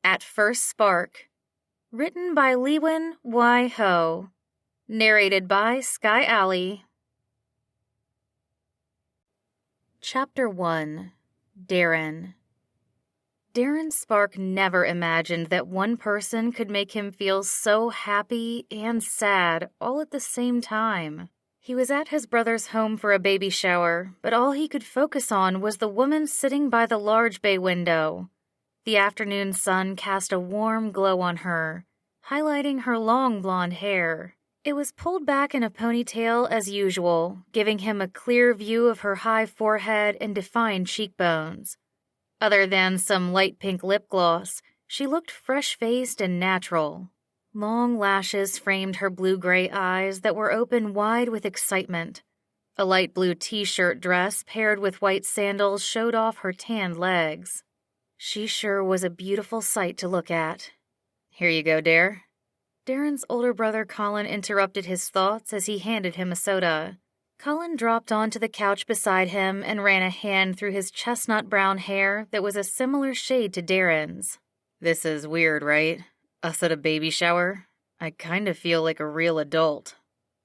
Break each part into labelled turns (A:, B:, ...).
A: At First Spark. Written by Lewin Y. Ho. Narrated by Sky Alley. Chapter 1. Darren. Darren Spark never imagined that one person could make him feel so happy and sad all at the same time. He was at his brother's home for a baby shower, but all he could focus on was the woman sitting by the large bay window. The afternoon sun cast a warm glow on her, highlighting her long blonde hair. It was pulled back in a ponytail as usual, giving him a clear view of her high forehead and defined cheekbones. Other than some light pink lip gloss, she looked fresh-faced and natural. Long lashes framed her blue-gray eyes that were open wide with excitement. A light blue t-shirt dress paired with white sandals showed off her tanned legs. She sure was a beautiful sight to look at. "Here you go, Dare." Darren's older brother Colin interrupted his thoughts as he handed him a soda. Colin dropped onto the couch beside him and ran a hand through his chestnut-brown hair that was a similar shade to Darren's. "This is weird, right? Us at a baby shower? I kind of feel like a real adult."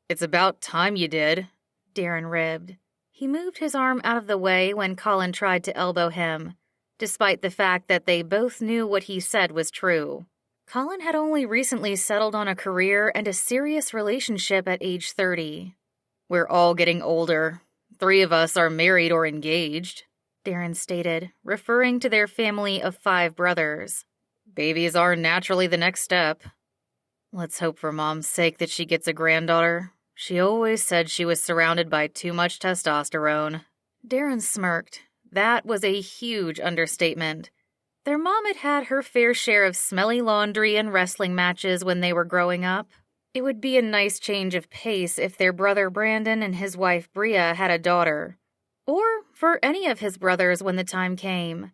A: "It's about time you did," Darren ribbed. He moved his arm out of the way when Colin tried to elbow him, despite the fact that they both knew what he said was true. Colin had only recently settled on a career and a serious relationship at age 30. "We're all getting older. 3 of us are married or engaged," Darren stated, referring to their family of 5 brothers. "Babies are naturally the next step." "Let's hope for Mom's sake that she gets a granddaughter. She always said she was surrounded by too much testosterone." Darren smirked. That was a huge understatement. Their mom had had her fair share of smelly laundry and wrestling matches when they were growing up. It would be a nice change of pace if their brother Brandon and his wife Bria had a daughter, or for any of his brothers when the time came.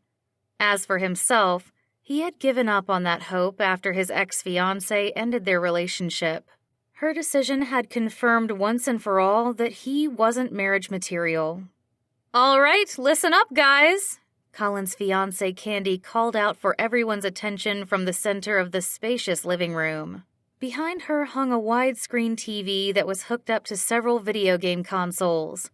A: As for himself, he had given up on that hope after his ex-fiancée ended their relationship. Her decision had confirmed once and for all that he wasn't marriage material. "All right, listen up, guys," Colin's fiancée Candy called out for everyone's attention from the center of the spacious living room. Behind her hung a widescreen TV that was hooked up to several video game consoles.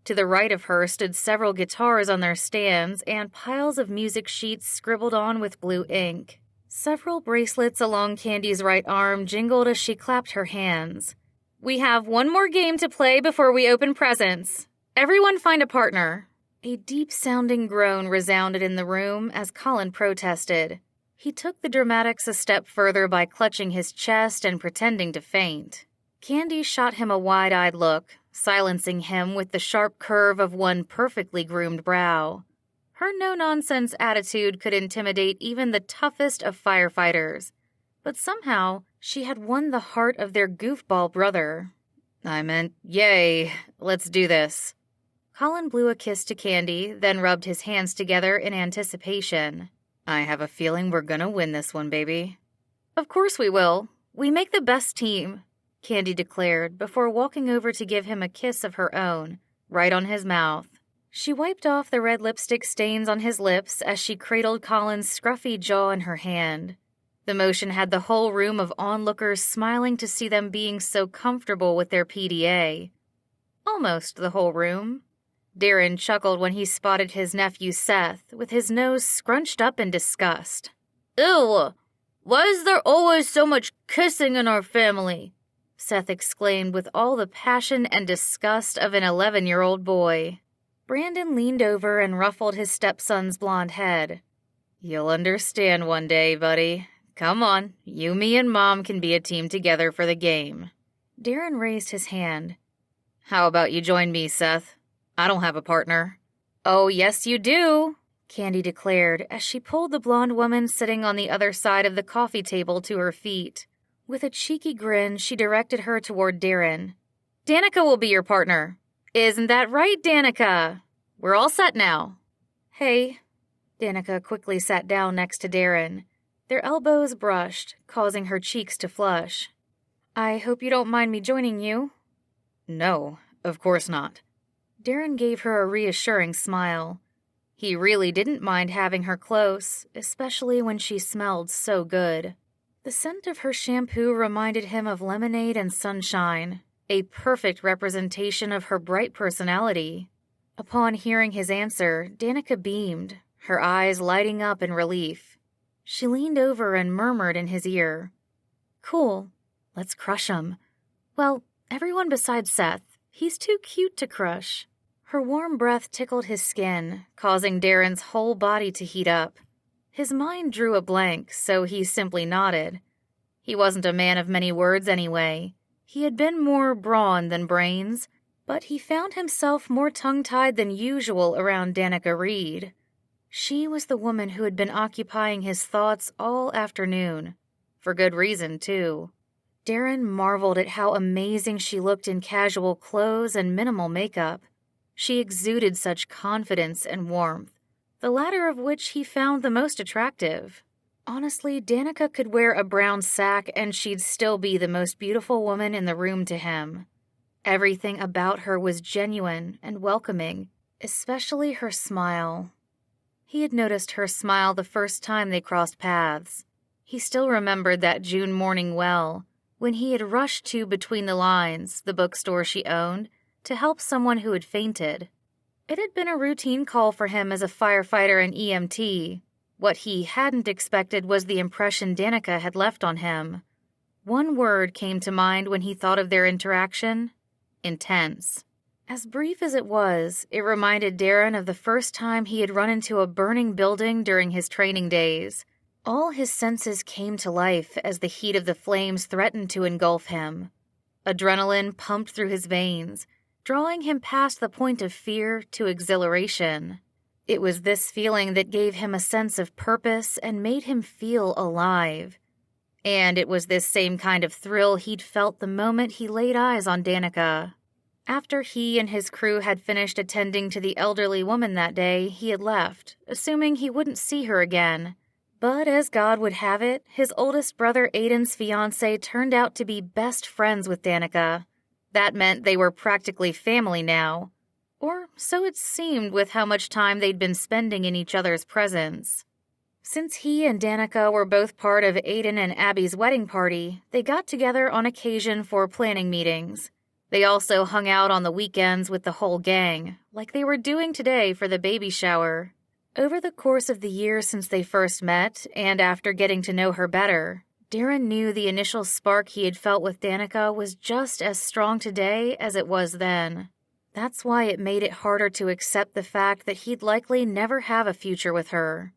A: To the right of her stood several guitars on their stands and piles of music sheets scribbled on with blue ink. Several bracelets along Candy's right arm jingled as she clapped her hands. "We have one more game to play before we open presents. Everyone find a partner." A deep-sounding groan resounded in the room as Colin protested. He took the dramatics a step further by clutching his chest and pretending to faint. Candy shot him a wide-eyed look, silencing him with the sharp curve of one perfectly groomed brow. Her no-nonsense attitude could intimidate even the toughest of firefighters, but somehow she had won the heart of their goofball brother. "I meant, yay, let's do this." Colin blew a kiss to Candy, then rubbed his hands together in anticipation. "I have a feeling we're gonna win this one, baby." "Of course we will. We make the best team," Candy declared before walking over to give him a kiss of her own, right on his mouth. She wiped off the red lipstick stains on his lips as she cradled Colin's scruffy jaw in her hand. The motion had the whole room of onlookers smiling to see them being so comfortable with their PDA. Almost the whole room. Darren chuckled when he spotted his nephew Seth, with his nose scrunched up in disgust. "Ew! Why is there always so much kissing in our family?" Seth exclaimed with all the passion and disgust of an 11-year-old boy. Brandon leaned over and ruffled his stepson's blonde head. "You'll understand one day, buddy. Come on, you, me, and Mom can be a team together for the game." Darren raised his hand. "How about you join me, Seth? I don't have a partner." "Oh, yes you do," Candy declared as she pulled the blonde woman sitting on the other side of the coffee table to her feet. With a cheeky grin, she directed her toward Darren. "Danica will be your partner. Isn't that right, Danica? We're all set now." "Hey." Danica quickly sat down next to Darren. Their elbows brushed, causing her cheeks to flush. "I hope you don't mind me joining you." "No, of course not." Darren gave her a reassuring smile. He really didn't mind having her close, especially when she smelled so good. The scent of her shampoo reminded him of lemonade and sunshine, a perfect representation of her bright personality. Upon hearing his answer, Danica beamed, her eyes lighting up in relief. She leaned over and murmured in his ear, "Cool, let's crush 'em. Well, everyone besides Seth. He's too cute to crush." Her warm breath tickled his skin, causing Darren's whole body to heat up. His mind drew a blank, so he simply nodded. He wasn't a man of many words anyway. He had been more brawn than brains, but he found himself more tongue-tied than usual around Danica Reed. She was the woman who had been occupying his thoughts all afternoon. For good reason, too. Darren marveled at how amazing she looked in casual clothes and minimal makeup. She exuded such confidence and warmth, the latter of which he found the most attractive. Honestly, Danica could wear a brown sack and she'd still be the most beautiful woman in the room to him. Everything about her was genuine and welcoming, especially her smile. He had noticed her smile the first time they crossed paths. He still remembered that June morning well, when he had rushed to Between the Lines, the bookstore she owned, to help someone who had fainted. It had been a routine call for him as a firefighter and EMT. What he hadn't expected was the impression Danica had left on him. One word came to mind when he thought of their interaction: intense. As brief as it was, it reminded Darren of the first time he had run into a burning building during his training days. All his senses came to life as the heat of the flames threatened to engulf him. Adrenaline pumped through his veins, drawing him past the point of fear to exhilaration. It was this feeling that gave him a sense of purpose and made him feel alive. And it was this same kind of thrill he'd felt the moment he laid eyes on Danica. After he and his crew had finished attending to the elderly woman that day, he had left, assuming he wouldn't see her again. But as God would have it, his oldest brother Aiden's fiancée turned out to be best friends with Danica. That meant they were practically family now. Or so it seemed with how much time they'd been spending in each other's presence. Since he and Danica were both part of Aiden and Abby's wedding party, they got together on occasion for planning meetings. They also hung out on the weekends with the whole gang, like they were doing today for the baby shower. Over the course of the year since they first met, and after getting to know her better, Darren knew the initial spark he had felt with Danica was just as strong today as it was then. That's why it made it harder to accept the fact that he'd likely never have a future with her.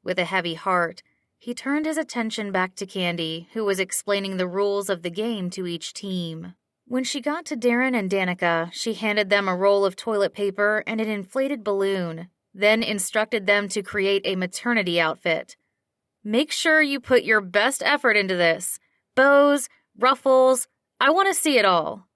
A: With a heavy heart, he turned his attention back to Candy, who was explaining the rules of the game to each team. When she got to Darren and Danica, she handed them a roll of toilet paper and an inflated balloon, then instructed them to create a maternity outfit. "Make sure you put your best effort into this. Bows, ruffles, I want to see it all."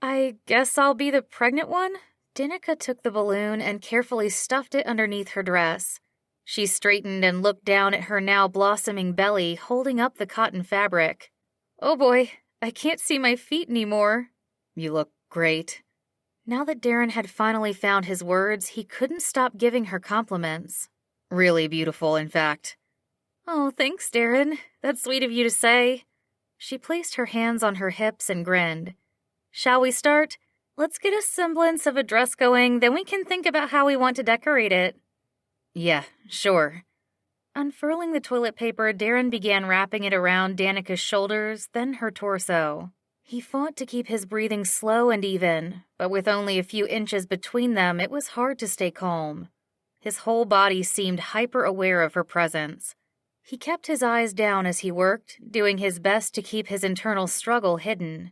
A: "I guess I'll be the pregnant one?" Danica took the balloon and carefully stuffed it underneath her dress. She straightened and looked down at her now blossoming belly, holding up the cotton fabric. "Oh boy, I can't see my feet anymore." "You look great." Now that Darren had finally found his words, he couldn't stop giving her compliments. "Really beautiful, in fact." "Oh, thanks, Darren. That's sweet of you to say." She placed her hands on her hips and grinned. "Shall we start? Let's get a semblance of a dress going, then we can think about how we want to decorate it." "Yeah, sure." Unfurling the toilet paper, Darren began wrapping it around Danica's shoulders, then her torso. He fought to keep his breathing slow and even, but with only a few inches between them, it was hard to stay calm. His whole body seemed hyper-aware of her presence. He kept his eyes down as he worked, doing his best to keep his internal struggle hidden.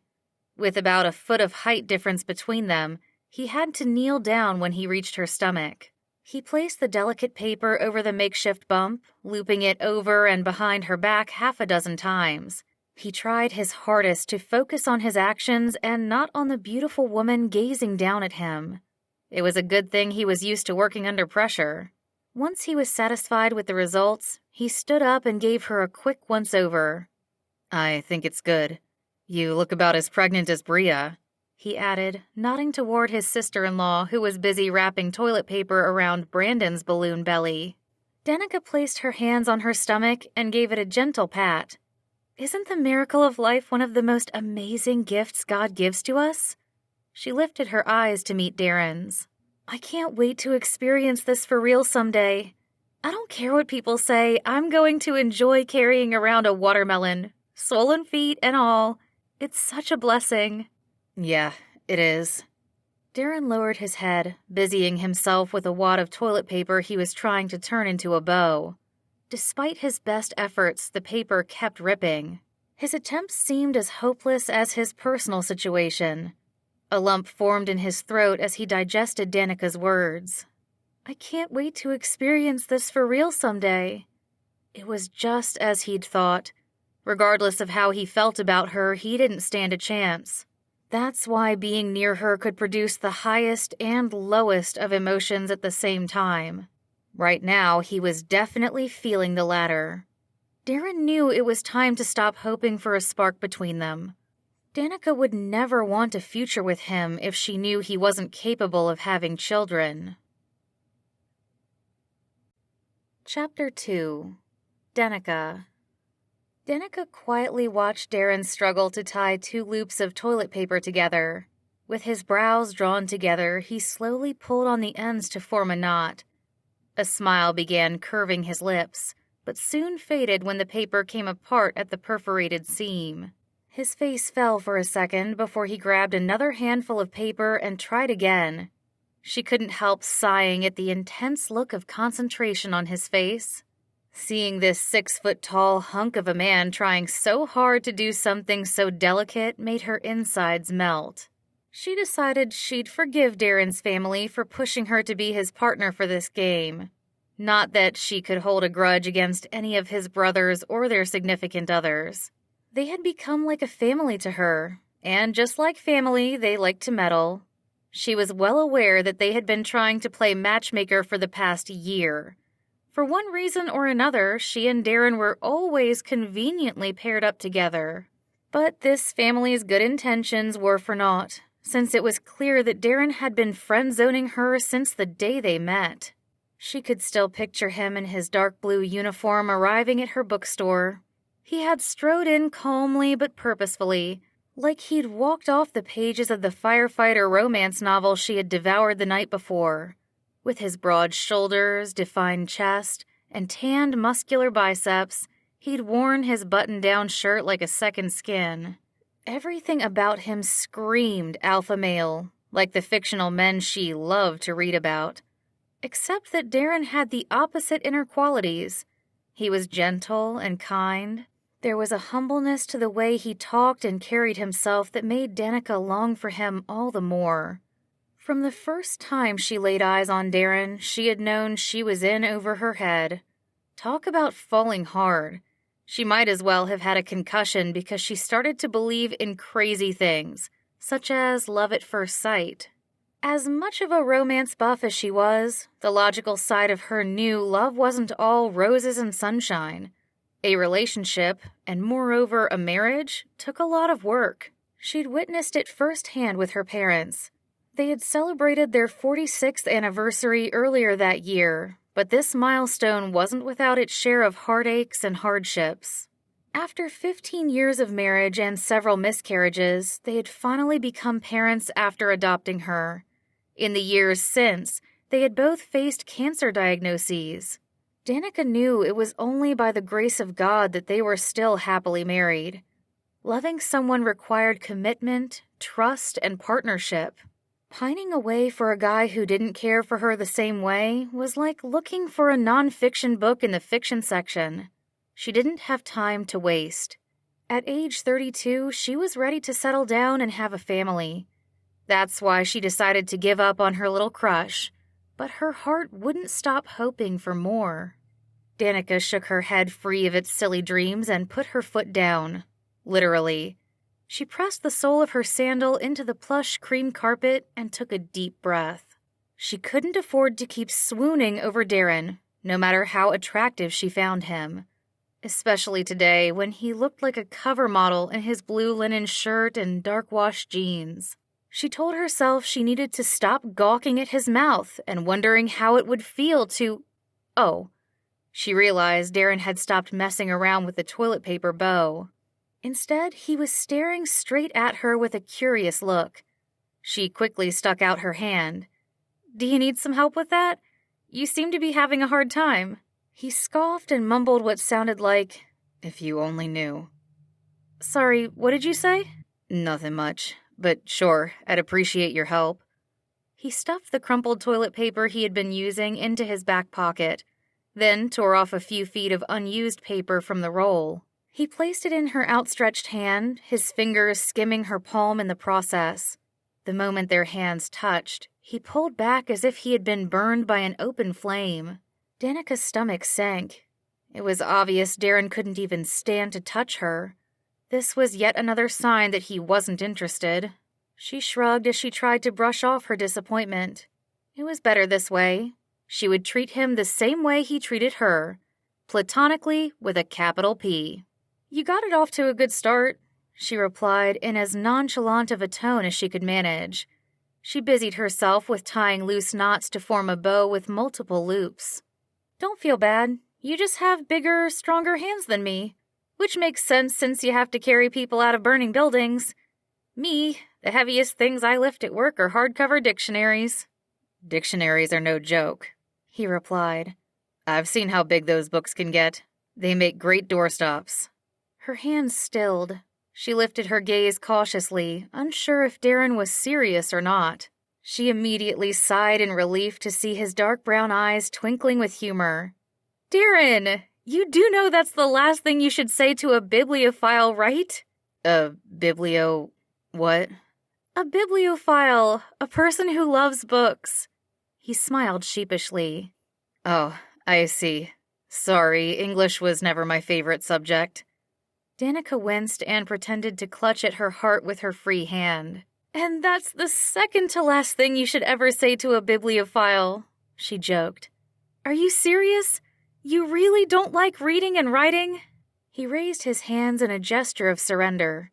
A: With about a foot of height difference between them, he had to kneel down when he reached her stomach. He placed the delicate paper over the makeshift bump, looping it over and behind her back half a dozen times. He tried his hardest to focus on his actions and not on the beautiful woman gazing down at him. It was a good thing he was used to working under pressure. Once he was satisfied with the results, he stood up and gave her a quick once-over. "I think it's good. You look about as pregnant as Bria." he added, nodding toward his sister-in-law who was busy wrapping toilet paper around Brandon's balloon belly. Danica placed her hands on her stomach and gave it a gentle pat. Isn't the miracle of life one of the most amazing gifts God gives to us? She lifted her eyes to meet Darren's. I can't wait to experience this for real someday. I don't care what people say, I'm going to enjoy carrying around a watermelon, swollen feet and all. It's such a blessing. Yeah, it is. Darren lowered his head, busying himself with a wad of toilet paper he was trying to turn into a bow. Despite his best efforts, the paper kept ripping. His attempts seemed as hopeless as his personal situation. A lump formed in his throat as he digested Danica's words. I can't wait to experience this for real someday. It was just as he'd thought. Regardless of how he felt about her, he didn't stand a chance. That's why being near her could produce the highest and lowest of emotions at the same time. Right now, he was definitely feeling the latter. Darren knew it was time to stop hoping for a spark between them. Danica would never want a future with him if she knew he wasn't capable of having children. Chapter 2. Danica. Danica quietly watched Darren struggle to tie 2 loops of toilet paper together. With his brows drawn together, he slowly pulled on the ends to form a knot. A smile began curving his lips, but soon faded when the paper came apart at the perforated seam. His face fell for a second before he grabbed another handful of paper and tried again. She couldn't help sighing at the intense look of concentration on his face. Seeing this 6-foot-tall hunk of a man trying so hard to do something so delicate made her insides melt. She decided she'd forgive Darren's family for pushing her to be his partner for this game. Not that she could hold a grudge against any of his brothers or their significant others. They had become like a family to her, and just like family, they liked to meddle. She was well aware that they had been trying to play matchmaker for the past year. For one reason or another, she and Darren were always conveniently paired up together. But this family's good intentions were for naught, since it was clear that Darren had been friend-zoning her since the day they met. She could still picture him in his dark blue uniform arriving at her bookstore. He had strode in calmly but purposefully, like he'd walked off the pages of the firefighter romance novel she had devoured the night before. With his broad shoulders, defined chest, and tanned muscular biceps, he'd worn his button-down shirt like a second skin. Everything about him screamed alpha male, like the fictional men she loved to read about. Except that Darren had the opposite inner qualities. He was gentle and kind. There was a humbleness to the way he talked and carried himself that made Danica long for him all the more. From the first time she laid eyes on Darren, she had known she was in over her head. Talk about falling hard. She might as well have had a concussion because she started to believe in crazy things, such as love at first sight. As much of a romance buff as she was, the logical side of her knew love wasn't all roses and sunshine. A relationship, and moreover a marriage, took a lot of work. She'd witnessed it firsthand with her parents. They had celebrated their 46th anniversary earlier that year, but this milestone wasn't without its share of heartaches and hardships. After 15 years of marriage and several miscarriages, they had finally become parents after adopting her. In the years since, they had both faced cancer diagnoses. Danica knew it was only by the grace of God that they were still happily married. Loving someone required commitment, trust, and partnership. Pining away for a guy who didn't care for her the same way was like looking for a non-fiction book in the fiction section. She didn't have time to waste. At age 32, she was ready to settle down and have a family. That's why she decided to give up on her little crush, but her heart wouldn't stop hoping for more. Danica shook her head free of its silly dreams and put her foot down. Literally. She pressed the sole of her sandal into the plush cream carpet and took a deep breath. She couldn't afford to keep swooning over Darren, no matter how attractive she found him. Especially today, when he looked like a cover model in his blue linen shirt and dark-washed jeans. She told herself she needed to stop gawking at his mouth and wondering how it would feel to... Oh, she realized Darren had stopped messing around with the toilet paper bow. Instead, he was staring straight at her with a curious look. She quickly stuck out her hand. "Do you need some help with that? You seem to be having a hard time." He scoffed and mumbled what sounded like, "If you only knew." "Sorry, what did you say?" "Nothing much, but sure, I'd appreciate your help." He stuffed the crumpled toilet paper he had been using into his back pocket, then tore off a few feet of unused paper from the roll. He placed it in her outstretched hand, his fingers skimming her palm in the process. The moment their hands touched, he pulled back as if he had been burned by an open flame. Danica's stomach sank. It was obvious Darren couldn't even stand to touch her. This was yet another sign that he wasn't interested. She shrugged as she tried to brush off her disappointment. It was better this way. She would treat him the same way he treated her, platonically with a capital P. "You got it off to a good start," she replied in as nonchalant of a tone as she could manage. She busied herself with tying loose knots to form a bow with multiple loops. "Don't feel bad. You just have bigger, stronger hands than me, which makes sense since you have to carry people out of burning buildings. Me, the heaviest things I lift at work are hardcover dictionaries." "Dictionaries are no joke," he replied. "I've seen how big those books can get. They make great doorstops." Her hands stilled. She lifted her gaze cautiously, unsure if Darren was serious or not. She immediately sighed in relief to see his dark brown eyes twinkling with humor. "Darren, you do know that's the last thing you should say to a bibliophile, right?" What?" "A bibliophile, a person who loves books." He smiled sheepishly. "Oh, I see. Sorry, English was never my favorite subject." Danica winced and pretended to clutch at her heart with her free hand. "And that's the second to last thing you should ever say to a bibliophile," she joked. "Are you serious? You really don't like reading and writing?" He raised his hands in a gesture of surrender.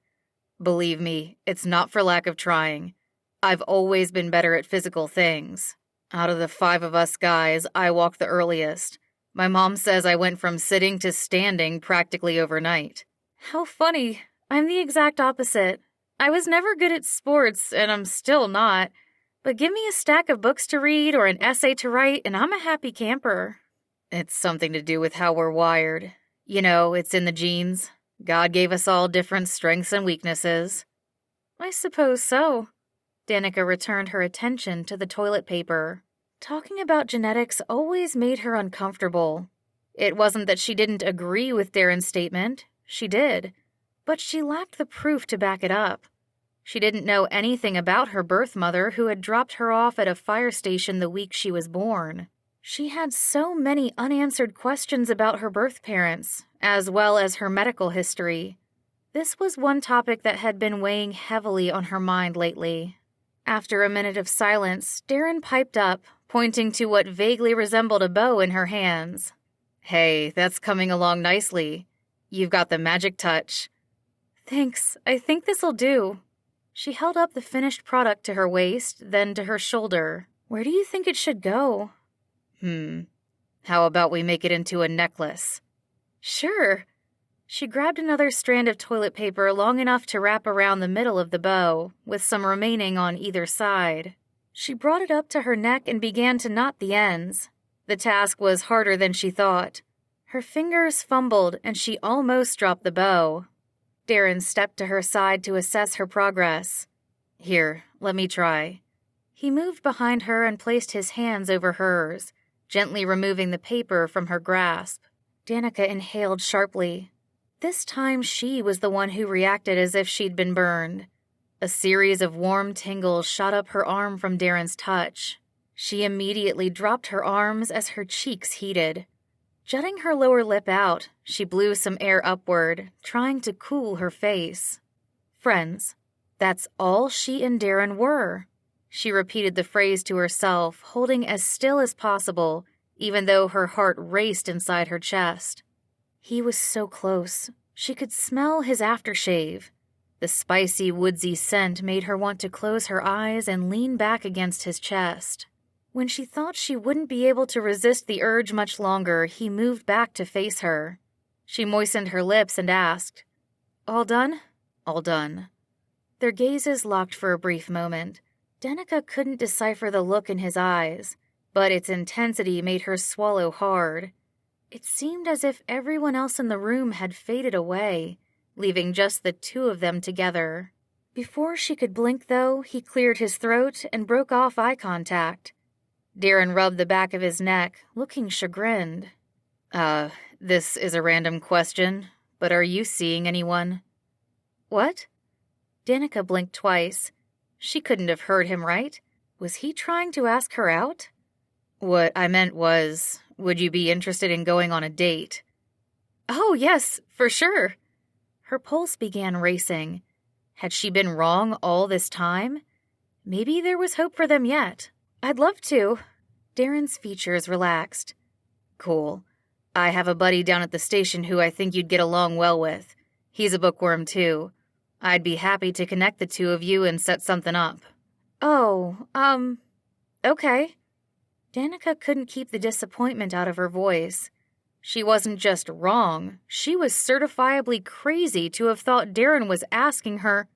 A: "Believe me, it's not for lack of trying. I've always been better at physical things. Out of the 5 of us guys, I walk the earliest. My mom says I went from sitting to standing practically overnight." "How funny. I'm the exact opposite. I was never good at sports, and I'm still not. But give me a stack of books to read or an essay to write, and I'm a happy camper." "It's something to do with how we're wired. You know, it's in the genes. God gave us all different strengths and weaknesses." "I suppose so." Danica returned her attention to the toilet paper. Talking about genetics always made her uncomfortable. It wasn't that she didn't agree with Darren's statement. She did. But she lacked the proof to back it up. She didn't know anything about her birth mother who had dropped her off at a fire station the week she was born. She had so many unanswered questions about her birth parents, as well as her medical history. This was one topic that had been weighing heavily on her mind lately. After a minute of silence, Darren piped up, pointing to what vaguely resembled a bow in her hands. "Hey, that's coming along nicely. You've got the magic touch." "Thanks. I think this'll do." She held up the finished product to her waist, then to her shoulder. "Where do you think it should go?" How about we make it into a necklace?" "Sure." She grabbed another strand of toilet paper long enough to wrap around the middle of the bow, with some remaining on either side. She brought it up to her neck and began to knot the ends. The task was harder than she thought. Her fingers fumbled and she almost dropped the bow. Darren stepped to her side to assess her progress. "Here, let me try." He moved behind her and placed his hands over hers, gently removing the paper from her grasp. Danica inhaled sharply. This time she was the one who reacted as if she'd been burned. A series of warm tingles shot up her arm from Darren's touch. She immediately dropped her arms as her cheeks heated. Jutting her lower lip out, she blew some air upward, trying to cool her face. Friends. That's all she and Darren were. She repeated the phrase to herself, holding as still as possible, even though her heart raced inside her chest. He was so close. She could smell his aftershave. The spicy, woodsy scent made her want to close her eyes and lean back against his chest. When she thought she wouldn't be able to resist the urge much longer, he moved back to face her. She moistened her lips and asked, "All done?" "All done." Their gazes locked for a brief moment. Danica couldn't decipher the look in his eyes, but its intensity made her swallow hard. It seemed as if everyone else in the room had faded away, leaving just the two of them together. Before she could blink, though, he cleared his throat and broke off eye contact. Darren rubbed the back of his neck, looking chagrined. This is a random question, but are you seeing anyone?" "What?" Danica blinked twice. She couldn't have heard him right. Was he trying to ask her out? "What I meant was, would you be interested in going on a date?" "Oh, yes, for sure." Her pulse began racing. Had she been wrong all this time? Maybe there was hope for them yet. "I'd love to." Darren's features relaxed. "Cool. I have a buddy down at the station who I think you'd get along well with. He's a bookworm, too. I'd be happy to connect the two of you and set something up." "Oh, okay." Danica couldn't keep the disappointment out of her voice. She wasn't just wrong, she was certifiably crazy to have thought Darren was asking her.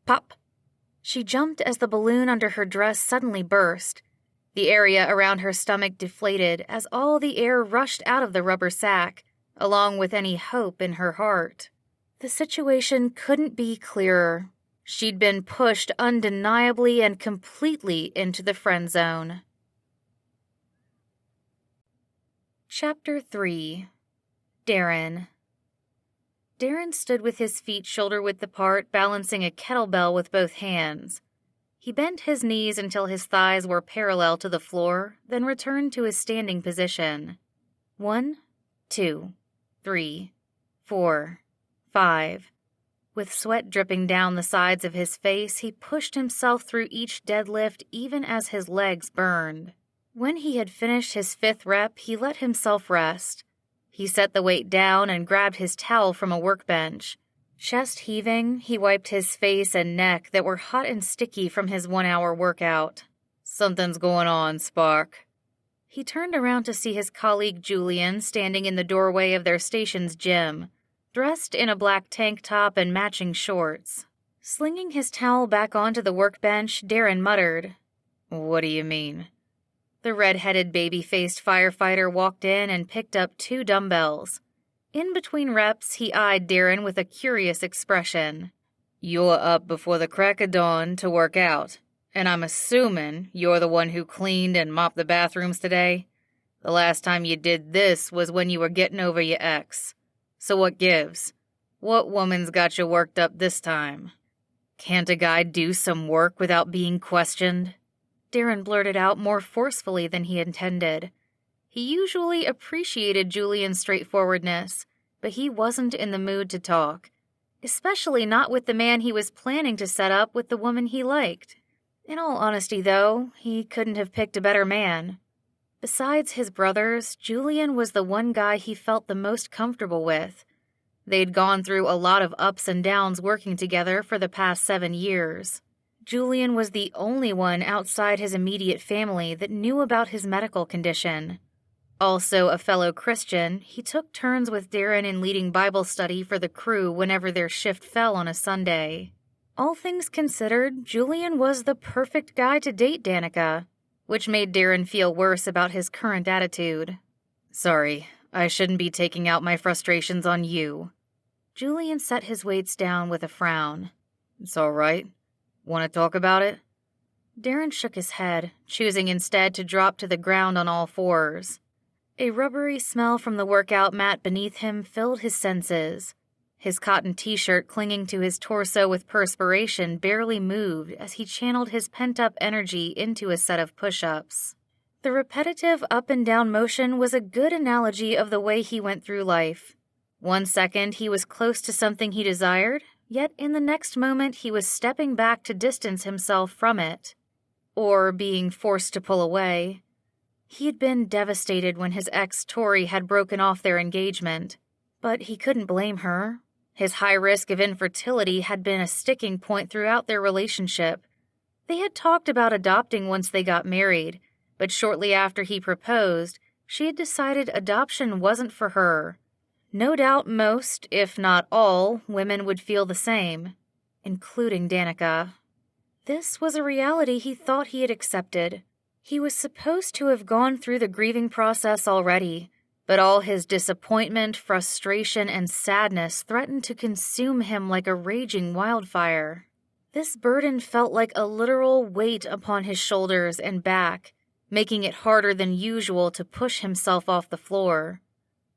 A: Pop! She jumped as the balloon under her dress suddenly burst. The area around her stomach deflated as all the air rushed out of the rubber sack, along with any hope in her heart. The situation couldn't be clearer. She'd been pushed undeniably and completely into the friend zone. Chapter 3. Darren. Darren stood with his feet shoulder-width apart, balancing a kettlebell with both hands. He bent his knees until his thighs were parallel to the floor, then returned to his standing position. 1, 2, 3, 4, 5. With sweat dripping down the sides of his face, he pushed himself through each deadlift even as his legs burned. When he had finished his 5th rep, he let himself rest. He set the weight down and grabbed his towel from a workbench. Chest heaving, he wiped his face and neck that were hot and sticky from his 1-hour workout. "Something's going on, Spark." He turned around to see his colleague Julian standing in the doorway of their station's gym, dressed in a black tank top and matching shorts. Slinging his towel back onto the workbench, Darren muttered, "What do you mean?" The red-headed, baby-faced firefighter walked in and picked up 2 dumbbells. In between reps, he eyed Darren with a curious expression. "You're up before the crack of dawn to work out, and I'm assuming you're the one who cleaned and mopped the bathrooms today? The last time you did this was when you were getting over your ex. So what gives? What woman's got you worked up this time?" "Can't a guy do some work without being questioned?" Darren blurted out more forcefully than he intended. He usually appreciated Julian's straightforwardness, but he wasn't in the mood to talk, especially not with the man he was planning to set up with the woman he liked. In all honesty, though, he couldn't have picked a better man. Besides his brothers, Julian was the one guy he felt the most comfortable with. They'd gone through a lot of ups and downs working together for the past 7 years. Julian was the only one outside his immediate family that knew about his medical condition. Also a fellow Christian, he took turns with Darren in leading Bible study for the crew whenever their shift fell on a Sunday. All things considered, Julian was the perfect guy to date Danica, which made Darren feel worse about his current attitude. "Sorry, I shouldn't be taking out my frustrations on you." Julian set his weights down with a frown. "It's all right. Want to talk about it?" Darren shook his head, choosing instead to drop to the ground on all fours. A rubbery smell from the workout mat beneath him filled his senses. His cotton t-shirt clinging to his torso with perspiration barely moved as he channeled his pent-up energy into a set of push-ups. The repetitive up and down motion was a good analogy of the way he went through life. One second he was close to something he desired, yet in the next moment he was stepping back to distance himself from it, or being forced to pull away. He had been devastated when his ex Tori had broken off their engagement, but he couldn't blame her. His high risk of infertility had been a sticking point throughout their relationship. They had talked about adopting once they got married, but shortly after he proposed, she had decided adoption wasn't for her. No doubt most, if not all, women would feel the same, including Danica. This was a reality he thought he had accepted. He was supposed to have gone through the grieving process already, but all his disappointment, frustration, and sadness threatened to consume him like a raging wildfire. This burden felt like a literal weight upon his shoulders and back, making it harder than usual to push himself off the floor.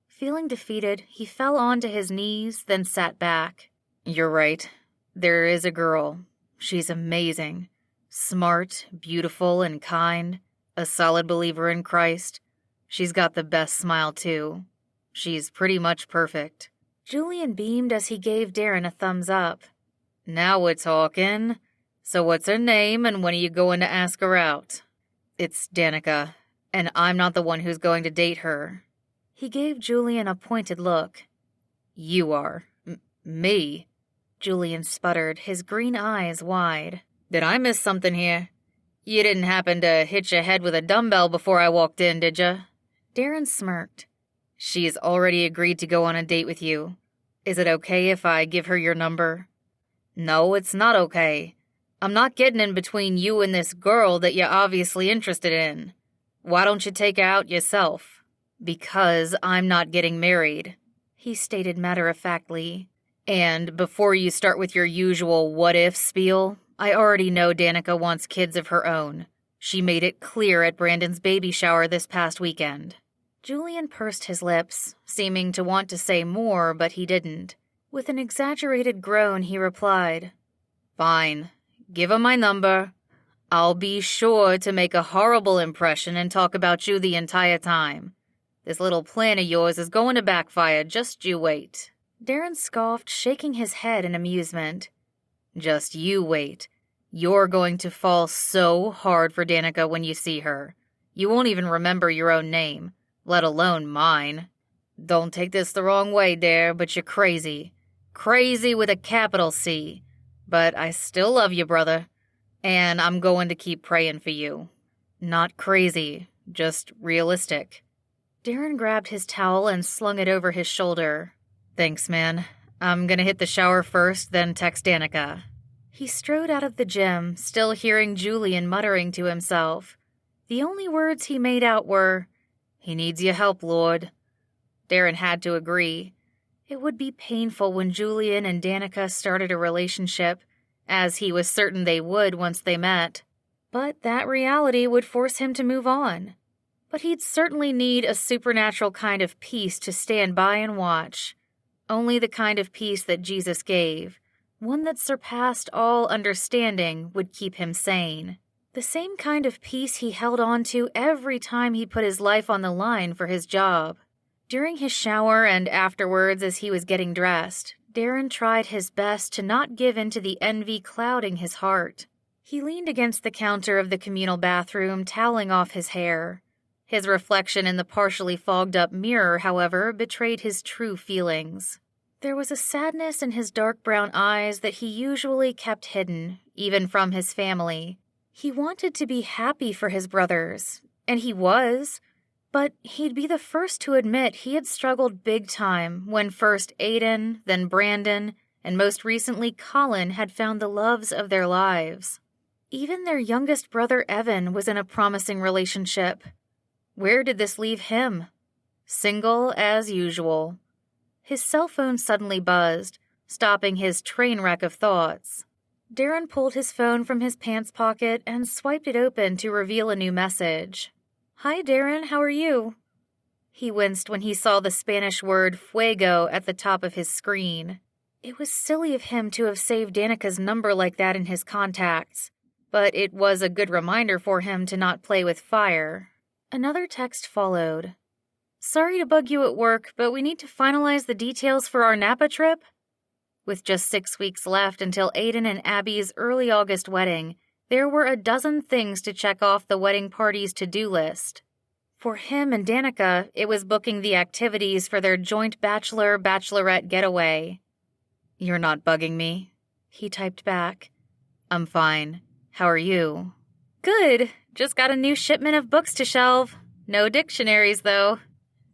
A: Feeling defeated, he fell onto his knees, then sat back. "You're right. There is a girl. She's amazing. Smart, beautiful, and kind. A solid believer in Christ. She's got the best smile, too. She's pretty much perfect." Julian beamed as he gave Darren a thumbs up. "Now we're talking. So what's her name, and when are you going to ask her out?" "It's Danica, and I'm not the one who's going to date her." He gave Julian a pointed look. "You are. Me?" Julian sputtered, his green eyes wide. "Did I miss something here? You didn't happen to hit your head with a dumbbell before I walked in, did ya?" Darren smirked. "She's already agreed to go on a date with you. Is it okay if I give her your number?" "No, it's not okay. I'm not getting in between you and this girl that you're obviously interested in. Why don't you take her out yourself?" "Because I'm not getting married," he stated matter-of-factly. "And before you start with your usual what-if spiel, I already know Danica wants kids of her own. She made it clear at Brandon's baby shower this past weekend." Julian pursed his lips, seeming to want to say more, but he didn't. With an exaggerated groan, he replied, "Fine. Give her my number. I'll be sure to make a horrible impression and talk about you the entire time. This little plan of yours is going to backfire, just you wait." Darren scoffed, shaking his head in amusement. "Just you wait. You're going to fall so hard for Danica when you see her. You won't even remember your own name, let alone mine. Don't take this the wrong way, Dare, but you're crazy. Crazy with a capital C. But I still love you, brother. And I'm going to keep praying for you. Not crazy, just realistic." Darren grabbed his towel and slung it over his shoulder. "Thanks, man. I'm gonna hit the shower first, then text Danica." He strode out of the gym, still hearing Julian muttering to himself. The only words he made out were, "He needs your help, Lord." Darren had to agree. It would be painful when Julian and Danica started a relationship, as he was certain they would once they met. But that reality would force him to move on. But he'd certainly need a supernatural kind of peace to stand by and watch. Only the kind of peace that Jesus gave, one that surpassed all understanding, would keep him sane. The same kind of peace he held on to every time he put his life on the line for his job. During his shower and afterwards as he was getting dressed, Darren tried his best to not give in to the envy clouding his heart. He leaned against the counter of the communal bathroom, toweling off his hair. His reflection in the partially fogged-up mirror, however, betrayed his true feelings. There was a sadness in his dark brown eyes that he usually kept hidden, even from his family. He wanted to be happy for his brothers, and he was, but he'd be the first to admit he had struggled big time when first Aiden, then Brandon, and most recently Colin had found the loves of their lives. Even their youngest brother Evan was in a promising relationship. Where did this leave him? Single as usual. His cell phone suddenly buzzed, stopping his train wreck of thoughts. Darren pulled his phone from his pants pocket and swiped it open to reveal a new message. "Hi, Darren, how are you?" He winced when he saw the Spanish word fuego at the top of his screen. It was silly of him to have saved Danica's number like that in his contacts, but it was a good reminder for him to not play with fire. Another text followed. "Sorry to bug you at work, but we need to finalize the details for our Napa trip." With just 6 weeks left until Aiden and Abby's early August wedding, there were a dozen things to check off the wedding party's to-do list. For him and Danica, it was booking the activities for their joint bachelor-bachelorette getaway. "You're not bugging me," he typed back. "I'm fine. How are you?" "Good. Just got a new shipment of books to shelve. No dictionaries, though."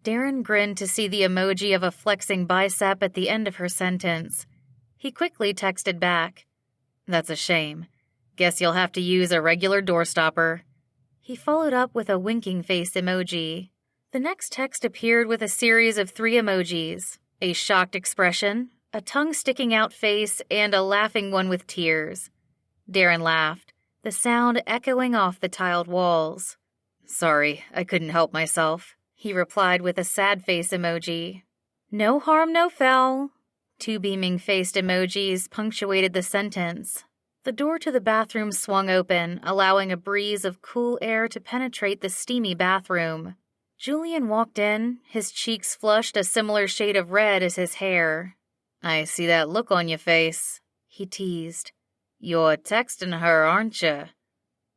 A: Darren grinned to see the emoji of a flexing bicep at the end of her sentence. He quickly texted back, "That's a shame. Guess you'll have to use a regular doorstopper." He followed up with a winking face emoji. The next text appeared with a series of 3 emojis: a shocked expression, a tongue-sticking-out face, and a laughing one with tears. Darren laughed, the sound echoing off the tiled walls. "Sorry, I couldn't help myself," he replied with a sad face emoji. "No harm, no foul." 2 beaming-faced emojis punctuated the sentence. The door to the bathroom swung open, allowing a breeze of cool air to penetrate the steamy bathroom. Julian walked in, his cheeks flushed a similar shade of red as his hair. "I see that look on your face," he teased. "You're texting her, aren't you?"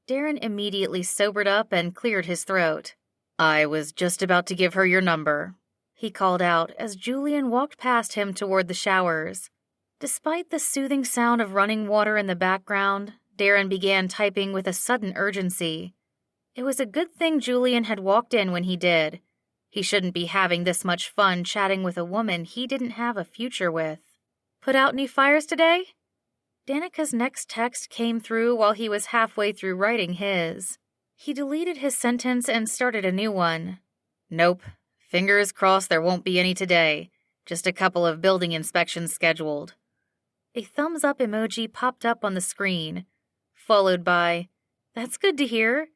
A: Darren immediately sobered up and cleared his throat. "I was just about to give her your number," he called out as Julian walked past him toward the showers. Despite the soothing sound of running water in the background, Darren began typing with a sudden urgency. It was a good thing Julian had walked in when he did. He shouldn't be having this much fun chatting with a woman he didn't have a future with. "Put out any fires today?" Danica's next text came through while he was halfway through writing his. He deleted his sentence and started a new one. "Nope. Fingers crossed there won't be any today. Just a couple of building inspections scheduled." A thumbs-up emoji popped up on the screen, followed by, "That's good to hear.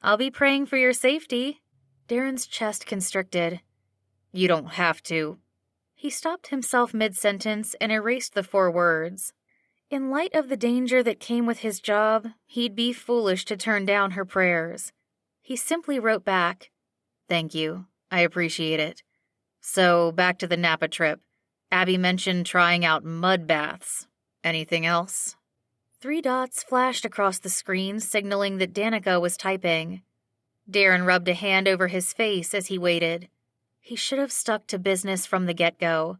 A: I'll be praying for your safety." Darren's chest constricted. "You don't have to." He stopped himself mid-sentence and erased the 4 words. In light of the danger that came with his job, he'd be foolish to turn down her prayers. He simply wrote back, "Thank you. I appreciate it. So, back to the Napa trip. Abby mentioned trying out mud baths. Anything else?" 3 dots flashed across the screen, signaling that Danica was typing. Darren rubbed a hand over his face as he waited. He should have stuck to business from the get-go.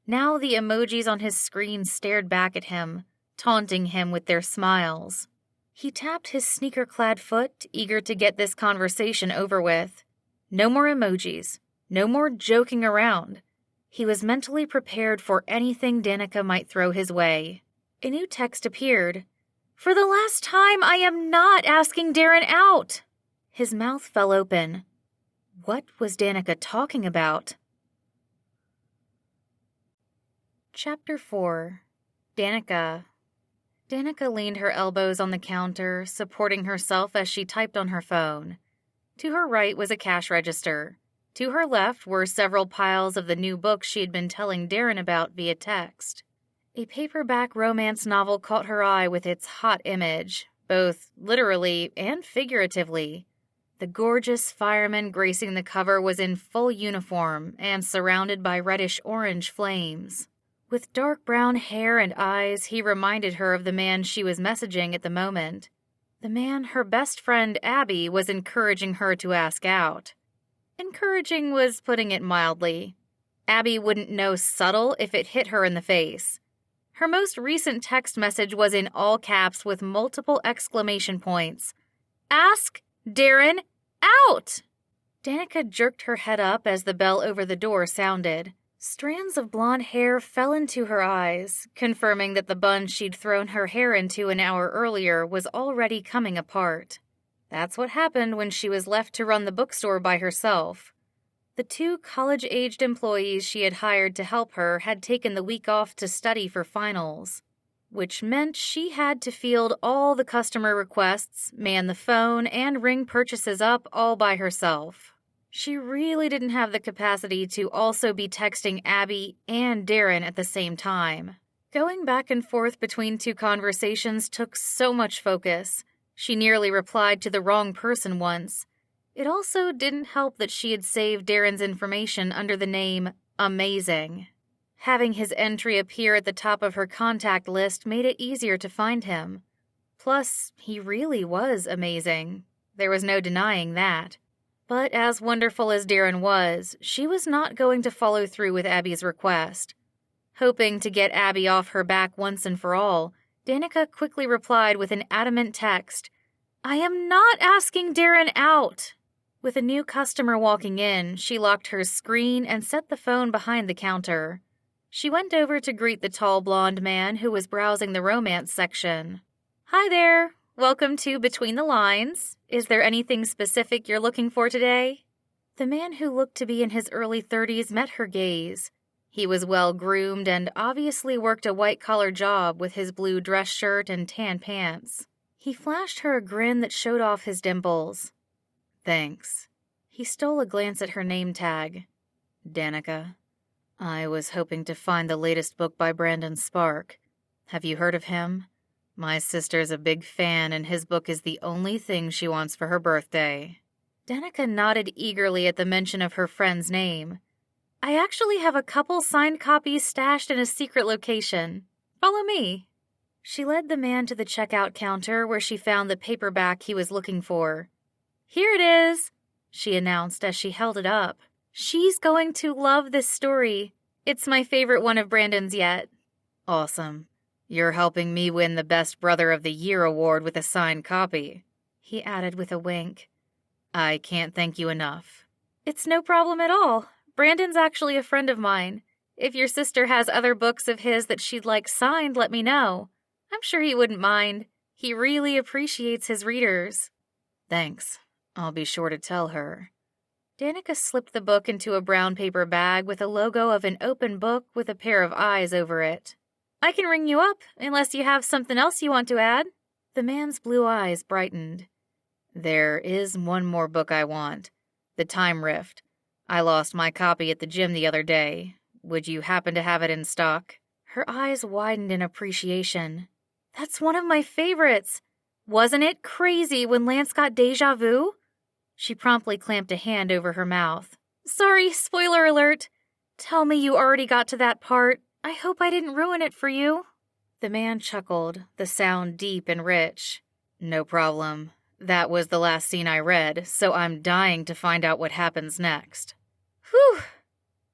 A: Now the emojis on his screen stared back at him, taunting him with their smiles. He tapped his sneaker-clad foot, eager to get this conversation over with. No more emojis. No more joking around. He was mentally prepared for anything Danica might throw his way. A new text appeared. "For the last time, I am not asking Darren out." His mouth fell open. What was Danica talking about? Chapter 4. Danica. Danica leaned her elbows on the counter, supporting herself as she typed on her phone. To her right was a cash register. To her left were several piles of the new books she had been telling Darren about via text. A paperback romance novel caught her eye with its hot image, both literally and figuratively. The gorgeous fireman gracing the cover was in full uniform and surrounded by reddish-orange flames. With dark brown hair and eyes, he reminded her of the man she was messaging at the moment. The man her best friend Abby was encouraging her to ask out. Encouraging was putting it mildly. Abby wouldn't know subtle if it hit her in the face. Her most recent text message was in all caps with multiple exclamation points. "Ask Darren out!" Danica jerked her head up as the bell over the door sounded. Strands of blonde hair fell into her eyes, confirming that the bun she'd thrown her hair into an hour earlier was already coming apart. That's what happened when she was left to run the bookstore by herself. The 2 college-aged employees she had hired to help her had taken the week off to study for finals, which meant she had to field all the customer requests, man the phone, and ring purchases up all by herself. She really didn't have the capacity to also be texting Abby and Darren at the same time. Going back and forth between 2 conversations took so much focus. She nearly replied to the wrong person once. It also didn't help that she had saved Darren's information under the name Amazing. Having his entry appear at the top of her contact list made it easier to find him. Plus, he really was amazing. There was no denying that. But as wonderful as Darren was, she was not going to follow through with Abby's request. Hoping to get Abby off her back once and for all, Danica quickly replied with an adamant text, "I am not asking Darren out." With a new customer walking in, she locked her screen and set the phone behind the counter. She went over to greet the tall blonde man who was browsing the romance section. "Hi there. Welcome to Between the Lines. Is there anything specific you're looking for today?" The man who looked to be in his early 30s met her gaze. He was well-groomed and obviously worked a white-collar job with his blue dress shirt and tan pants. He flashed her a grin that showed off his dimples. "Thanks." He stole a glance at her name tag. "Danica. I was hoping to find the latest book by Darren Spark. Have you heard of him? My sister's a big fan, and his book is the only thing she wants for her birthday." Danica nodded eagerly at the mention of her friend's name. "I actually have a couple signed copies stashed in a secret location. Follow me." She led the man to the checkout counter where she found the paperback he was looking for. "Here it is," she announced as she held it up. "She's going to love this story. It's my favorite one of Brandon's yet." "Awesome. You're helping me win the Best Brother of the Year award with a signed copy," he added with a wink. "I can't thank you enough." "It's no problem at all. Brandon's actually a friend of mine. If your sister has other books of his that she'd like signed, let me know. I'm sure he wouldn't mind. He really appreciates his readers." "Thanks. I'll be sure to tell her." Danica slipped the book into a brown paper bag with a logo of an open book with a pair of eyes over it. "I can ring you up, unless you have something else you want to add." The man's blue eyes brightened. "There is one more book I want. The Time Rift. I lost my copy at the gym the other day. Would you happen to have it in stock?" Her eyes widened in appreciation. "That's one of my favorites. Wasn't it crazy when Lance got deja vu?" She promptly clamped a hand over her mouth. "Sorry, spoiler alert. Tell me you already got to that part. I hope I didn't ruin it for you." The man chuckled, the sound deep and rich. "No problem. That was the last scene I read, so I'm dying to find out what happens next." "Whew!"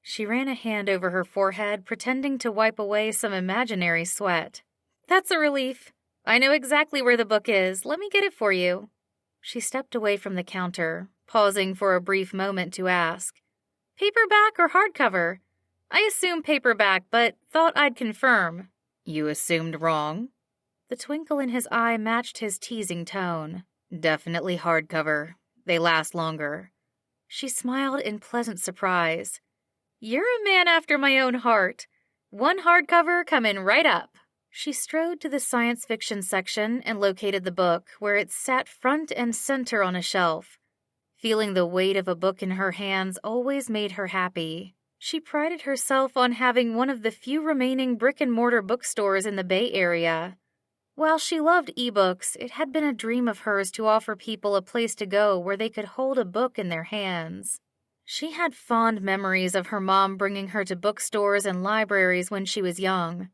A: She ran a hand over her forehead, pretending to wipe away some imaginary sweat. "That's a relief. I know exactly where the book is. Let me get it for you." She stepped away from the counter, pausing for a brief moment to ask, "Paperback or hardcover? I assume paperback, but thought I'd confirm." "You assumed wrong." The twinkle in his eye matched his teasing tone. "Definitely hardcover. They last longer." She smiled in pleasant surprise. "You're a man after my own heart. One hardcover coming right up." She strode to the science fiction section and located the book, where it sat front and center on a shelf. Feeling the weight of a book in her hands always made her happy. She prided herself on having one of the few remaining brick-and-mortar bookstores in the Bay Area. While she loved ebooks, it had been a dream of hers to offer people a place to go where they could hold a book in their hands. She had fond memories of her mom bringing her to bookstores and libraries when she was young.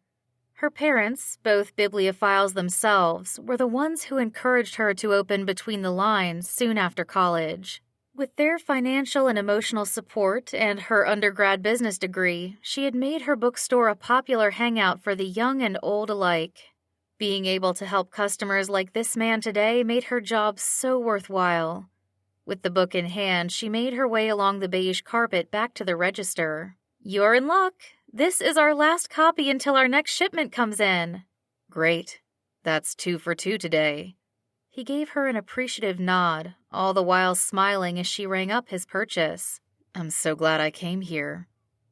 A: Her parents, both bibliophiles themselves, were the ones who encouraged her to open Between the Lines soon after college. With their financial and emotional support and her undergrad business degree, she had made her bookstore a popular hangout for the young and old alike. Being able to help customers like this man today made her job so worthwhile. With the book in hand, she made her way along the beige carpet back to the register. "You're in luck. This is our last copy until our next shipment comes in." "Great. That's 2 for 2 today." He gave her an appreciative nod, all the while smiling as she rang up his purchase. "I'm so glad I came here.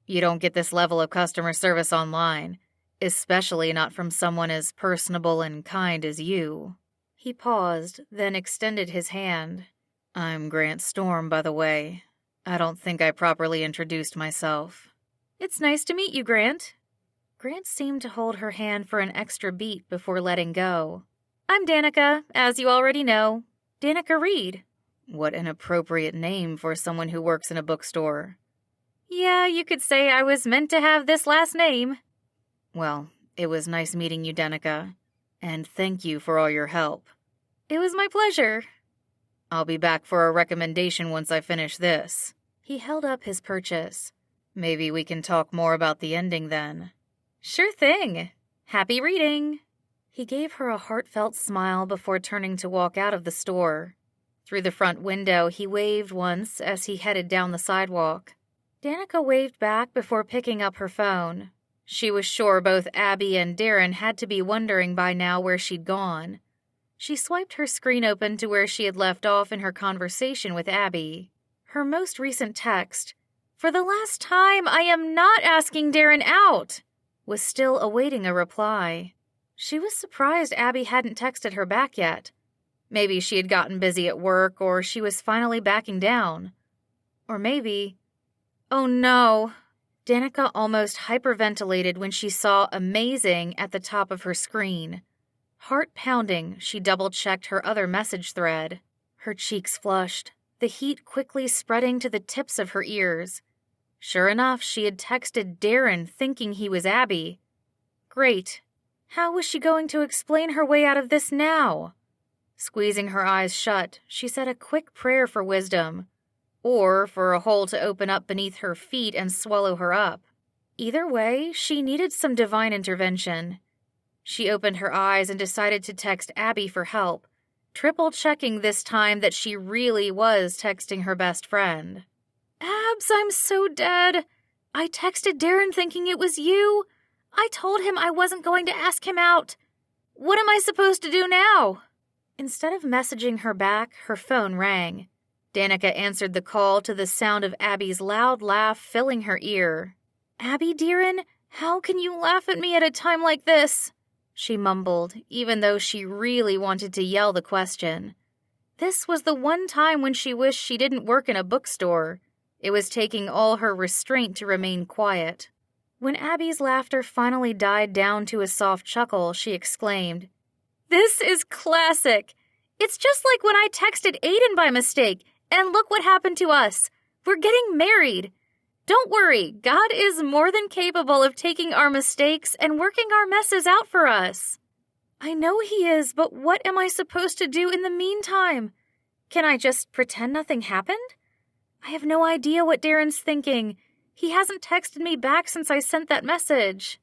A: You don't get this level of customer service online, especially not from someone as personable and kind as you." He paused, then extended his hand. "I'm Grant Storm, by the way. I don't think I properly introduced myself." "It's nice to meet you, Grant." Grant seemed to hold her hand for an extra beat before letting go. "I'm Danica, as you already know. Danica Reed." What an appropriate name for someone who works in a bookstore. "Yeah, you could say I was meant to have this last name." "Well, it was nice meeting you, Danica, and thank you for all your help." "It was my pleasure." "I'll be back for a recommendation once I finish this." He held up his purchase. "Maybe we can talk more about the ending then." Sure thing. Happy reading. He gave her a heartfelt smile before turning to walk out of the store. Through the front window, he waved once as he headed down the sidewalk. Danica waved back before picking up her phone. She was sure both Abby and Darren had to be wondering by now where she'd gone. She swiped her screen open to where she had left off in her conversation with Abby. Her most recent text, "For the last time, I am not asking Darren out," was still awaiting a reply. She was surprised Abby hadn't texted her back yet. Maybe she had gotten busy at work, or she was finally backing down. Or maybe... Oh no! Danica almost hyperventilated when she saw "amazing" at the top of her screen. Heart pounding, she double-checked her other message thread. Her cheeks flushed, the heat quickly spreading to the tips of her ears. Sure enough, she had texted Darren thinking he was Abby. Great. How was she going to explain her way out of this now? Squeezing her eyes shut, she said a quick prayer for wisdom, or for a hole to open up beneath her feet and swallow her up. Either way, she needed some divine intervention. She opened her eyes and decided to text Abby for help, triple-checking this time that she really was texting her best friend. "Abs, I'm so dead. I texted Darren thinking it was you. I told him I wasn't going to ask him out. What am I supposed to do now?" Instead of messaging her back, her phone rang. Danica answered the call to the sound of Abby's loud laugh filling her ear. "Abby, Darren, how can you laugh at me at a time like this?" she mumbled, even though she really wanted to yell the question. This was the one time when she wished she didn't work in a bookstore. It was taking all her restraint to remain quiet. When Abby's laughter finally died down to a soft chuckle, she exclaimed, "This is classic! It's just like when I texted Aiden by mistake, and look what happened to us. We're getting married. Don't worry, God is more than capable of taking our mistakes and working our messes out for us." "I know He is, but what am I supposed to do in the meantime? Can I just pretend nothing happened? I have no idea what Darren's thinking. He hasn't texted me back since I sent that message."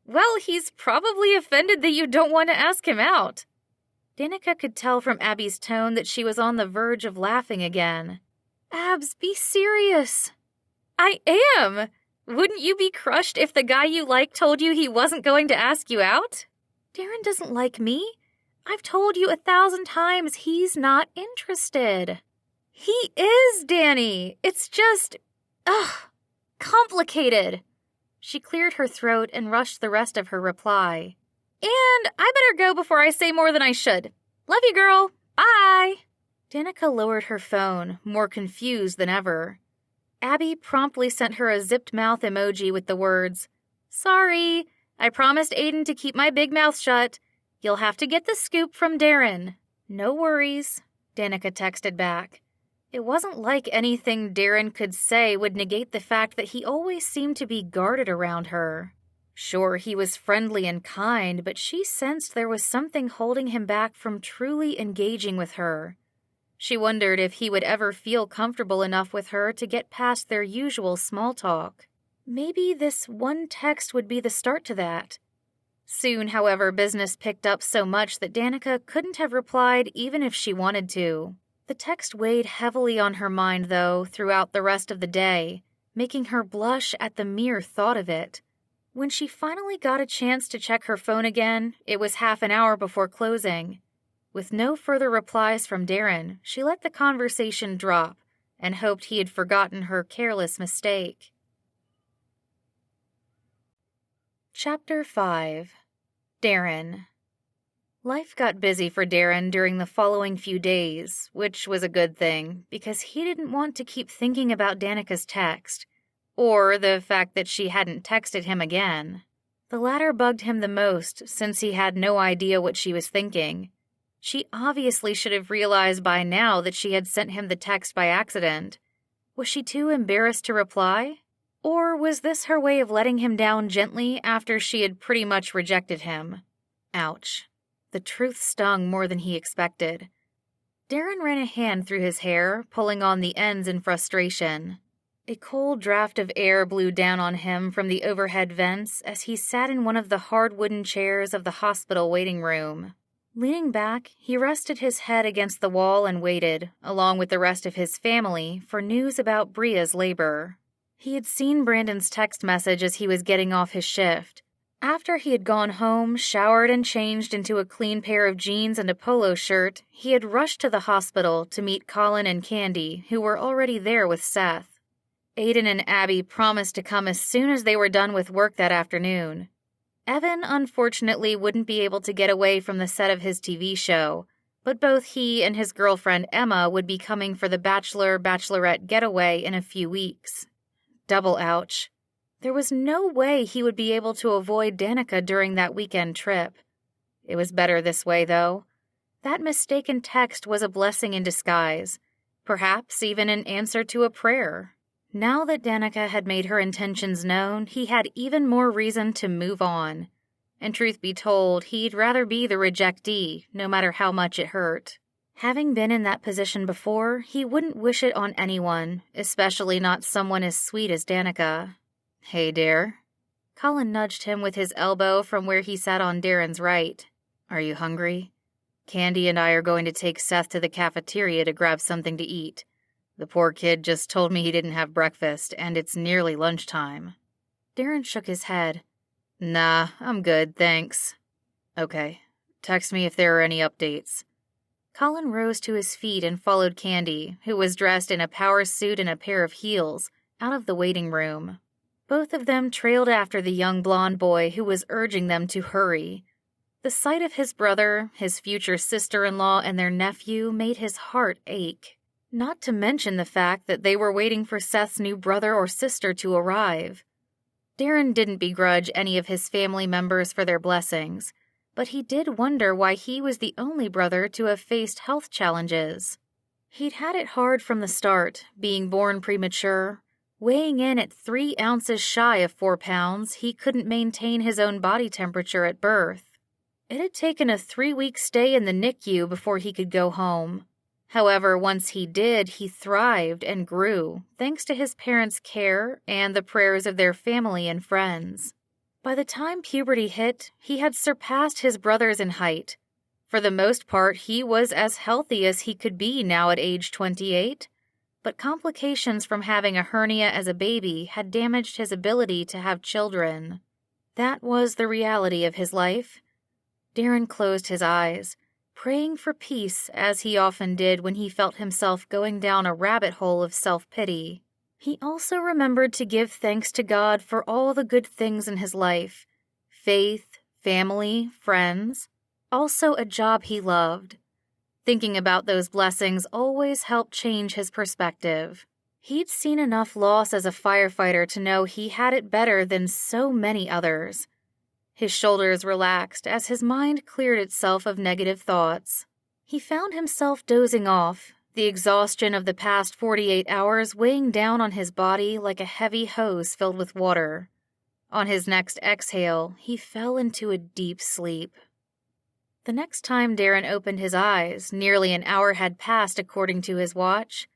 A: "Well, he's probably offended that you don't want to ask him out." Danica could tell from Abby's tone that she was on the verge of laughing again. "Abs, be serious." "I am! Wouldn't you be crushed if the guy you like told you he wasn't going to ask you out?" "Darren doesn't like me. I've told you 1,000 times he's not interested." "He is, Danny. It's just... complicated." She cleared her throat and rushed the rest of her reply. "And I better go before I say more than I should. Love you, girl. Bye." Danica lowered her phone, more confused than ever. Abby promptly sent her a zipped mouth emoji with the words, "Sorry, I promised Aiden to keep my big mouth shut. You'll have to get the scoop from Darren." "No worries," Danica texted back. It wasn't like anything Darren could say would negate the fact that he always seemed to be guarded around her. Sure, he was friendly and kind, but she sensed there was something holding him back from truly engaging with her. She wondered if he would ever feel comfortable enough with her to get past their usual small talk. Maybe this one text would be the start to that. Soon, however, business picked up so much that Danica couldn't have replied even if she wanted to. The text weighed heavily on her mind, though, throughout the rest of the day, making her blush at the mere thought of it. When she finally got a chance to check her phone again, it was half an hour before closing. With no further replies from Darren, she let the conversation drop and hoped he had forgotten her careless mistake. Chapter 5. Darren. Life got busy for Darren during the following few days, which was a good thing, because he didn't want to keep thinking about Danica's text, or the fact that she hadn't texted him again. The latter bugged him the most, since he had no idea what she was thinking. She obviously should have realized by now that she had sent him the text by accident. Was she too embarrassed to reply? Or was this her way of letting him down gently after she had pretty much rejected him? Ouch. The truth stung more than he expected. Darren ran a hand through his hair, pulling on the ends in frustration. A cold draft of air blew down on him from the overhead vents as he sat in one of the hard wooden chairs of the hospital waiting room. Leaning back, he rested his head against the wall and waited, along with the rest of his family, for news about Bria's labor. He had seen Brandon's text message as he was getting off his shift. After he had gone home, showered and changed into a clean pair of jeans and a polo shirt, he had rushed to the hospital to meet Colin and Candy, who were already there with Seth. Aiden and Abby promised to come as soon as they were done with work that afternoon. Evan, unfortunately, wouldn't be able to get away from the set of his TV show, but both he and his girlfriend Emma would be coming for the bachelorette getaway in a few weeks. Double ouch. There was no way he would be able to avoid Danica during that weekend trip. It was better this way, though. That mistaken text was a blessing in disguise, perhaps even an answer to a prayer. Now that Danica had made her intentions known, he had even more reason to move on. And truth be told, he'd rather be the rejectee, no matter how much it hurt. Having been in that position before, he wouldn't wish it on anyone, especially not someone as sweet as Danica. "Hey, Dare." Colin nudged him with his elbow from where he sat on Darren's right. "Are you hungry? Candy and I are going to take Seth to the cafeteria to grab something to eat. The poor kid just told me he didn't have breakfast, and it's nearly lunchtime." Darren shook his head. "Nah, I'm good, thanks." "Okay. Text me if there are any updates." Colin rose to his feet and followed Candy, who was dressed in a power suit and a pair of heels, out of the waiting room. Both of them trailed after the young blonde boy who was urging them to hurry. The sight of his brother, his future sister-in-law, and their nephew made his heart ache. Not to mention the fact that they were waiting for Seth's new brother or sister to arrive. Darren didn't begrudge any of his family members for their blessings, but he did wonder why he was the only brother to have faced health challenges. He'd had it hard from the start, being born premature. Weighing in at 3 ounces shy of 4 pounds, he couldn't maintain his own body temperature at birth. It had taken a 3-week stay in the NICU before he could go home. However, once he did, he thrived and grew, thanks to his parents' care and the prayers of their family and friends. By the time puberty hit, he had surpassed his brothers in height. For the most part, he was as healthy as he could be now at age 28. But complications from having a hernia as a baby had damaged his ability to have children. That was the reality of his life. Darren closed his eyes, praying for peace as he often did when he felt himself going down a rabbit hole of self-pity. He also remembered to give thanks to God for all the good things in his life: faith, family, friends, also a job he loved. Thinking about those blessings always helped change his perspective. He'd seen enough loss as a firefighter to know he had it better than so many others. His shoulders relaxed as his mind cleared itself of negative thoughts. He found himself dozing off, the exhaustion of the past 48 hours weighing down on his body like a heavy hose filled with water. On his next exhale, he fell into a deep sleep. The next time Darren opened his eyes, nearly an hour had passed according to his watch.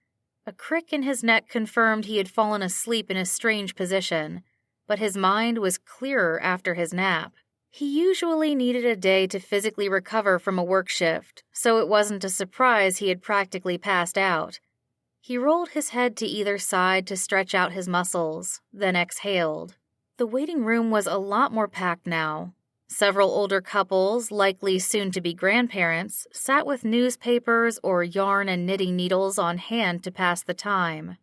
A: A crick in his neck confirmed he had fallen asleep in a strange position, but his mind was clearer after his nap. He usually needed a day to physically recover from a work shift, so it wasn't a surprise he had practically passed out. He rolled his head to either side to stretch out his muscles, then exhaled. The waiting room was a lot more packed now. Several older couples, likely soon-to-be grandparents, sat with newspapers or yarn and knitting needles on hand to pass the time.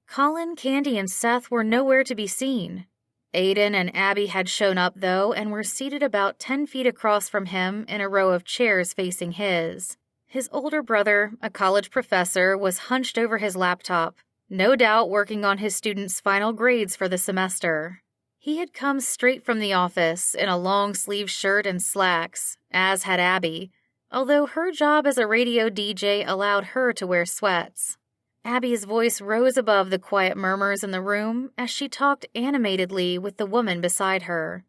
A: Colin, Candy, and Seth were nowhere to be seen. Aiden and Abby had shown up, though, and were seated about 10 feet across from him in a row of chairs facing his. His older brother, a college professor, was hunched over his laptop, no doubt working on his students' final grades for the semester. He had come straight from the office in a long-sleeved shirt and slacks, as had Abby, although her job as a radio DJ allowed her to wear sweats. Abby's voice rose above the quiet murmurs in the room as she talked animatedly with the woman beside her,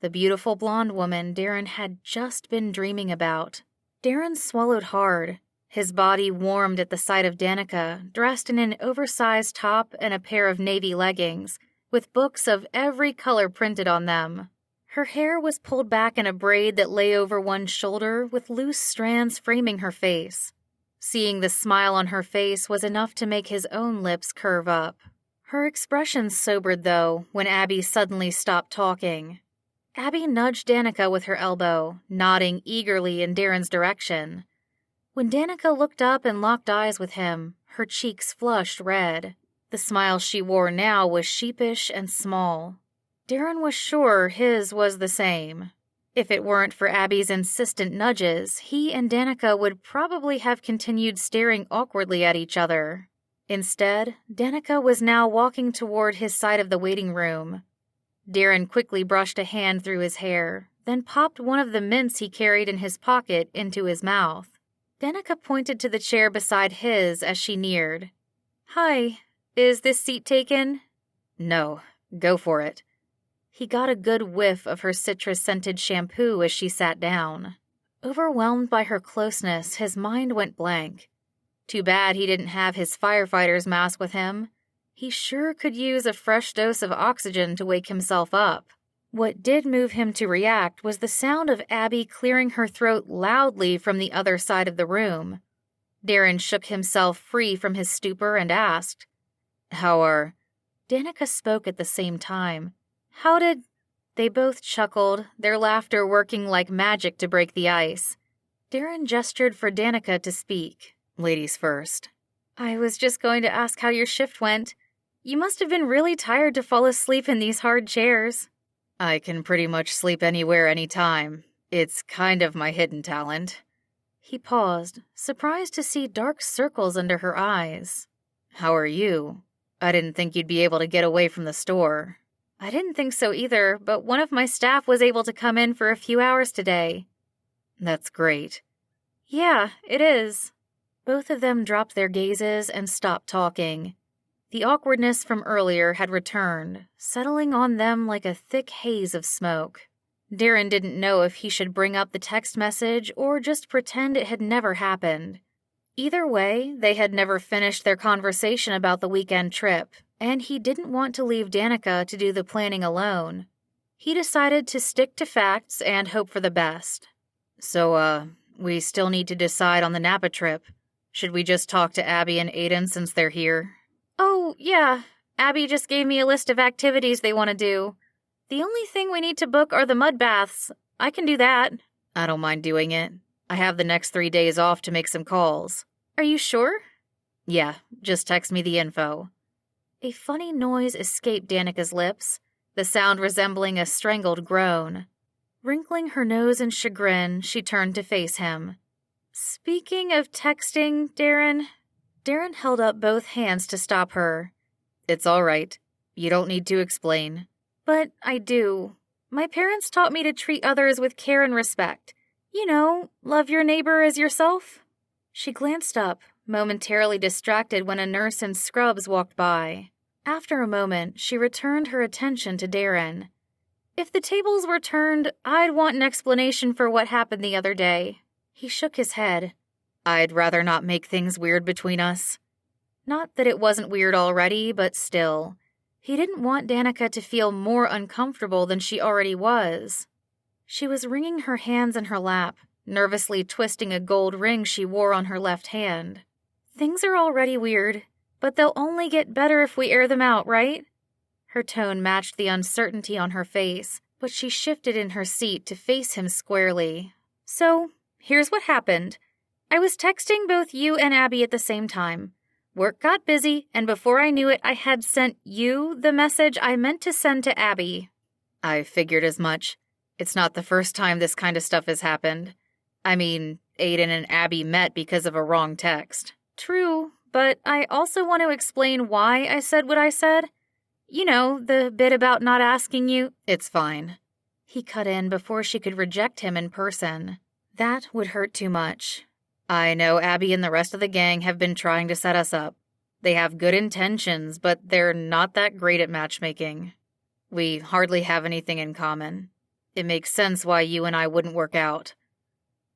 A: the beautiful blonde woman Darren had just been dreaming about. Darren swallowed hard. His body warmed at the sight of Danica, dressed in an oversized top and a pair of navy leggings, with books of every color printed on them. Her hair was pulled back in a braid that lay over one shoulder with loose strands framing her face. Seeing the smile on her face was enough to make his own lips curve up. Her expression sobered, though, when Abby suddenly stopped talking. Abby nudged Danica with her elbow, nodding eagerly in Darren's direction. When Danica looked up and locked eyes with him, her cheeks flushed red. The smile she wore now was sheepish and small. Darren was sure his was the same. If it weren't for Abby's insistent nudges, he and Danica would probably have continued staring awkwardly at each other. Instead, Danica was now walking toward his side of the waiting room. Darren quickly brushed a hand through his hair, then popped one of the mints he carried in his pocket into his mouth. Danica pointed to the chair beside his as she neared. "Hi, is this seat taken?" "No, go for it." He got a good whiff of her citrus-scented shampoo as she sat down. Overwhelmed by her closeness, his mind went blank. Too bad he didn't have his firefighter's mask with him. He sure could use a fresh dose of oxygen to wake himself up. What did move him to react was the sound of Abby clearing her throat loudly from the other side of the room. Darren shook himself free from his stupor and asked, "How are—" Danica spoke at the same time. "How did—" They both chuckled, their laughter working like magic to break the ice. Darren gestured for Danica to speak. "Ladies first." "I was just going to ask how your shift went. You must have been really tired to fall asleep in these hard chairs." "I can pretty much sleep anywhere, anytime. It's kind of my hidden talent." He paused, surprised to see dark circles under her eyes. "How are you? I didn't think you'd be able to get away from the store." "I didn't think so either, but one of my staff was able to come in for a few hours today." "That's great." "Yeah, it is." Both of them dropped their gazes and stopped talking. The awkwardness from earlier had returned, settling on them like a thick haze of smoke. Darren didn't know if he should bring up the text message or just pretend it had never happened. Either way, they had never finished their conversation about the weekend trip, and he didn't want to leave Danica to do the planning alone. He decided to stick to facts and hope for the best. "So, we still need to decide on the Napa trip. Should we just talk to Abby and Aiden since they're here?" "Oh, yeah. Abby just gave me a list of activities they want to do. The only thing we need to book are the mud baths. I can do that." "I don't mind doing it. I have the next 3 days off to make some calls." "Are you sure?" "Yeah, just text me the info." A funny noise escaped Danica's lips, the sound resembling a strangled groan. Wrinkling her nose in chagrin, she turned to face him. "Speaking of texting, Darren..." Darren held up both hands to stop her. "It's all right. You don't need to explain." "But I do. My parents taught me to treat others with care and respect. You know, love your neighbor as yourself." She glanced up, momentarily distracted when a nurse in scrubs walked by. After a moment, she returned her attention to Darren. "If the tables were turned, I'd want an explanation for what happened the other day." He shook his head. "I'd rather not make things weird between us." Not that it wasn't weird already, but still. He didn't want Danica to feel more uncomfortable than she already was. She was wringing her hands in her lap, nervously twisting a gold ring she wore on her left hand. "Things are already weird, but they'll only get better if we air them out, right?" Her tone matched the uncertainty on her face, but she shifted in her seat to face him squarely. "So, here's what happened. I was texting both you and Abby at the same time. Work got busy, and before I knew it, I had sent you the message I meant to send to Abby." "I figured as much. It's not the first time this kind of stuff has happened. I mean, Aiden and Abby met because of a wrong text." "True, but I also want to explain why I said what I said. You know, the bit about not asking you—" "It's fine." He cut in before she could reject him in person. That would hurt too much. "I know Abby and the rest of the gang have been trying to set us up. They have good intentions, but they're not that great at matchmaking. We hardly have anything in common. It makes sense why you and I wouldn't work out."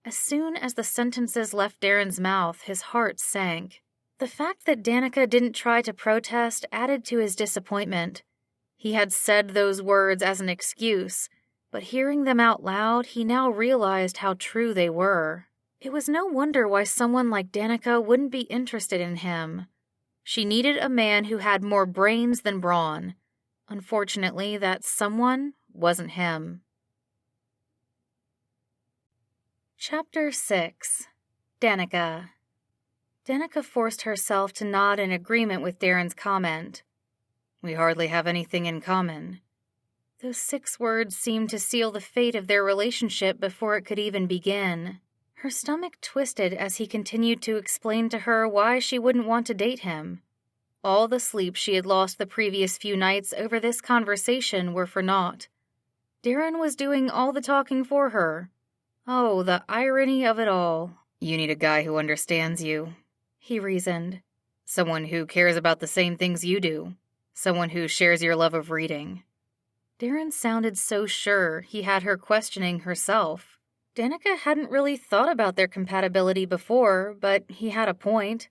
A: As soon as the sentences left Darren's mouth, his heart sank. The fact that Danica didn't try to protest added to his disappointment. He had said those words as an excuse, but hearing them out loud, he now realized how true they were. It was no wonder why someone like Danica wouldn't be interested in him. She needed a man who had more brains than brawn. Unfortunately, that someone wasn't him. Chapter 6. Danica. Danica forced herself to nod in agreement with Darren's comment. We hardly have anything in common. Those 6 words seemed to seal the fate of their relationship before it could even begin. Her stomach twisted as he continued to explain to her why she wouldn't want to date him. All the sleep she had lost the previous few nights over this conversation were for naught. Darren was doing all the talking for her. Oh, the irony of it all. You need a guy who understands you, he reasoned. Someone who cares about the same things you do. Someone who shares your love of reading. Darren sounded so sure he had her questioning herself. Danica hadn't really thought about their compatibility before, but he had a point.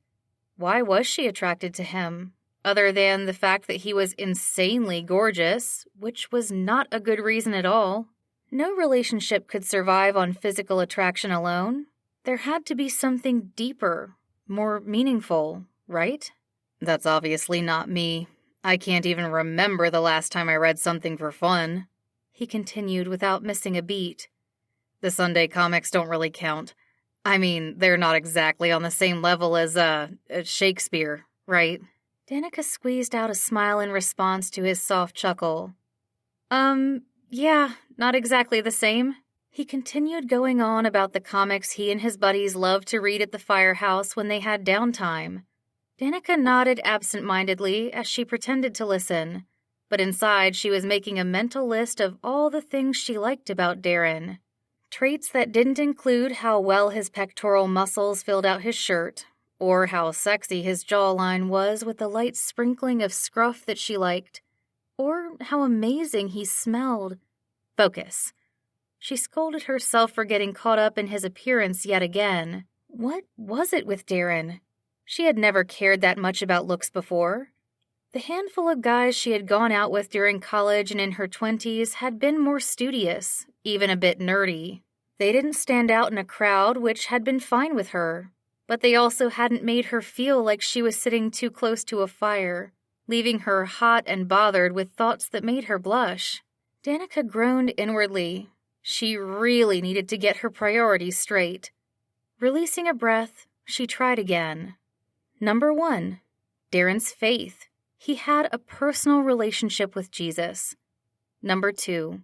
A: Why was she attracted to him, other than the fact that he was insanely gorgeous, which was not a good reason at all? No relationship could survive on physical attraction alone. There had to be something deeper, more meaningful, right? That's obviously not me. I can't even remember the last time I read something for fun, he continued without missing a beat. The Sunday comics don't really count. I mean, they're not exactly on the same level as, Shakespeare, right? Danica squeezed out a smile in response to his soft chuckle. Yeah, not exactly the same. He continued going on about the comics he and his buddies loved to read at the firehouse when they had downtime. Danica nodded absent-mindedly as she pretended to listen, but inside she was making a mental list of all the things she liked about Darren. Traits that didn't include how well his pectoral muscles filled out his shirt, or how sexy his jawline was with the light sprinkling of scruff that she liked, or how amazing he smelled. Focus. She scolded herself for getting caught up in his appearance yet again. What was it with Darren? She had never cared that much about looks before. The handful of guys she had gone out with during college and in her 20s had been more studious, even a bit nerdy. They didn't stand out in a crowd, which had been fine with her, but they also hadn't made her feel like she was sitting too close to a fire, leaving her hot and bothered with thoughts that made her blush. Danica groaned inwardly. She really needed to get her priorities straight. Releasing a breath, she tried again. Number 1, Darren's faith. He had a personal relationship with Jesus. Number 2,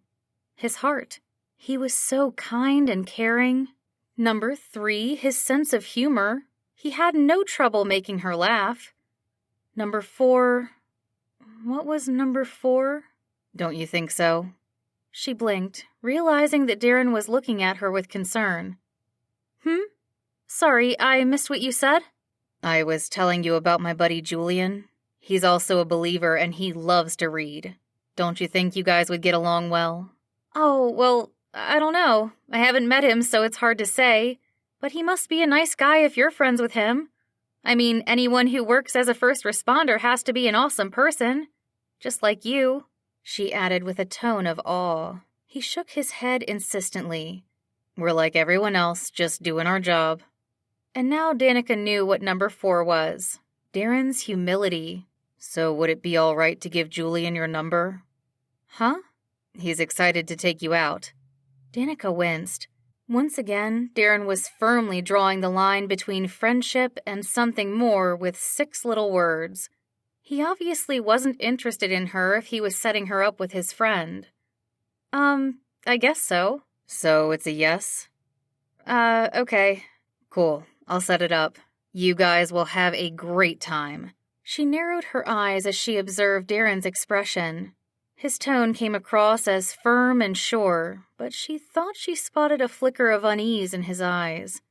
A: his heart. He was so kind and caring. Number 3, his sense of humor. He had no trouble making her laugh. Number 4... What was number 4? Don't you think so? She blinked, realizing that Darren was looking at her with concern. Sorry, I missed what you said? I was telling you about my buddy Julian. He's also a believer and he loves to read. Don't you think you guys would get along well? Oh, well, I don't know. I haven't met him, so it's hard to say. But he must be a nice guy if you're friends with him. I mean, anyone who works as a first responder has to be an awesome person. Just like you, she added with a tone of awe. He shook his head insistently. We're like everyone else, just doing our job. And now Danica knew what number 4 was. Darren's humility. So would it be all right to give Julian your number? Huh? He's excited to take you out. Danica winced. Once again, Darren was firmly drawing the line between friendship and something more with 6 little words. He obviously wasn't interested in her if he was setting her up with his friend. I guess so. So it's a yes? Okay. Cool. I'll set it up. You guys will have a great time. She narrowed her eyes as she observed Darren's expression. His tone came across as firm and sure, but she thought she spotted a flicker of unease in his eyes.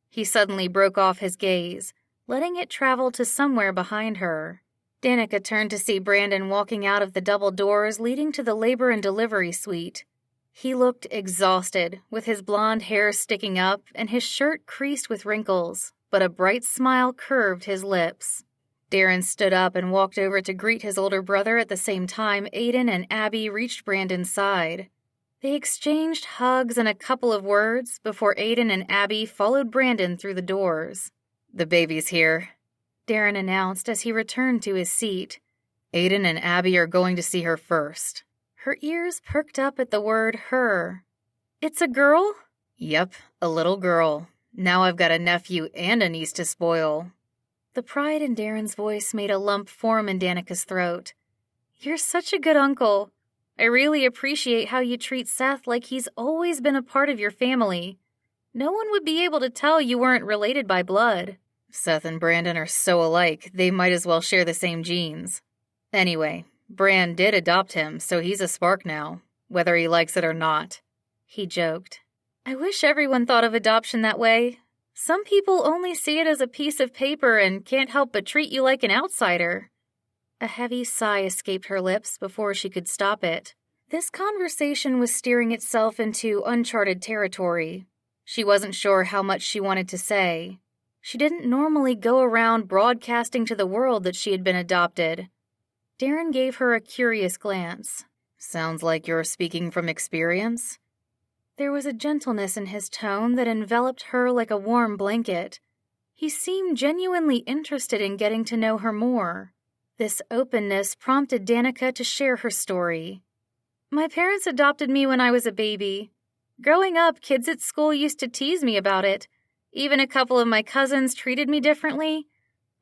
A: He suddenly broke off his gaze, letting it travel to somewhere behind her. Danica turned to see Brandon walking out of the double doors leading to the labor and delivery suite. He looked exhausted, with his blonde hair sticking up and his shirt creased with wrinkles, but a bright smile curved his lips. Darren stood up and walked over to greet his older brother at the same time Aiden and Abby reached Brandon's side. They exchanged hugs and a couple of words before Aiden and Abby followed Brandon through the doors. "The baby's here," Darren announced as he returned to his seat. "Aiden and Abby are going to see her first." Her ears perked up at the word her. "It's a girl?" "Yep, a little girl. Now I've got a nephew and a niece to spoil." The pride in Darren's voice made a lump form in Danica's throat. "You're such a good uncle. I really appreciate how you treat Seth like he's always been a part of your family. No one would be able to tell you weren't related by blood." "Seth and Brandon are so alike, they might as well share the same genes. Anyway, Bran did adopt him, so he's a Spark now, whether he likes it or not," he joked. "I wish everyone thought of adoption that way. Some people only see it as a piece of paper and can't help but treat you like an outsider." A heavy sigh escaped her lips before she could stop it. This conversation was steering itself into uncharted territory. She wasn't sure how much she wanted to say. She didn't normally go around broadcasting to the world that she had been adopted. Darren gave her a curious glance. "Sounds like you're speaking from experience?" There was a gentleness in his tone that enveloped her like a warm blanket. He seemed genuinely interested in getting to know her more. This openness prompted Danica to share her story. "My parents adopted me when I was a baby. Growing up, kids at school used to tease me about it. Even a couple of my cousins treated me differently.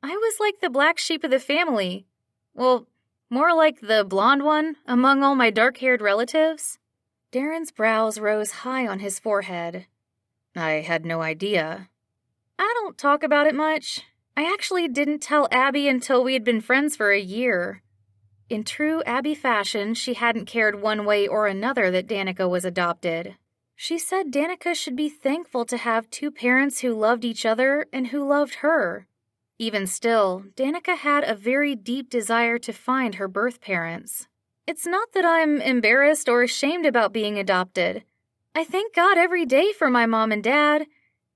A: I was like the black sheep of the family. Well, more like the blonde one among all my dark-haired relatives." Darren's brows rose high on his forehead. "I had no idea." "I don't talk about it much. I actually didn't tell Abby until we had been friends for a year." In true Abby fashion, she hadn't cared one way or another that Danica was adopted. She said Danica should be thankful to have two parents who loved each other and who loved her. Even still, Danica had a very deep desire to find her birth parents. "It's not that I'm embarrassed or ashamed about being adopted. I thank God every day for my mom and dad.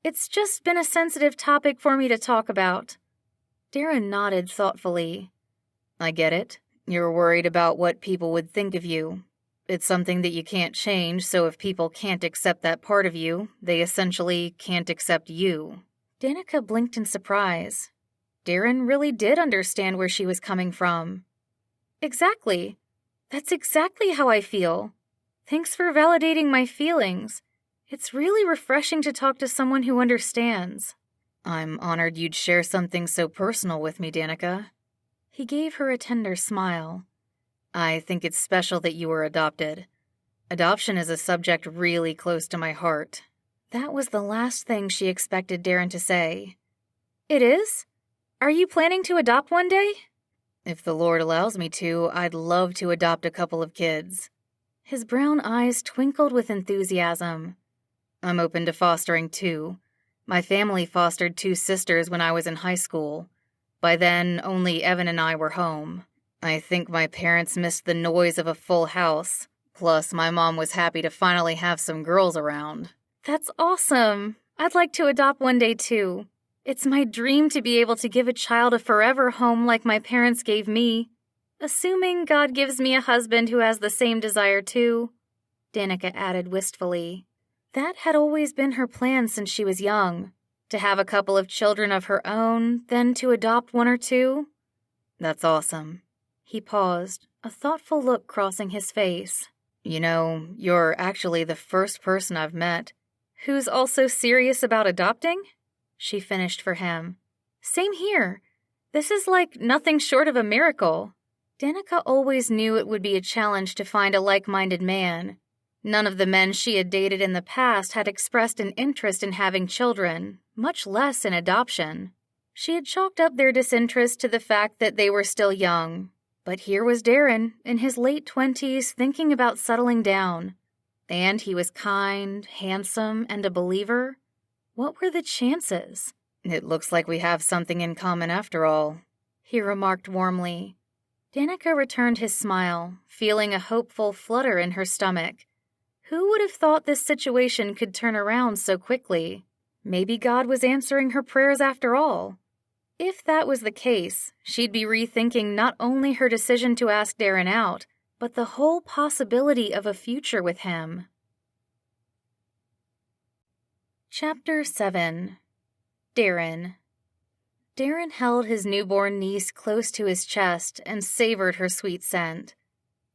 A: It's just been a sensitive topic for me to talk about." Darren nodded thoughtfully. "I get it. You're worried about what people would think of you. It's something that you can't change, so if people can't accept that part of you, they essentially can't accept you." Danica blinked in surprise. Darren really did understand where she was coming from. "Exactly. That's exactly how I feel. Thanks for validating my feelings. It's really refreshing to talk to someone who understands." "I'm honored you'd share something so personal with me, Danica." He gave her a tender smile. "I think it's special that you were adopted. Adoption is a subject really close to my heart." That was the last thing she expected Darren to say. "It is? Are you planning to adopt one day?" "If the Lord allows me to, I'd love to adopt a couple of kids." His brown eyes twinkled with enthusiasm. "I'm open to fostering too. My family fostered 2 sisters when I was in high school. By then, only Evan and I were home. I think my parents missed the noise of a full house. Plus, my mom was happy to finally have some girls around." "That's awesome. I'd like to adopt one day too. It's my dream to be able to give a child a forever home like my parents gave me. Assuming God gives me a husband who has the same desire too," Danica added wistfully. That had always been her plan since she was young. To have a couple of children of her own, then to adopt 1 or 2. "That's awesome." He paused, a thoughtful look crossing his face. "You know, you're actually the first person I've met who's also serious about adopting?" She finished for him. "Same here. This is like nothing short of a miracle." Danica always knew it would be a challenge to find a like-minded man. None of the men she had dated in the past had expressed an interest in having children, much less in adoption. She had chalked up their disinterest to the fact that they were still young. But here was Darren, in his late 20s, thinking about settling down. And he was kind, handsome, and a believer. What were the chances? "It looks like we have something in common after all," he remarked warmly. Danica returned his smile, feeling a hopeful flutter in her stomach. Who would have thought this situation could turn around so quickly? Maybe God was answering her prayers after all. If that was the case, she'd be rethinking not only her decision to ask Darren out, but the whole possibility of a future with him. Chapter 7. Darren. Darren held his newborn niece close to his chest and savored her sweet scent.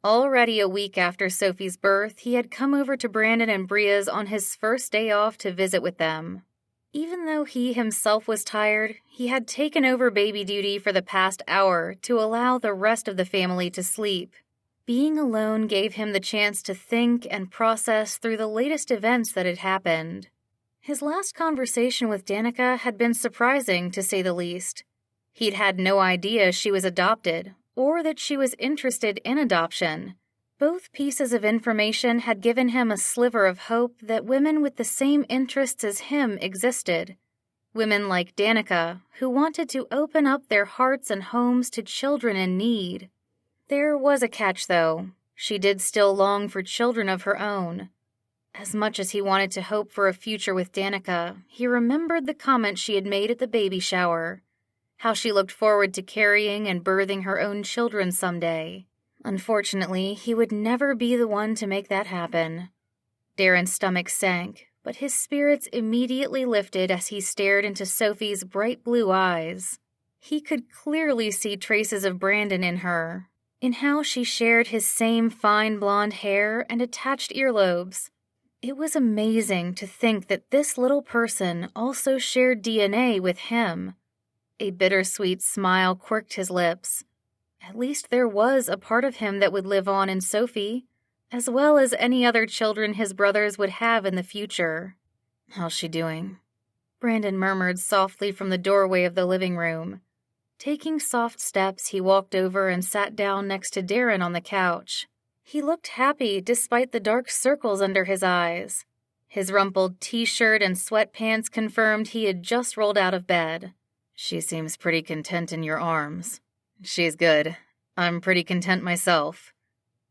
A: Already a week after Sophie's birth, he had come over to Brandon and Bria's on his first day off to visit with them. Even though he himself was tired, he had taken over baby duty for the past hour to allow the rest of the family to sleep. Being alone gave him the chance to think and process through the latest events that had happened. His last conversation with Danica had been surprising, to say the least. He'd had no idea she was adopted, or that she was interested in adoption. Both pieces of information had given him a sliver of hope that women with the same interests as him existed. Women like Danica, who wanted to open up their hearts and homes to children in need. There was a catch, though. She did still long for children of her own. As much as he wanted to hope for a future with Danica, he remembered the comment she had made at the baby shower. How she looked forward to carrying and birthing her own children someday. Unfortunately, he would never be the one to make that happen. Darren's stomach sank, but his spirits immediately lifted as he stared into Sophie's bright blue eyes. He could clearly see traces of Brandon in her, in how she shared his same fine blonde hair and attached earlobes. It was amazing to think that this little person also shared DNA with him. A bittersweet smile quirked his lips. At least there was a part of him that would live on in Sophie, as well as any other children his brothers would have in the future. "How's she doing?" Brandon murmured softly from the doorway of the living room. Taking soft steps, he walked over and sat down next to Darren on the couch. He looked happy despite the dark circles under his eyes. His rumpled t-shirt and sweatpants confirmed he had just rolled out of bed. "She seems pretty content in your arms." "She's good. I'm pretty content myself."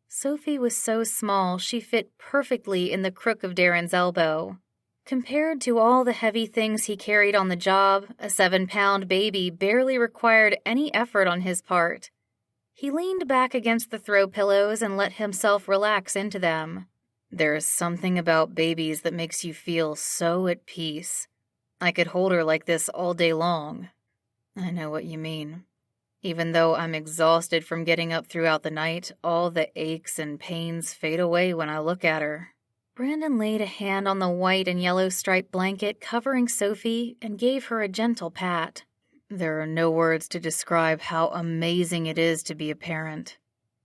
A: Sophie was so small she fit perfectly in the crook of Darren's elbow. Compared to all the heavy things he carried on the job, a 7-pound baby barely required any effort on his part. He leaned back against the throw pillows and let himself relax into them. "There's something about babies that makes you feel so at peace. I could hold her like this all day long." "I know what you mean. Even though I'm exhausted from getting up throughout the night, all the aches and pains fade away when I look at her." Brandon laid a hand on the white and yellow striped blanket covering Sophie and gave her a gentle pat. "There are no words to describe how amazing it is to be a parent.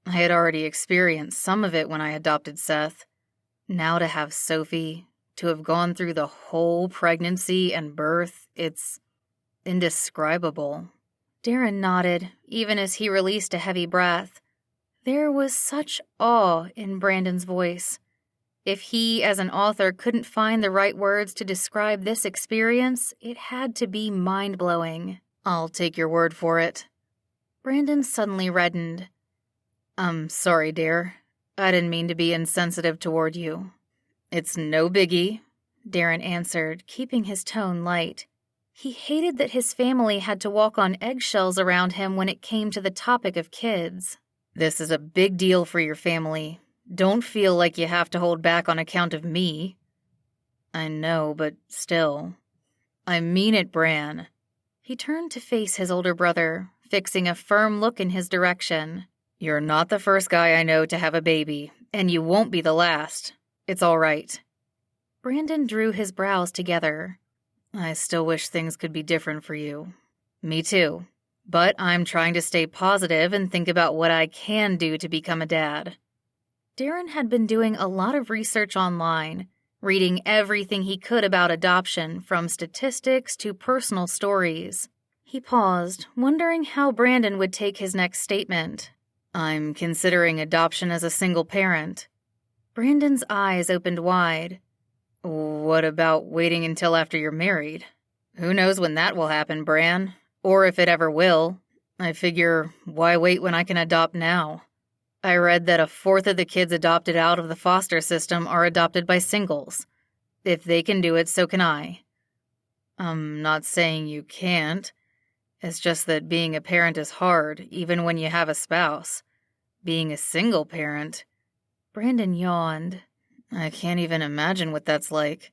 A: I had already experienced some of it when I adopted Seth. Now to have Sophie, to have gone through the whole pregnancy and birth, it's indescribable." Darren nodded, even as he released a heavy breath. There was such awe in Brandon's voice. If he, as an author, couldn't find the right words to describe this experience, it had to be mind-blowing. "I'll take your word for it." Brandon suddenly reddened. "I'm sorry, dear. I didn't mean to be insensitive toward you." "It's no biggie," Darren answered, keeping his tone light. He hated that his family had to walk on eggshells around him when it came to the topic of kids. "This is a big deal for your family. Don't feel like you have to hold back on account of me." "I know, but still." "I mean it, Bran." He turned to face his older brother, fixing a firm look in his direction. "You're not the first guy I know to have a baby, and you won't be the last. It's all right." Brandon drew his brows together. "I still wish things could be different for you." "Me too. But I'm trying to stay positive and think about what I can do to become a dad." Darren had been doing a lot of research online, reading everything he could about adoption, from statistics to personal stories. He paused, wondering how Brandon would take his next statement. "I'm considering adoption as a single parent." Brandon's eyes opened wide. "What about waiting until after you're married?" "Who knows when that will happen, Bran, or if it ever will. I figure, why wait when I can adopt now?" I read that a fourth of the kids adopted out of the foster system are adopted by singles. If they can do it, so can I. I'm not saying you can't. It's just that being a parent is hard, even when you have a spouse. Being a single parent... Brandon yawned. I can't even imagine what that's like.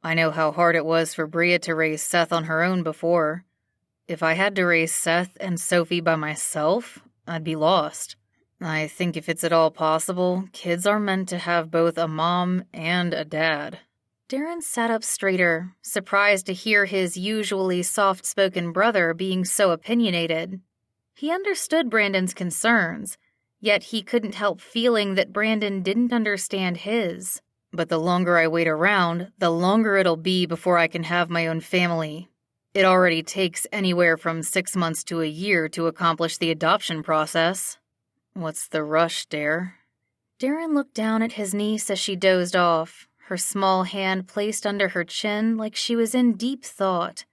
A: I know how hard it was for Bria to raise Seth on her own before. If I had to raise Seth and Sophie by myself, I'd be lost. I think if it's at all possible, kids are meant to have both a mom and a dad. Darren sat up straighter, surprised to hear his usually soft-spoken brother being so opinionated. He understood Brandon's concerns, yet he couldn't help feeling that Brandon didn't understand his. But the longer I wait around, the longer it'll be before I can have my own family. It already takes anywhere from 6 months to a year to accomplish the adoption process. What's the rush, Dare? Darren looked down at his niece as she dozed off, her small hand placed under her chin like she was in deep thought.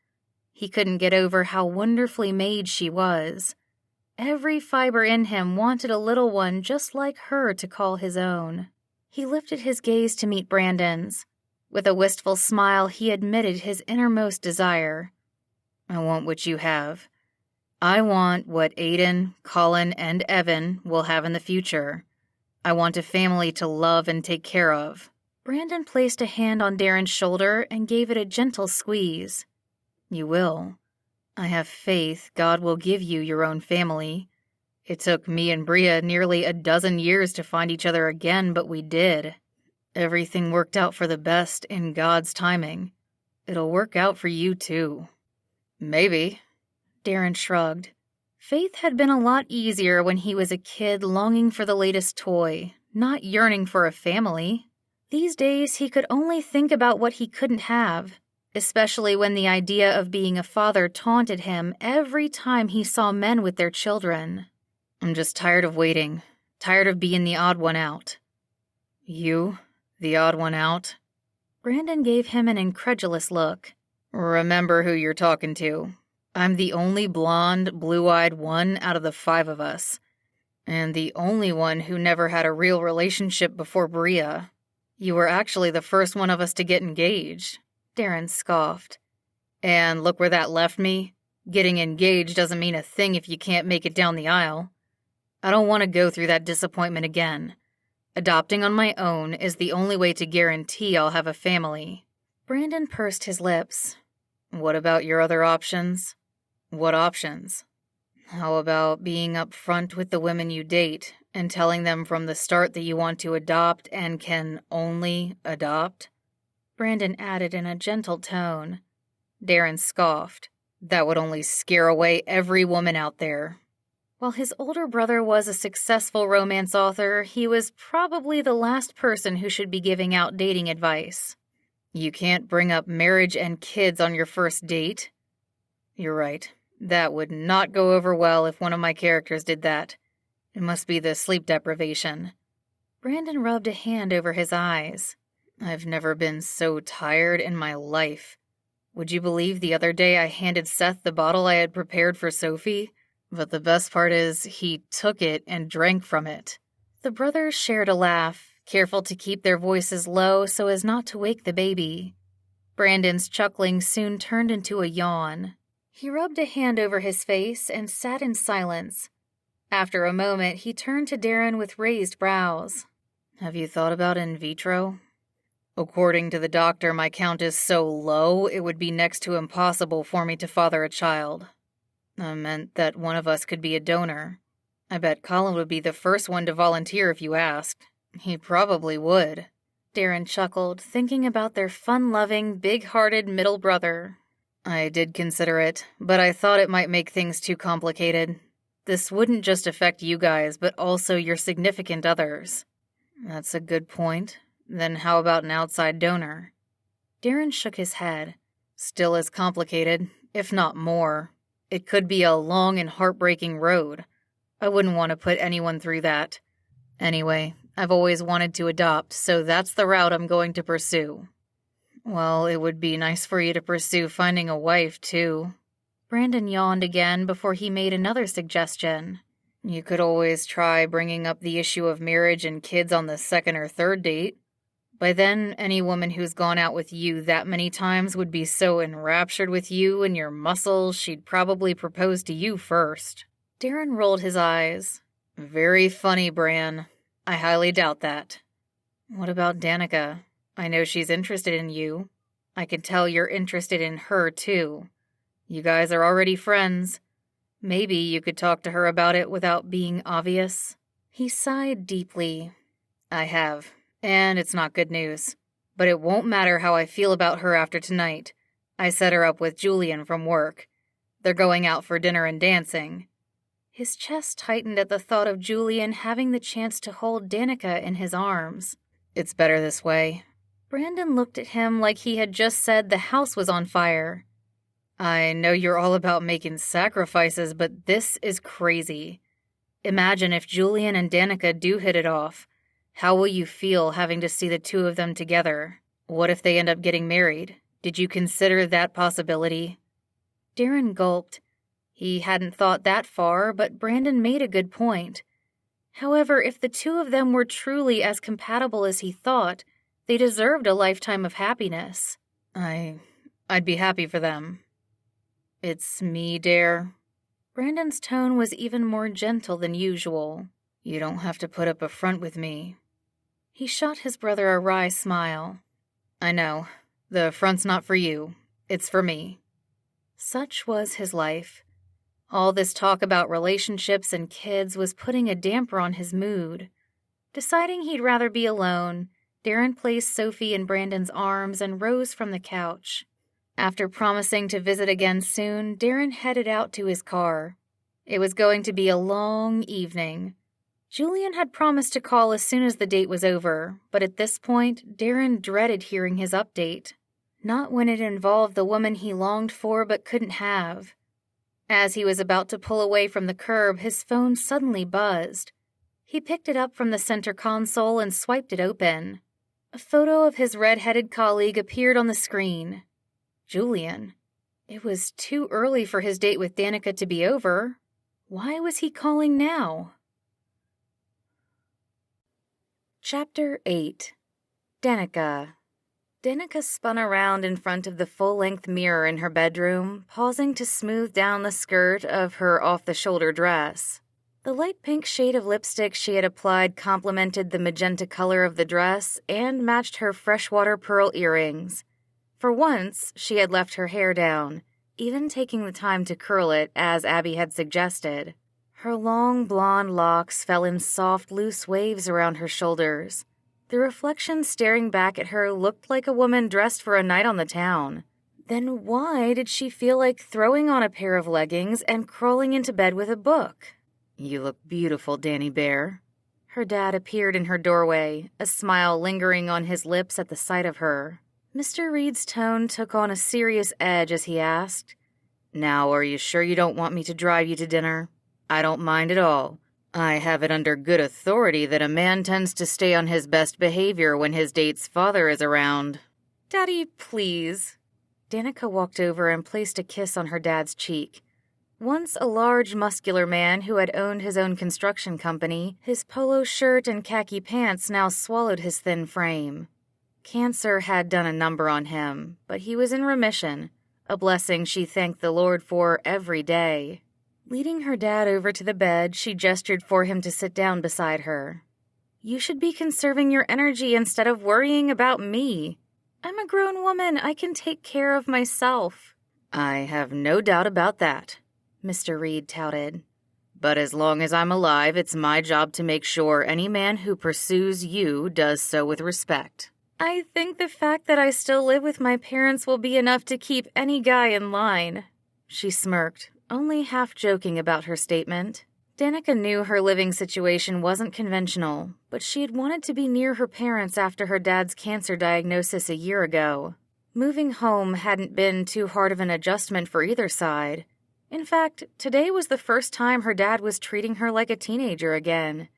A: He couldn't get over how wonderfully made she was. Every fiber in him wanted a little one just like her to call his own. He lifted his gaze to meet Brandon's. With a wistful smile, he admitted his innermost desire. I want what you have. I want what Aiden, Colin, and Evan will have in the future. I want a family to love and take care of. Brandon placed a hand on Darren's shoulder and gave it a gentle squeeze. You will. I have faith God will give you your own family. It took me and Bria nearly a dozen years to find each other again, but we did. Everything worked out for the best in God's timing. It'll work out for you, too. Maybe. Darren shrugged. Faith had been a lot easier when he was a kid longing for the latest toy, not yearning for a family. These days, he could only think about what he couldn't have, especially when the idea of being a father taunted him every time he saw men with their children. I'm just tired of waiting, tired of being the odd one out. You, the odd one out? Brandon gave him an incredulous look. Remember who you're talking to. I'm the only blonde, blue-eyed one out of the 5 of us, and the only one who never had a real relationship before Bria. You were actually the first one of us to get engaged. Darren scoffed. And look where that left me. Getting engaged doesn't mean a thing if you can't make it down the aisle. I don't want to go through that disappointment again. Adopting on my own is the only way to guarantee I'll have a family. Brandon pursed his lips. What about your other options? What options? How about being upfront with the women you date and telling them from the start that you want to adopt and can only adopt? Brandon added in a gentle tone. Darren scoffed. That would only scare away every woman out there. While his older brother was a successful romance author, he was probably the last person who should be giving out dating advice. You can't bring up marriage and kids on your first date. You're right. That would not go over well if one of my characters did that. It must be the sleep deprivation. Brandon rubbed a hand over his eyes. I've never been so tired in my life. Would you believe the other day I handed Seth the bottle I had prepared for Sophie? But the best part is he took it and drank from it. The brothers shared a laugh, careful to keep their voices low so as not to wake the baby. Brandon's chuckling soon turned into a yawn. He rubbed a hand over his face and sat in silence. After a moment, he turned to Darren with raised brows. Have you thought about in vitro? According to the doctor, my count is so low it would be next to impossible for me to father a child. I meant that one of us could be a donor. I bet Colin would be the first one to volunteer if you asked. He probably would. Darren chuckled, thinking about their fun-loving, big-hearted middle brother. I did consider it, but I thought it might make things too complicated. This wouldn't just affect you guys, but also your significant others. That's a good point. Then how about an outside donor? Darren shook his head. Still as complicated, if not more. It could be a long and heartbreaking road. I wouldn't want to put anyone through that. Anyway, I've always wanted to adopt, so that's the route I'm going to pursue. Well, it would be nice for you to pursue finding a wife, too. Brandon yawned again before he made another suggestion. You could always try bringing up the issue of marriage and kids on the second or third date. By then, any woman who's gone out with you that many times would be so enraptured with you and your muscles, she'd probably propose to you first. Darren rolled his eyes. Very funny, Bran. I highly doubt that. What about Danica? I know she's interested in you. I can tell you're interested in her, too. You guys are already friends. Maybe you could talk to her about it without being obvious. He sighed deeply. I have, and it's not good news. But it won't matter how I feel about her after tonight. I set her up with Julian from work. They're going out for dinner and dancing. His chest tightened at the thought of Julian having the chance to hold Danica in his arms. It's better this way. Brandon looked at him like he had just said the house was on fire. I know you're all about making sacrifices, but this is crazy. Imagine if Julian and Danica do hit it off. How will you feel having to see the two of them together? What if they end up getting married? Did you consider that possibility? Darren gulped. He hadn't thought that far, but Brandon made a good point. However, if the two of them were truly as compatible as he thought, they deserved a lifetime of happiness. I'd be happy for them. It's me, Dare. Brandon's tone was even more gentle than usual. You don't have to put up a front with me. He shot his brother a wry smile. I know. The front's not for you. It's for me. Such was his life. All this talk about relationships and kids was putting a damper on his mood. Deciding he'd rather be alone, Darren placed Sophie in Brandon's arms and rose from the couch. After promising to visit again soon, Darren headed out to his car. It was going to be a long evening. Julian had promised to call as soon as the date was over, but at this point, Darren dreaded hearing his update. Not when it involved the woman he longed for but couldn't have. As he was about to pull away from the curb, his phone suddenly buzzed. He picked it up from the center console and swiped it open. A photo of his red-headed colleague appeared on the screen. Julian. It was too early for his date with Danica to be over. Why was he calling now? Chapter 8. Danica. Danica spun around in front of the full-length mirror in her bedroom, pausing to smooth down the skirt of her off-the-shoulder dress. The light pink shade of lipstick she had applied complemented the magenta color of the dress and matched her freshwater pearl earrings. For once, she had left her hair down, even taking the time to curl it as Abby had suggested. Her long blonde locks fell in soft, loose waves around her shoulders. The reflection staring back at her looked like a woman dressed for a night on the town. Then why did she feel like throwing on a pair of leggings and crawling into bed with a book? You look beautiful, Danny Bear. Her dad appeared in her doorway, a smile lingering on his lips at the sight of her. Mr. Reed's tone took on a serious edge as he asked, Now, are you sure you don't want me to drive you to dinner? I don't mind at all. I have it under good authority that a man tends to stay on his best behavior when his date's father is around. Daddy, please. Danica walked over and placed a kiss on her dad's cheek. Once a large, muscular man who had owned his own construction company, his polo shirt and khaki pants now swallowed his thin frame. Cancer had done a number on him, but he was in remission, a blessing she thanked the Lord for every day. Leading her dad over to the bed, she gestured for him to sit down beside her. You should be conserving your energy instead of worrying about me. I'm a grown woman. I can take care of myself. I have no doubt about that, Mr. Reed touted. But as long as I'm alive, it's my job to make sure any man who pursues you does so with respect. I think the fact that I still live with my parents will be enough to keep any guy in line. She smirked, only half joking about her statement. Danica knew her living situation wasn't conventional, but she had wanted to be near her parents after her dad's cancer diagnosis a year ago. Moving home hadn't been too hard of an adjustment for either side. In fact, today was the first time her dad was treating her like a teenager again.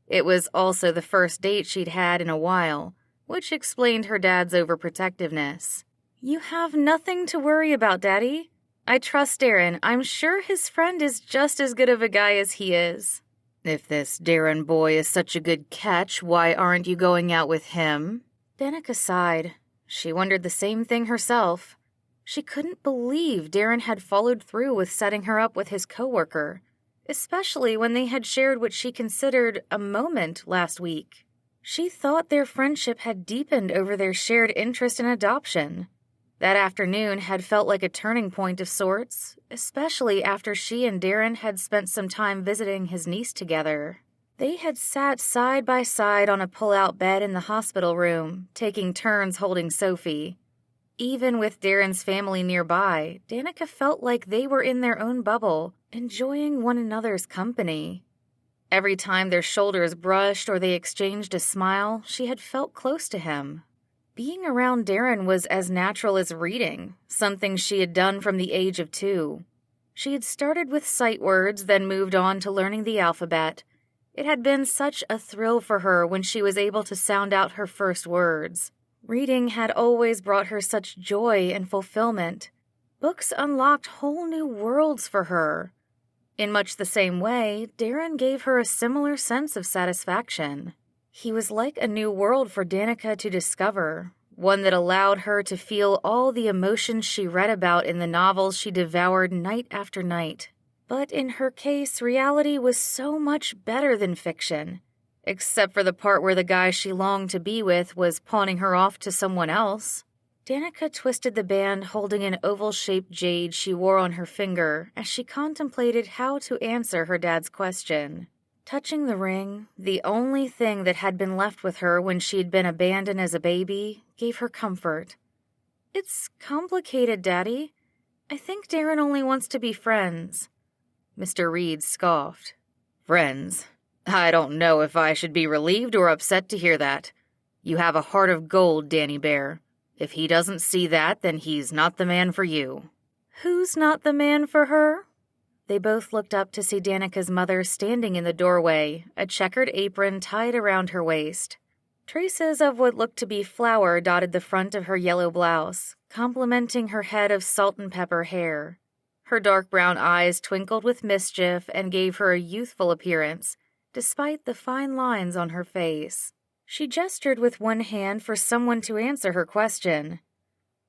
A: It was also the first date she'd had in a while, which explained her dad's overprotectiveness. You have nothing to worry about, Daddy. I trust Darren. I'm sure his friend is just as good of a guy as he is. If this Darren boy is such a good catch, why aren't you going out with him? Danica sighed. She wondered the same thing herself. She couldn't believe Darren had followed through with setting her up with his coworker, especially when they had shared what she considered a moment last week. She thought their friendship had deepened over their shared interest in adoption. That afternoon had felt like a turning point of sorts, especially after she and Darren had spent some time visiting his niece together. They had sat side by side on a pull-out bed in the hospital room, taking turns holding Sophie. Even with Darren's family nearby, Danica felt like they were in their own bubble, enjoying one another's company. Every time their shoulders brushed or they exchanged a smile, she had felt close to him. Being around Darren was as natural as reading, something she had done from the age of 2. She had started with sight words, then moved on to learning the alphabet. It had been such a thrill for her when she was able to sound out her first words. Reading had always brought her such joy and fulfillment. Books unlocked whole new worlds for her. In much the same way, Darren gave her a similar sense of satisfaction. He was like a new world for Danica to discover, one that allowed her to feel all the emotions she read about in the novels she devoured night after night. But in her case, reality was so much better than fiction, except for the part where the guy she longed to be with was pawning her off to someone else. Danica twisted the band holding an oval-shaped jade she wore on her finger as she contemplated how to answer her dad's question. Touching the ring, the only thing that had been left with her when she'd been abandoned as a baby, gave her comfort. "It's complicated, Daddy. I think Darren only wants to be friends." Mr. Reed scoffed. "Friends? I don't know if I should be relieved or upset to hear that. You have a heart of gold, Danny Bear. If he doesn't see that, then he's not the man for you." "Who's not the man for her?" They both looked up to see Danica's mother standing in the doorway, a checkered apron tied around her waist. Traces of what looked to be flour dotted the front of her yellow blouse, complementing her head of salt and pepper hair. Her dark brown eyes twinkled with mischief and gave her a youthful appearance, despite the fine lines on her face. She gestured with one hand for someone to answer her question.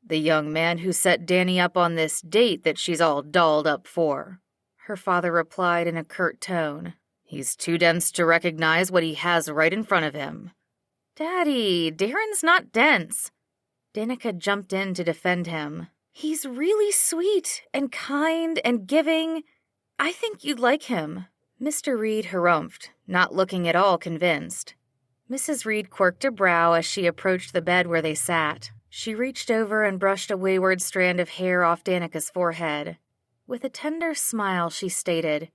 A: "The young man who set Danny up on this date that she's all dolled up for," her father replied in a curt tone. "He's too dense to recognize what he has right in front of him." "Daddy, Darren's not dense." Danica jumped in to defend him. "He's really sweet and kind and giving. I think you'd like him." Mr. Reed harumphed, not looking at all convinced. Mrs. Reed quirked a brow as she approached the bed where they sat. She reached over and brushed a wayward strand of hair off Danica's forehead. With a tender smile, she stated,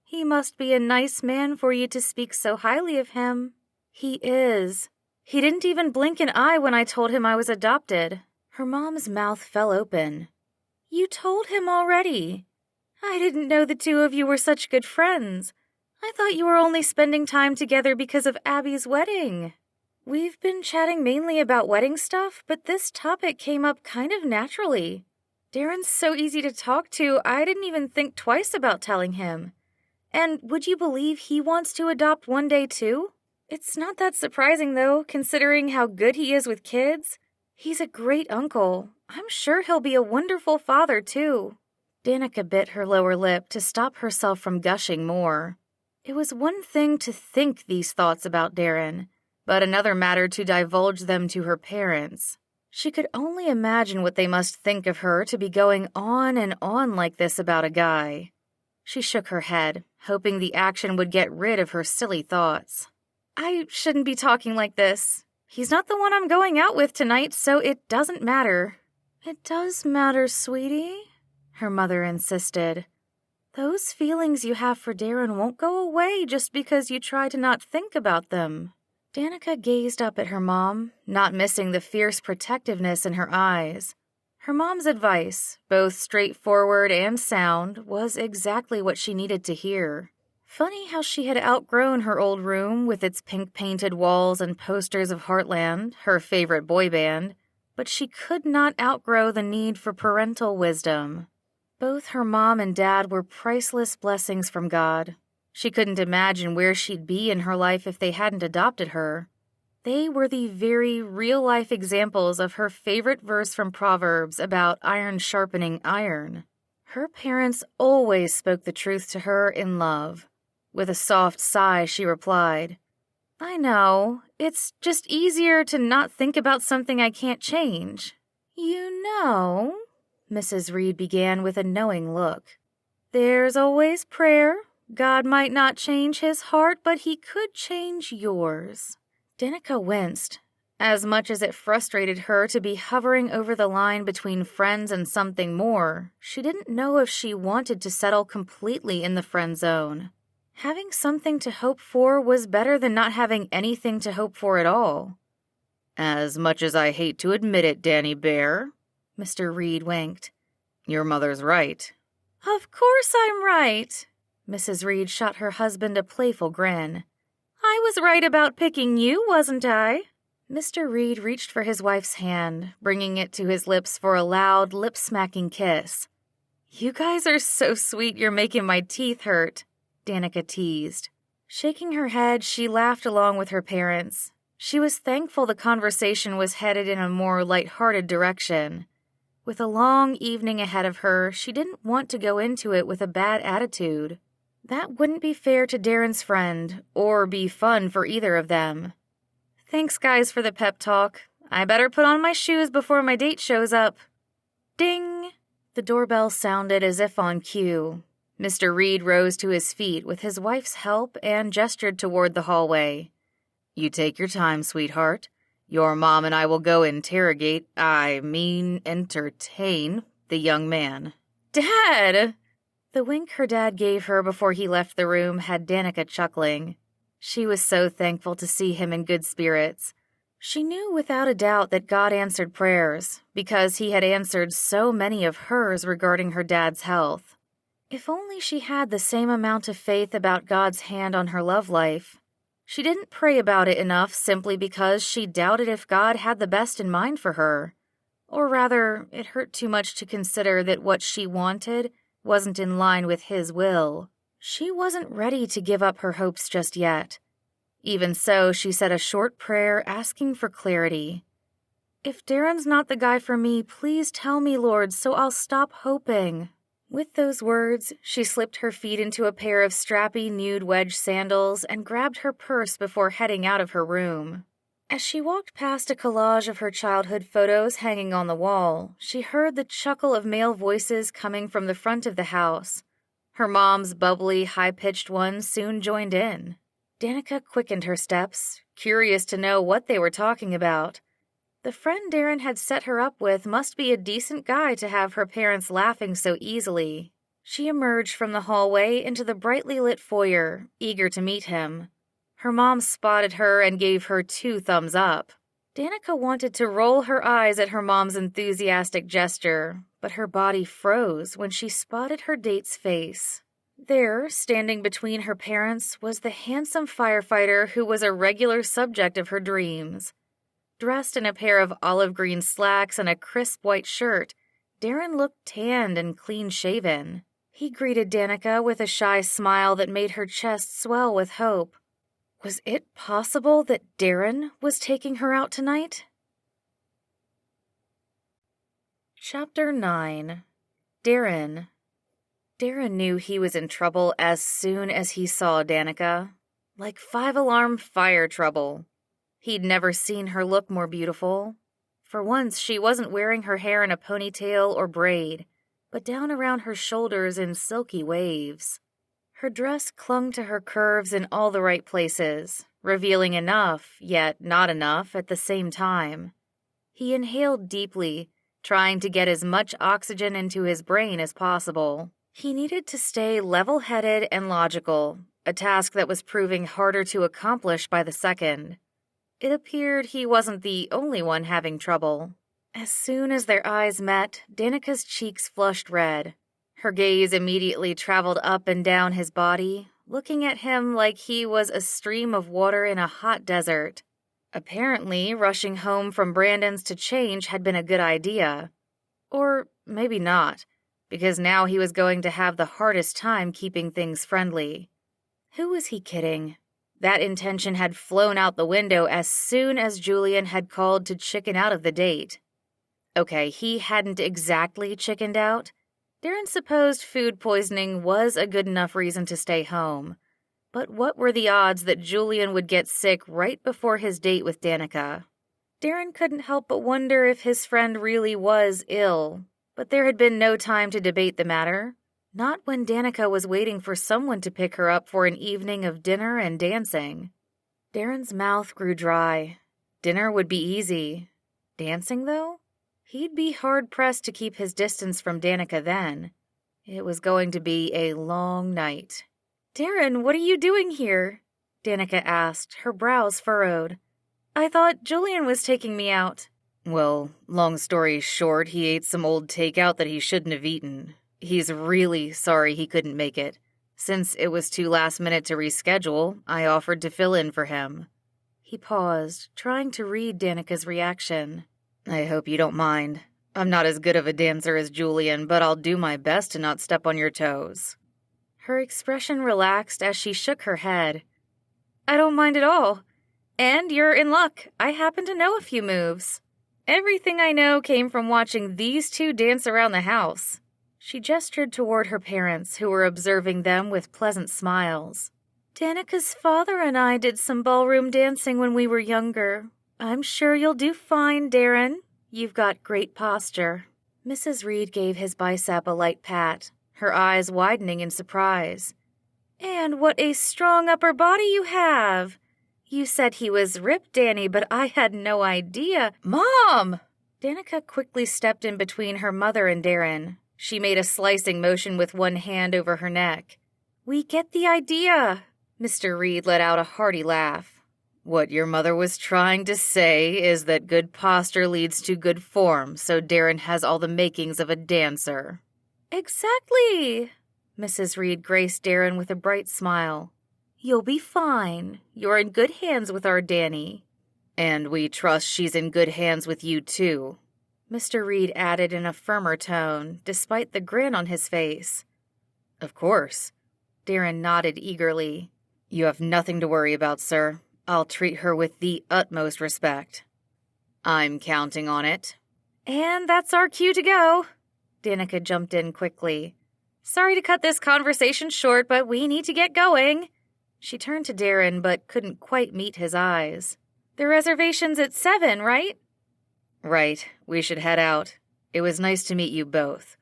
A: "He must be a nice man for you to speak so highly of him." "He is. He didn't even blink an eye when I told him I was adopted." Her mom's mouth fell open. "You told him already? I didn't know the two of you were such good friends. I thought you were only spending time together because of Abby's wedding." "We've been chatting mainly about wedding stuff, but this topic came up kind of naturally. Darren's so easy to talk to, I didn't even think twice about telling him. And would you believe he wants to adopt one day too? It's not that surprising though, considering how good he is with kids. He's a great uncle. I'm sure he'll be a wonderful father too." Danica bit her lower lip to stop herself from gushing more. It was one thing to think these thoughts about Darren, but another matter to divulge them to her parents. She could only imagine what they must think of her to be going on and on like this about a guy. She shook her head, hoping the action would get rid of her silly thoughts. "I shouldn't be talking like this. He's not the one I'm going out with tonight, so it doesn't matter." "It does matter, sweetie," her mother insisted. "Those feelings you have for Darren won't go away just because you try to not think about them." Danica gazed up at her mom, not missing the fierce protectiveness in her eyes. Her mom's advice, both straightforward and sound, was exactly what she needed to hear. Funny how she had outgrown her old room with its pink-painted walls and posters of Heartland, her favorite boy band, but she could not outgrow the need for parental wisdom. Both her mom and dad were priceless blessings from God. She couldn't imagine where she'd be in her life if they hadn't adopted her. They were the very real-life examples of her favorite verse from Proverbs about iron sharpening iron. Her parents always spoke the truth to her in love. With a soft sigh, she replied, "I know. It's just easier to not think about something I can't change." "You know," Mrs. Reed began with a knowing look, "there's always prayer. God might not change his heart, but he could change yours." Danica winced. As much as it frustrated her to be hovering over the line between friends and something more, she didn't know if she wanted to settle completely in the friend zone. Having something to hope for was better than not having anything to hope for at all.
B: "As much as I hate to admit it, Danny Bear," Mr. Reed winked, "your mother's right."
A: "Of course I'm right." Mrs. Reed shot her husband a playful grin. "I was right about picking you, wasn't I?" Mr. Reed reached for his wife's hand, bringing it to his lips for a loud, lip-smacking kiss. "You guys are so sweet you're making my teeth hurt," Danica teased. Shaking her head, she laughed along with her parents. She was thankful the conversation was headed in a more light-hearted direction. With a long evening ahead of her, she didn't want to go into it with a bad attitude. That wouldn't be fair to Darren's friend, or be fun for either of them. "Thanks, guys, for the pep talk. I better put on my shoes before my date shows up." Ding! The doorbell sounded as if on cue. Mr. Reed rose to his feet with his wife's help and gestured toward the hallway.
B: "You take your time, sweetheart. Your mom and I will go entertain the young man."
A: "Dad!" The wink her dad gave her before he left the room had Danica chuckling. She was so thankful to see him in good spirits. She knew without a doubt that God answered prayers, because he had answered so many of hers regarding her dad's health. If only she had the same amount of faith about God's hand on her love life. She didn't pray about it enough simply because she doubted if God had the best in mind for her. Or rather, it hurt too much to consider that what she wanted wasn't in line with his will. She wasn't ready to give up her hopes just yet. Even so, she said a short prayer asking for clarity. "If Darren's not the guy for me, please tell me, Lord, so I'll stop hoping." With those words, she slipped her feet into a pair of strappy nude wedge sandals and grabbed her purse before heading out of her room. As she walked past a collage of her childhood photos hanging on the wall, she heard the chuckle of male voices coming from the front of the house. Her mom's bubbly, high-pitched one soon joined in. Danica quickened her steps, curious to know what they were talking about. The friend Darren had set her up with must be a decent guy to have her parents laughing so easily. She emerged from the hallway into the brightly lit foyer, eager to meet him. Her mom spotted her and gave her 2 thumbs up. Danica wanted to roll her eyes at her mom's enthusiastic gesture, but her body froze when she spotted her date's face. There, standing between her parents, was the handsome firefighter who was a regular subject of her dreams. Dressed in a pair of olive green slacks and a crisp white shirt, Darren looked tanned and clean-shaven. He greeted Danica with a shy smile that made her chest swell with hope. Was it possible that Darren was taking her out tonight? Chapter 9. Darren. Darren knew he was in trouble as soon as he saw Danica. Like 5-alarm fire trouble. He'd never seen her look more beautiful. For once, she wasn't wearing her hair in a ponytail or braid, but down around her shoulders in silky waves. Her dress clung to her curves in all the right places, revealing enough, yet not enough at the same time. He inhaled deeply, trying to get as much oxygen into his brain as possible. He needed to stay level-headed and logical, a task that was proving harder to accomplish by the second. It appeared he wasn't the only one having trouble. As soon as their eyes met, Danica's cheeks flushed red. Her gaze immediately traveled up and down his body, looking at him like he was a stream of water in a hot desert. Apparently, rushing home from Brandon's to change had been a good idea. Or maybe not, because now he was going to have the hardest time keeping things friendly. Who was he kidding? That intention had flown out the window as soon as Julian had called to chicken out of the date. Okay, he hadn't exactly chickened out. Darren supposed food poisoning was a good enough reason to stay home. But what were the odds that Julian would get sick right before his date with Danica? Darren couldn't help but wonder if his friend really was ill, but there had been no time to debate the matter. Not when Danica was waiting for someone to pick her up for an evening of dinner and dancing. Darren's mouth grew dry. Dinner would be easy. Dancing, though? He'd be hard-pressed to keep his distance from Danica then. It was going to be a long night. "Darren, what are you doing here?" Danica asked, her brows furrowed. "I thought Julian was taking me out."
B: Well, long story short, he ate some old takeout that he shouldn't have eaten. He's really sorry he couldn't make it. Since it was too last minute to reschedule, I offered to fill in for him.
A: He paused, trying to read Danica's reaction.
B: I hope you don't mind. I'm not as good of a dancer as Julian, but I'll do my best to not step on your toes.
A: Her expression relaxed as she shook her head. "I don't mind at all. And you're in luck. I happen to know a few moves. Everything I know came from watching these two dance around the house." She gestured toward her parents, who were observing them with pleasant smiles. "Danica's father and I did some ballroom dancing when we were younger. I'm sure you'll do fine, Darren. You've got great posture." Mrs. Reed gave his bicep a light pat, her eyes widening in surprise. "And what a strong upper body you have! You said he was ripped, Danny, but I had no idea."
B: "Mom!"
A: Danica quickly stepped in between her mother and Darren. She made a slicing motion with one hand over her neck. "We get the idea." Mr. Reed let out a hearty laugh.
B: What your mother was trying to say is that good posture leads to good form, so Darren has all the makings of a dancer.
A: "Exactly." Mrs. Reed graced Darren with a bright smile. "You'll be fine. You're in good hands with our Danny."
B: "And we trust she's in good hands with you, too,"
A: Mr. Reed added in a firmer tone, despite the grin on his face.
B: "Of course."
A: Darren nodded eagerly.
B: "You have nothing to worry about, sir. I'll treat her with the utmost respect." "I'm counting on it."
A: "And that's our cue to go." Danica jumped in quickly. "Sorry to cut this conversation short, but we need to get going." She turned to Darren, but couldn't quite meet his eyes. "The reservation's at 7, right?"
B: "Right. We should head out. It was nice to meet you both."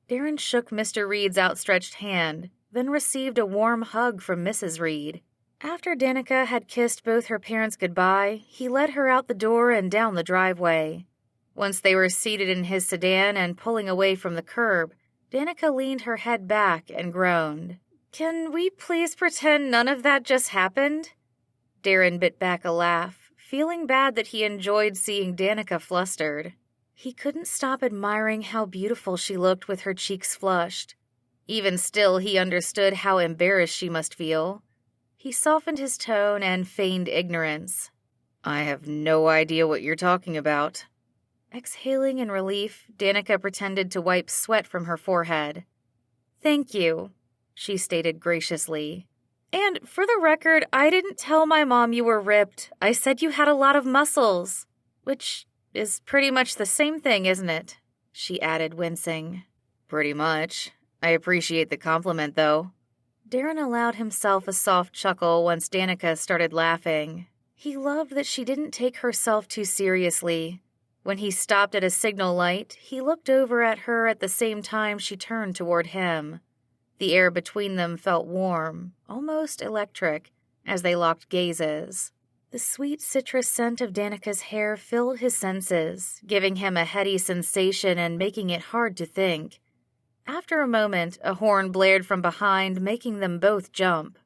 A: Darren shook Mr. Reed's outstretched hand, then received a warm hug from Mrs. Reed. After Danica had kissed both her parents goodbye, he led her out the door and down the driveway. Once they were seated in his sedan and pulling away from the curb, Danica leaned her head back and groaned. "Can we please pretend none of that just happened?" Darren bit back a laugh, feeling bad that he enjoyed seeing Danica flustered. He couldn't stop admiring how beautiful she looked with her cheeks flushed. Even still, he understood how embarrassed she must feel. He softened his tone and feigned ignorance.
B: "I have no idea what you're talking about."
A: Exhaling in relief, Danica pretended to wipe sweat from her forehead. "Thank you," she stated graciously. "And for the record, I didn't tell my mom you were ripped. I said you had a lot of muscles. Which is pretty much the same thing, isn't it?" she added, wincing.
B: "Pretty much. I appreciate the compliment, though."
A: Darren allowed himself a soft chuckle once Danica started laughing. He loved that she didn't take herself too seriously. When he stopped at a signal light, he looked over at her at the same time she turned toward him. The air between them felt warm, almost electric, as they locked gazes. The sweet citrus scent of Danica's hair filled his senses, giving him a heady sensation and making it hard to think. After a moment, a horn blared from behind, making them both jump.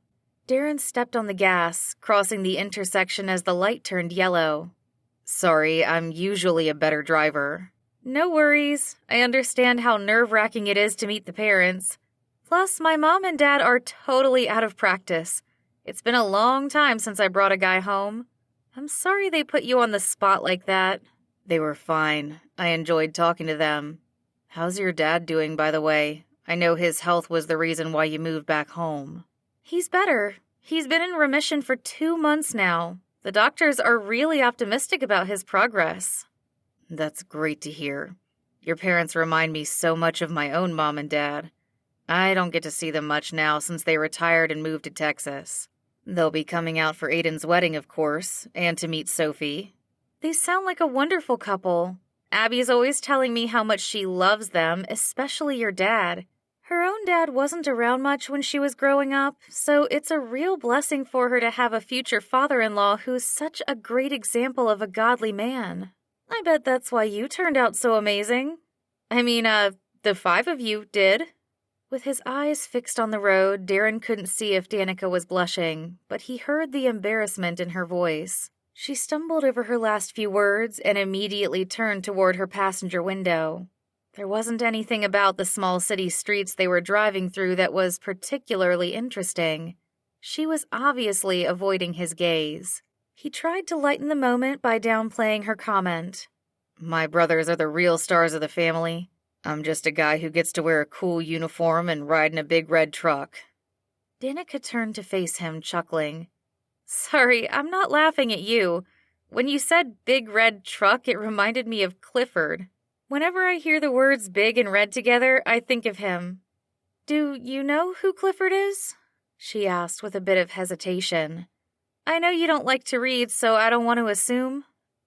A: Darren stepped on the gas, crossing the intersection as the light turned yellow.
B: "Sorry, I'm usually a better driver."
A: "No worries. I understand how nerve-wracking it is to meet the parents. Plus, my mom and dad are totally out of practice. It's been a long time since I brought a guy home. I'm sorry they put you on the spot like that."
B: "They were fine. I enjoyed talking to them. How's your dad doing, by the way? I know his health was the reason why you moved back home."
A: "He's better. He's been in remission for 2 months now. The doctors are really optimistic about his progress.
B: That's great to hear. Your parents remind me so much of my own mom and dad. I don't get to see them much now since they retired and moved to Texas. They'll be coming out for Aiden's wedding, of course, and to meet Sophie.
A: They sound like a wonderful couple. Abby's always telling me how much she loves them, especially your dad. Her own dad wasn't around much when she was growing up, so it's a real blessing for her to have a future father-in-law who's such a great example of a godly man. I bet that's why you turned out so amazing. I mean, the 5 of you did. With his eyes fixed on the road, Darren couldn't see if Danica was blushing, but he heard the embarrassment in her voice. She stumbled over her last few words and immediately turned toward her passenger window. There wasn't anything about the small city streets they were driving through that was particularly interesting. She was obviously avoiding his gaze. He tried to lighten the moment by downplaying her comment.
B: My brothers are the real stars of the family. I'm just a guy who gets to wear a cool uniform and ride in a big red truck.
A: Danica turned to face him, chuckling. Sorry, I'm not laughing at you. When you said big red truck, it reminded me of Clifford. Whenever I hear the words big and red together, I think of him. Do you know who Clifford is? She asked with a bit of hesitation. I know you don't like to read, so I don't want to assume.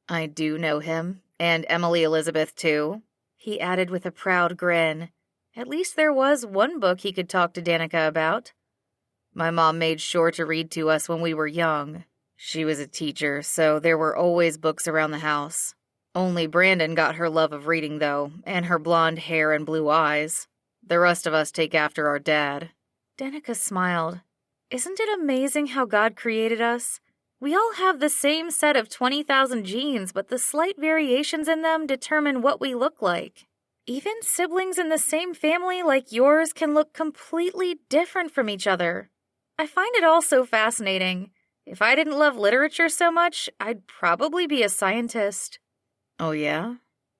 B: I do know him, and Emily Elizabeth, too,
A: he added with a proud grin. At least there was one book he could talk to Danica about.
B: My mom made sure to read to us when we were young. She was a teacher, so there were always books around the house. Only Brandon got her love of reading, though, and her blonde hair and blue eyes. The rest of us take after our dad.
A: Danica smiled. Isn't it amazing how God created us? We all have the same set of 20,000 genes, but the slight variations in them determine what we look like. Even siblings in the same family like yours can look completely different from each other. I find it all so fascinating. If I didn't love literature so much, I'd probably be a scientist.
B: Oh, yeah?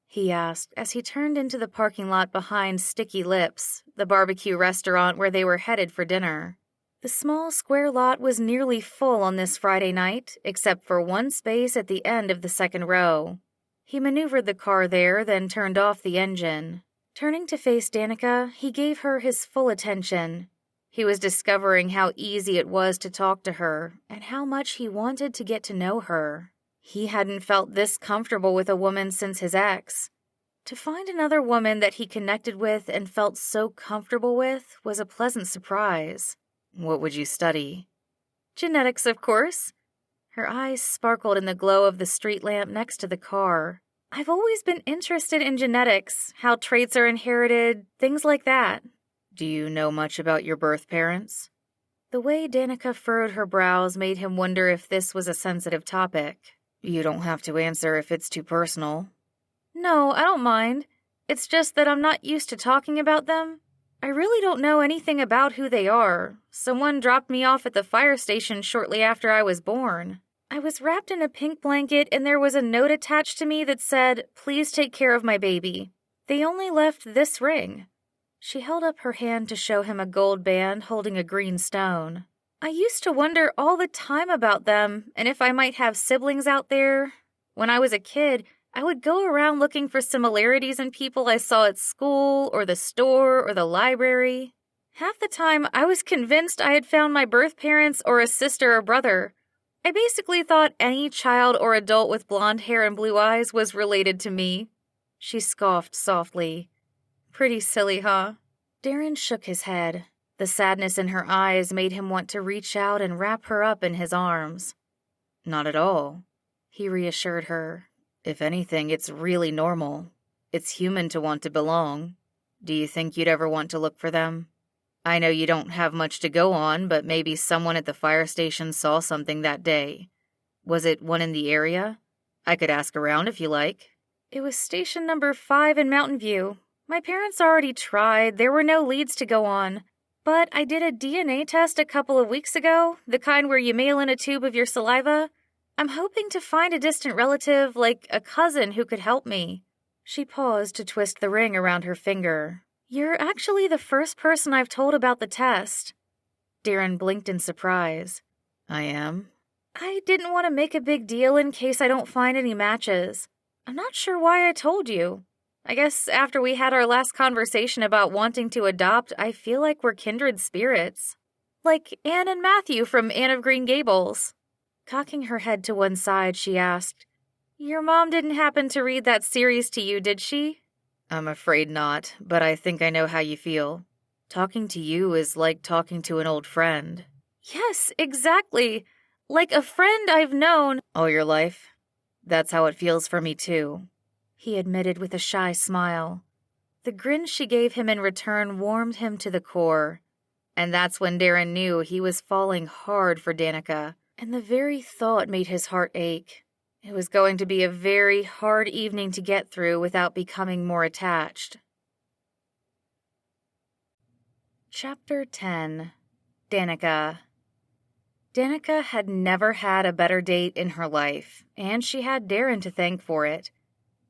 A: He asked as he turned into the parking lot behind Sticky Lips, the barbecue restaurant where they were headed for dinner. The small square lot was nearly full on this Friday night, except for one space at the end of the second row. He maneuvered the car there, then turned off the engine. Turning to face Danica, he gave her his full attention. He was discovering how easy it was to talk to her, and how much he wanted to get to know her. He hadn't felt this comfortable with a woman since his ex. To find another woman that he connected with and felt so comfortable with was a pleasant surprise.
B: What would you study?
A: Genetics, of course. Her eyes sparkled in the glow of the street lamp next to the car. I've always been interested in genetics, how traits are inherited, things like that.
B: Do you know much about your birth parents?
A: The way Danica furrowed her brows made him wonder if this was a sensitive topic.
B: You don't have to answer if it's too personal.
A: No, I don't mind. It's just that I'm not used to talking about them. I really don't know anything about who they are. Someone dropped me off at the fire station shortly after I was born. I was wrapped in a pink blanket and there was a note attached to me that said, "Please take care of my baby." They only left this ring. She held up her hand to show him a gold band holding a green stone. I used to wonder all the time about them and if I might have siblings out there. When I was a kid, I would go around looking for similarities in people I saw at school or the store or the library. Half the time, I was convinced I had found my birth parents or a sister or brother. I basically thought any child or adult with blonde hair and blue eyes was related to me. She scoffed softly. Pretty silly, huh? Darren shook his head. The sadness in her eyes made him want to reach out and wrap her up in his arms.
B: Not at all,
A: he reassured her.
B: If anything, it's really normal. It's human to want to belong. Do you think you'd ever want to look for them? I know you don't have much to go on, but maybe someone at the fire station saw something that day. Was it one in the area? I could ask around if you like.
A: It was station number 5 in Mountain View. My parents already tried. There were no leads to go on. But I did a DNA test a couple of weeks ago, the kind where you mail in a tube of your saliva. I'm hoping to find a distant relative, like a cousin, who could help me. She paused to twist the ring around her finger. You're actually the first person I've told about the test. Darren blinked in surprise.
B: I am?
A: I didn't want to make a big deal in case I don't find any matches. I'm not sure why I told you. I guess after we had our last conversation about wanting to adopt, I feel like we're kindred spirits. Like Anne and Matthew from Anne of Green Gables. Cocking her head to one side, she asked, Your mom didn't happen to read that series to you, did she?
B: I'm afraid not, but I think I know how you feel. Talking to you is like talking to an old friend.
A: Yes, exactly. Like a friend I've known
B: all your life? That's how it feels for me too,
A: he admitted with a shy smile. The grin she gave him in return warmed him to the core.
B: And that's when Darren knew he was falling hard for Danica,
A: and the very thought made his heart ache. It was going to be a very hard evening to get through without becoming more attached. Chapter 10. Danica. Danica had never had a better date in her life, and she had Darren to thank for it.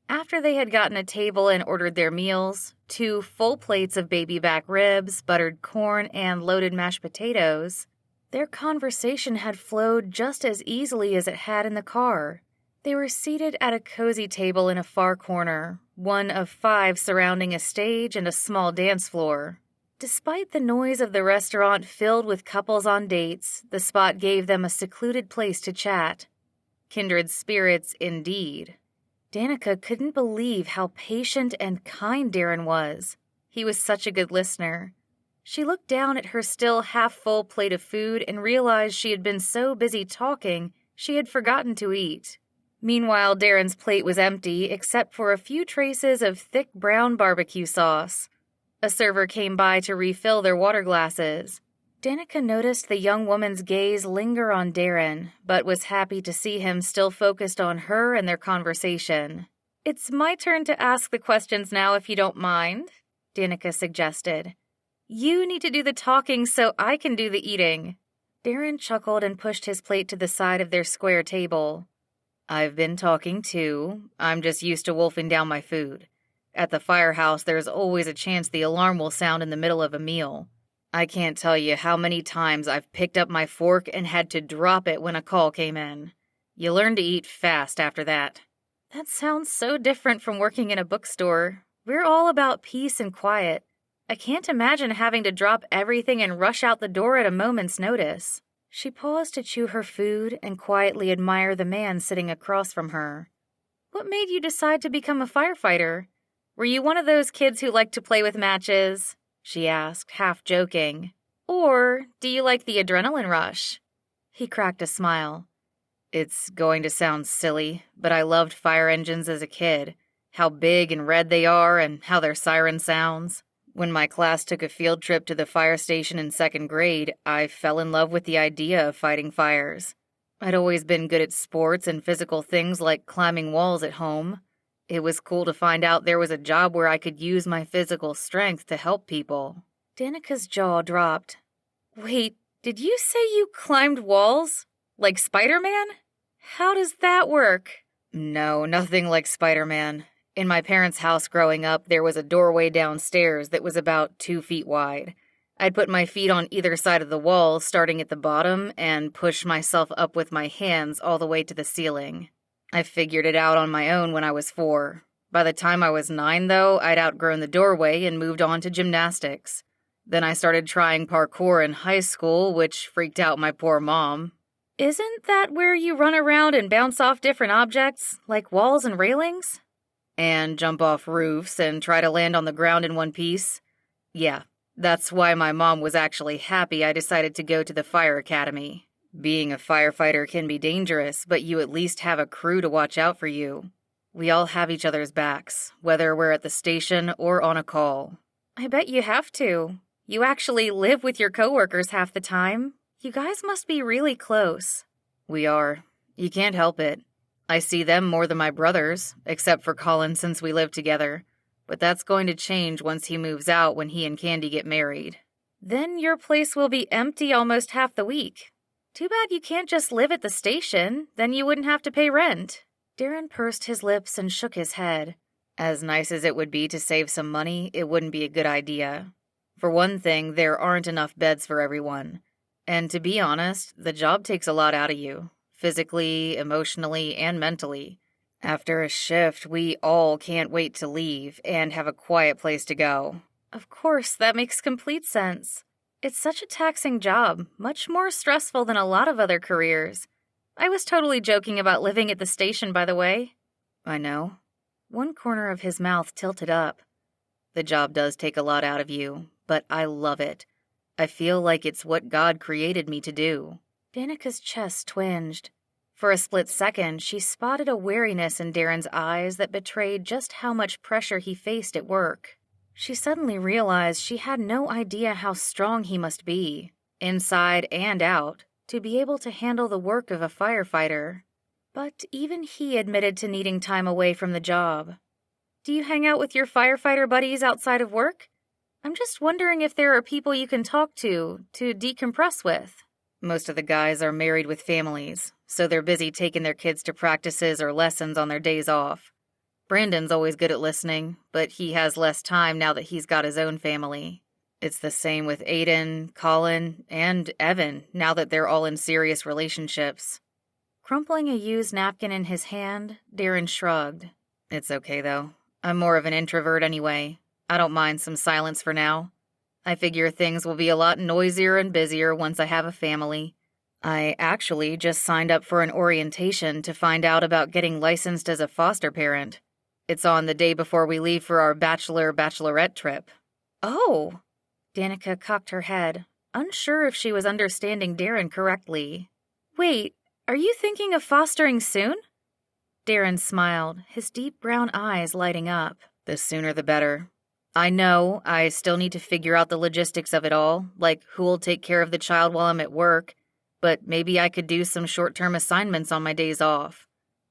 A: After they had gotten a table and ordered their meals, 2 full plates of baby back ribs, buttered corn, and loaded mashed potatoes, their conversation had flowed just as easily as it had in the car. They were seated at a cozy table in a far corner, one of 5 surrounding a stage and a small dance floor. Despite the noise of the restaurant filled with couples on dates, the spot gave them a secluded place to chat. Kindred spirits, indeed. Danica couldn't believe how patient and kind Darren was. He was such a good listener. She looked down at her still half-full plate of food and realized she had been so busy talking she had forgotten to eat. Meanwhile, Darren's plate was empty except for a few traces of thick brown barbecue sauce. A server came by to refill their water glasses. Danica noticed the young woman's gaze linger on Darren, but was happy to see him still focused on her and their conversation. It's my turn to ask the questions now if you don't mind, Danica suggested. You need to do the talking so I can do the eating. Darren chuckled and pushed his plate to the side of their square table.
B: I've been talking too. I'm just used to wolfing down my food. At the firehouse, there's always a chance the alarm will sound in the middle of a meal. I can't tell you how many times I've picked up my fork and had to drop it when a call came in. You learn to eat fast after that.
A: That sounds so different from working in a bookstore. We're all about peace and quiet. I can't imagine having to drop everything and rush out the door at a moment's notice. She paused to chew her food and quietly admire the man sitting across from her. What made you decide to become a firefighter? Were you one of those kids who like to play with matches? She asked, half joking. Or do you like the adrenaline rush? He cracked a smile.
B: It's going to sound silly, but I loved fire engines as a kid. How big and red they are and how their siren sounds. When my class took a field trip to the fire station in 2nd grade, I fell in love with the idea of fighting fires. I'd always been good at sports and physical things like climbing walls at home. It was cool to find out there was a job where I could use my physical strength to help people.
A: Danica's jaw dropped. Wait, did you say you climbed walls? Like Spider-Man? How does that work?
B: No, nothing like Spider-Man. In my parents' house growing up, there was a doorway downstairs that was about 2 feet wide. I'd put my feet on either side of the wall, starting at the bottom, and push myself up with my hands all the way to the ceiling. I figured it out on my own when I was 4. By the time I was 9, though, I'd outgrown the doorway and moved on to gymnastics. Then I started trying parkour in high school, which freaked out my poor mom.
A: Isn't that where you run around and bounce off different objects, like walls and railings?
B: And jump off roofs and try to land on the ground in one piece? Yeah, that's why my mom was actually happy I decided to go to the fire academy. Being a firefighter can be dangerous, but you at least have a crew to watch out for you. We all have each other's backs, whether we're at the station or on a call.
A: I bet you have to. You actually live with your coworkers half the time. You guys must be really close.
B: We are. You can't help it. I see them more than my brothers, except for Colin since we live together. But that's going to change once he moves out when he and Candy get married.
A: Then your place will be empty almost half the week. Too bad you can't just live at the station, then you wouldn't have to pay rent. Darren pursed his lips and shook his head.
B: As nice as it would be to save some money, it wouldn't be a good idea. For one thing, there aren't enough beds for everyone. And to be honest, the job takes a lot out of you, physically, emotionally, and mentally. After a shift, we all can't wait to leave and have a quiet place to go.
A: Of course, that makes complete sense. It's such a taxing job, much more stressful than a lot of other careers. I was totally joking about living at the station, by the way.
B: I know.
A: One corner of his mouth tilted up.
B: The job does take a lot out of you, but I love it. I feel like it's what God created me to do.
A: Danica's chest twinged. For a split second, she spotted a wariness in Darren's eyes that betrayed just how much pressure he faced at work. She suddenly realized she had no idea how strong he must be, inside and out, to be able to handle the work of a firefighter. But even he admitted to needing time away from the job. Do you hang out with your firefighter buddies outside of work? I'm just wondering if there are people you can talk to decompress with.
B: Most of the guys are married with families, so they're busy taking their kids to practices or lessons on their days off. Brandon's always good at listening, but he has less time now that he's got his own family. It's the same with Aiden, Colin, and Evan, now that they're all in serious relationships.
A: Crumpling a used napkin in his hand, Darren shrugged.
B: It's okay, though. I'm more of an introvert anyway. I don't mind some silence for now. I figure things will be a lot noisier and busier once I have a family. I actually just signed up for an orientation to find out about getting licensed as a foster parent. It's on the day before we leave for our bachelorette trip.
A: Oh! Danica cocked her head, unsure if she was understanding Darren correctly. Wait, are you thinking of fostering soon? Darren smiled, his deep brown eyes lighting up.
B: The sooner the better. I know I still need to figure out the logistics of it all, like who'll take care of the child while I'm at work, but maybe I could do some short-term assignments on my days off.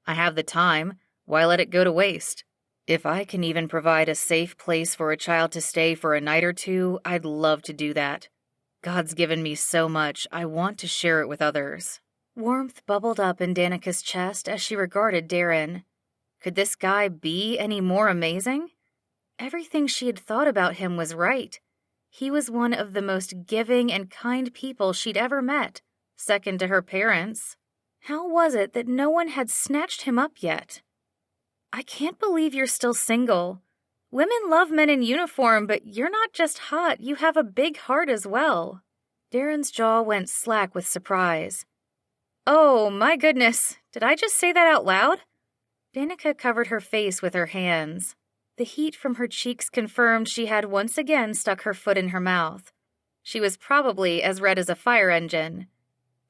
B: I have the time. Why let it go to waste? If I can even provide a safe place for a child to stay for a night or two, I'd love to do that. God's given me so much, I want to share it with others.
A: Warmth bubbled up in Danica's chest as she regarded Darren. Could this guy be any more amazing? Everything she had thought about him was right. He was one of the most giving and kind people she'd ever met, second to her parents. How was it that no one had snatched him up yet? I can't believe you're still single. Women love men in uniform, but you're not just hot, you have a big heart as well. Darren's jaw went slack with surprise. Oh, my goodness, did I just say that out loud? Danica covered her face with her hands. The heat from her cheeks confirmed she had once again stuck her foot in her mouth. She was probably as red as a fire engine.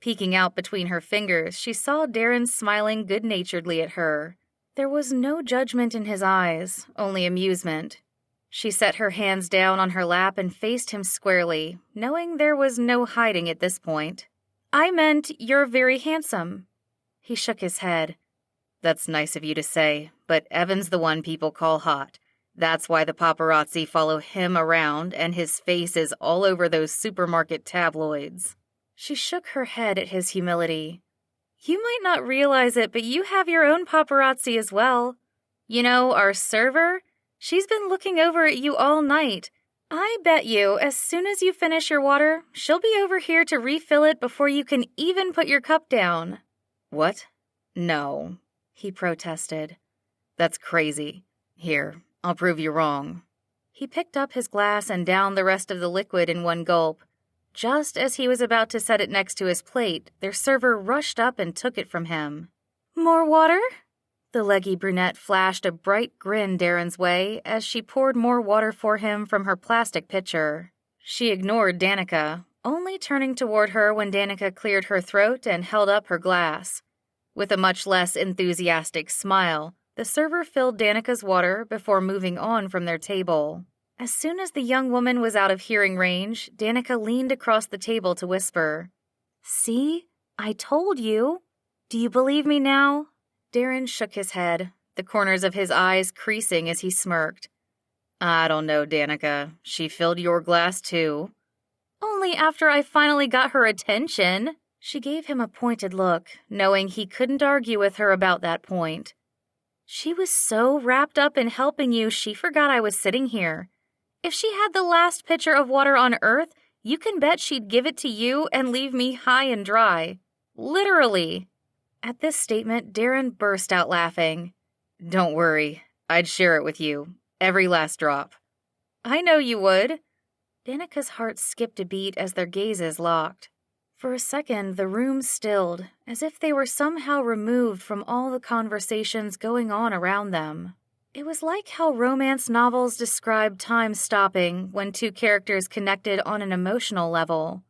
A: Peeking out between her fingers, she saw Darren smiling good-naturedly at her. There was no judgment in his eyes, only amusement. She set her hands down on her lap and faced him squarely, knowing there was no hiding at this point. I meant you're very handsome. He shook his head.
B: That's nice of you to say, but Evan's the one people call hot. That's why the paparazzi follow him around and his face is all over those supermarket tabloids.
A: She shook her head at his humility. You might not realize it, but you have your own paparazzi as well. You know, our server? She's been looking over at you all night. I bet you, as soon as you finish your water, she'll be over here to refill it before you can even put your cup down.
B: What? No,
A: he protested.
B: That's crazy. Here, I'll prove you wrong.
A: He picked up his glass and downed the rest of the liquid in one gulp. Just as he was about to set it next to his plate, their server rushed up and took it from him. More water? The leggy brunette flashed a bright grin Darren's way as she poured more water for him from her plastic pitcher. She ignored Danica, only turning toward her when Danica cleared her throat and held up her glass. With a much less enthusiastic smile, the server filled Danica's water before moving on from their table. As soon as the young woman was out of hearing range, Danica leaned across the table to whisper, See? I told you. Do you believe me now? Darren shook his head, the corners of his eyes creasing as he smirked.
B: I don't know, Danica. She filled your glass too.
A: Only after I finally got her attention. She gave him a pointed look, knowing he couldn't argue with her about that point. She was so wrapped up in helping you, she forgot I was sitting here. If she had the last pitcher of water on Earth, You can bet she'd give it to you and leave me high and dry. Literally. At this statement, Darren burst out laughing.
B: Don't worry, I'd share it with you, every last drop.
A: I know you would. Danica's heart skipped a beat as their gazes locked. For a second, the room stilled, as if they were somehow removed from all the conversations going on around them. It was like how romance novels describe time stopping when two characters connected on an emotional level.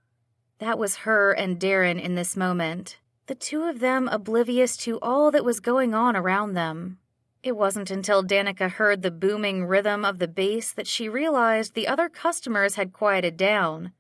A: That was her and Darren in this moment, the two of them oblivious to all that was going on around them. It wasn't until Danica heard the booming rhythm of the bass that she realized the other customers had quieted down.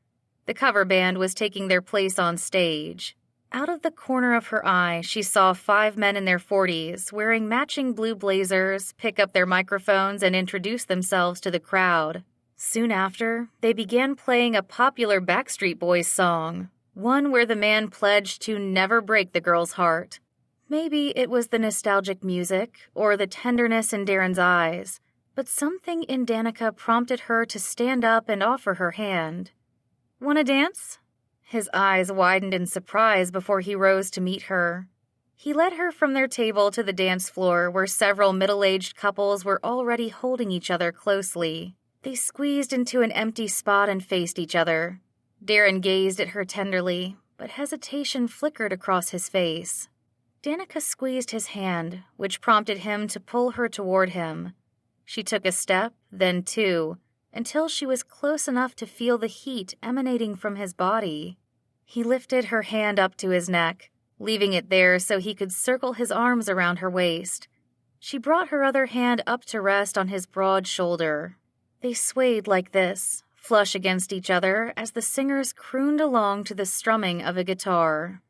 A: The cover band was taking their place on stage. Out of the corner of her eye, she saw 5 men in their 40s wearing matching blue blazers pick up their microphones and introduce themselves to the crowd. Soon after, they began playing a popular Backstreet Boys song, one where the man pledged to never break the girl's heart. Maybe it was the nostalgic music or the tenderness in Darren's eyes, but something in Danica prompted her to stand up and offer her hand. "Want to dance?" His eyes widened in surprise before he rose to meet her. He led her from their table to the dance floor where several middle-aged couples were already holding each other closely. They squeezed into an empty spot and faced each other. Darren gazed at her tenderly, but hesitation flickered across his face. Danica squeezed his hand, which prompted him to pull her toward him. She took a step, then two, until she was close enough to feel the heat emanating from his body. He lifted her hand up to his neck, leaving it there so he could circle his arms around her waist. She brought her other hand up to rest on his broad shoulder. They swayed like this, flush against each other, as the singers crooned along to the strumming of a guitar.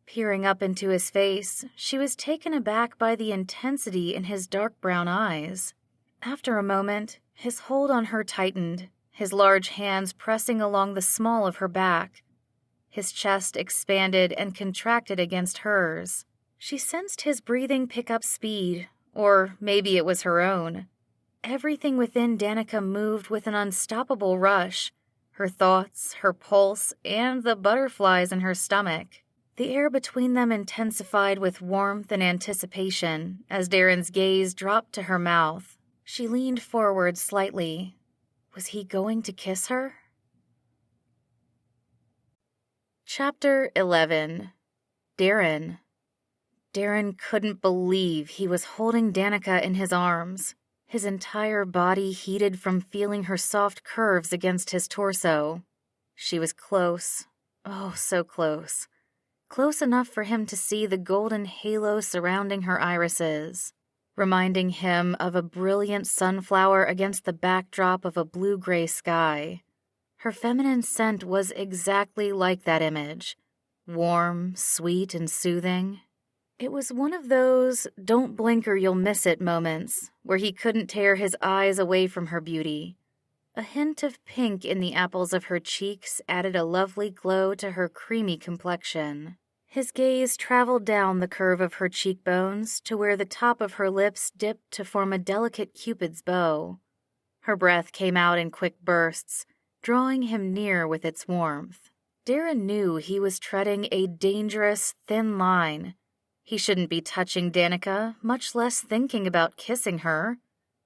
A: Peering up into his face, she was taken aback by the intensity in his dark brown eyes. After a moment, his hold on her tightened, his large hands pressing along the small of her back. His chest expanded and contracted against hers. She sensed his breathing pick up speed, or maybe it was her own. Everything within Danica moved with an unstoppable rush, her thoughts, her pulse, and the butterflies in her stomach. The air between them intensified with warmth and anticipation as Darren's gaze dropped to her mouth. She leaned forward slightly. Was he going to kiss her? Chapter 11. Darren. Darren couldn't believe he was holding Danica in his arms, his entire body heated from feeling her soft curves against his torso. She was close, oh so close. Close enough for him to see the golden halo surrounding her irises, reminding him of a brilliant sunflower against the backdrop of a blue-gray sky. Her feminine scent was exactly like that image, warm, sweet, and soothing. It was one of those don't blink or you'll miss it moments where he couldn't tear his eyes away from her beauty. A hint of pink in the apples of her cheeks added a lovely glow to her creamy complexion. His gaze traveled down the curve of her cheekbones to where the top of her lips dipped to form a delicate cupid's bow. Her breath came out in quick bursts, drawing him near with its warmth. Darren knew he was treading a dangerous, thin line. He shouldn't be touching Danica, much less thinking about kissing her.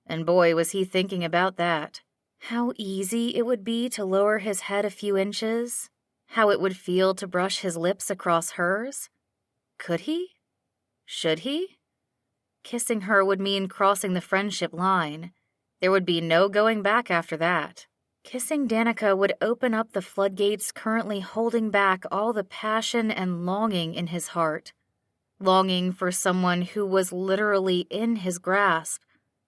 A: And boy, was he thinking about that. How easy it would be to lower his head a few inches. How it would feel to brush his lips across hers. Could he? Should he? Kissing her would mean crossing the friendship line. There would be no going back after that. Kissing Danica would open up the floodgates currently holding back all the passion and longing in his heart. Longing for someone who was literally in his grasp,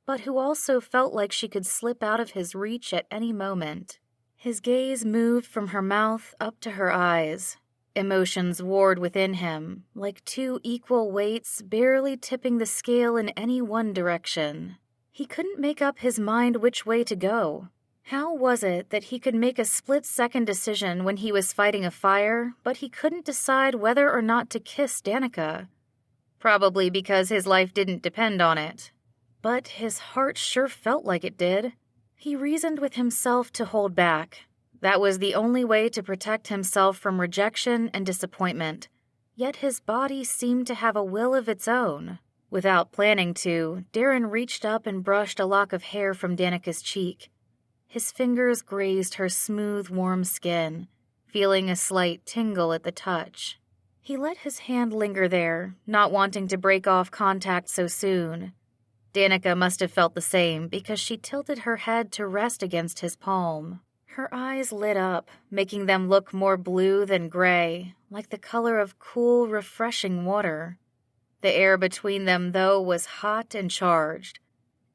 A: but who also felt like she could slip out of his reach at any moment. His gaze moved from her mouth up to her eyes. Emotions warred within him, like two equal weights barely tipping the scale in any one direction. He couldn't make up his mind which way to go. How was it that he could make a split-second decision when he was fighting a fire, but he couldn't decide whether or not to kiss Danica? Probably because his life didn't depend on it. But his heart sure felt like it did. He reasoned with himself to hold back. That was the only way to protect himself from rejection and disappointment. Yet his body seemed to have a will of its own. Without planning to, Darren reached up and brushed a lock of hair from Danica's cheek. His fingers grazed her smooth, warm skin, feeling a slight tingle at the touch. He let his hand linger there, not wanting to break off contact so soon. Danica must have felt the same because she tilted her head to rest against his palm. Her eyes lit up, making them look more blue than gray, like the color of cool, refreshing water. The air between them, though, was hot and charged.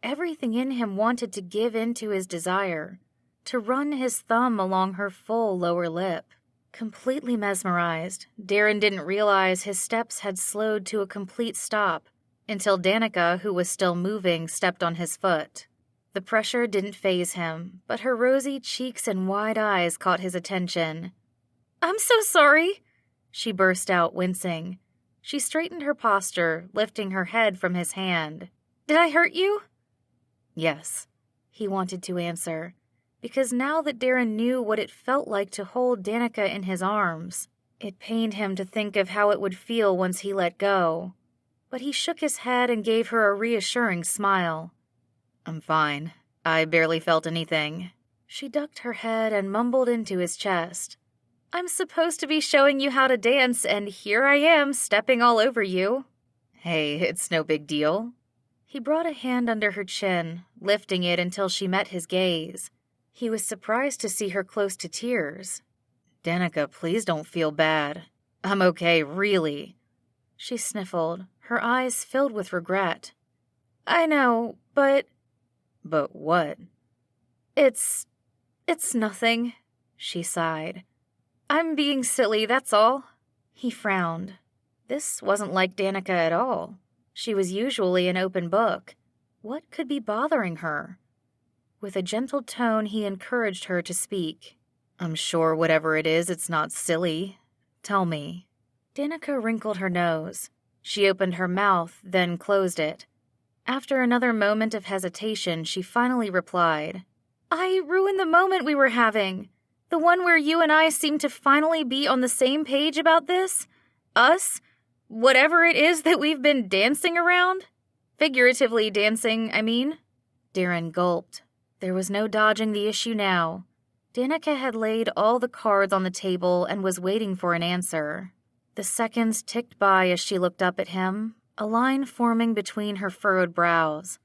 A: Everything in him wanted to give in to his desire, to run his thumb along her full lower lip. Completely mesmerized, Darren didn't realize his steps had slowed to a complete stop until Danica, who was still moving, stepped on his foot. The pressure didn't faze him, but her rosy cheeks and wide eyes caught his attention. "I'm so sorry," she burst out, wincing. She straightened her posture, lifting her head from his hand. "Did I hurt you?" "Yes," he wanted to answer, because now that Darren knew what it felt like to hold Danica in his arms, it pained him to think of how it would feel once he let go. But he shook his head and gave her a reassuring smile. "I'm fine. I barely felt anything." She ducked her head and mumbled into his chest. "I'm supposed to be showing you how to dance, and here I am, stepping all over you." "Hey, it's no big deal." He brought a hand under her chin, lifting it until she met his gaze. He was surprised to see her close to tears. "Danica, please don't feel bad. I'm okay, really." She sniffled, her eyes filled with regret. "I know, but—" "But what?" It's nothing," she sighed. "I'm being silly, that's all." He frowned. This wasn't like Danica at all. She was usually an open book. What could be bothering her? With a gentle tone, he encouraged her to speak. "I'm sure whatever it is, it's not silly. Tell me." Danica wrinkled her nose. She opened her mouth, then closed it. After another moment of hesitation, she finally replied, "I ruined the moment we were having. The one where you and I seemed to finally be on the same page about this. Us. Whatever it is that we've been dancing around. Figuratively dancing, I mean." Darren gulped. There was no dodging the issue now. Danica had laid all the cards on the table and was waiting for an answer. The seconds ticked by as she looked up at him, a line forming between her furrowed brows.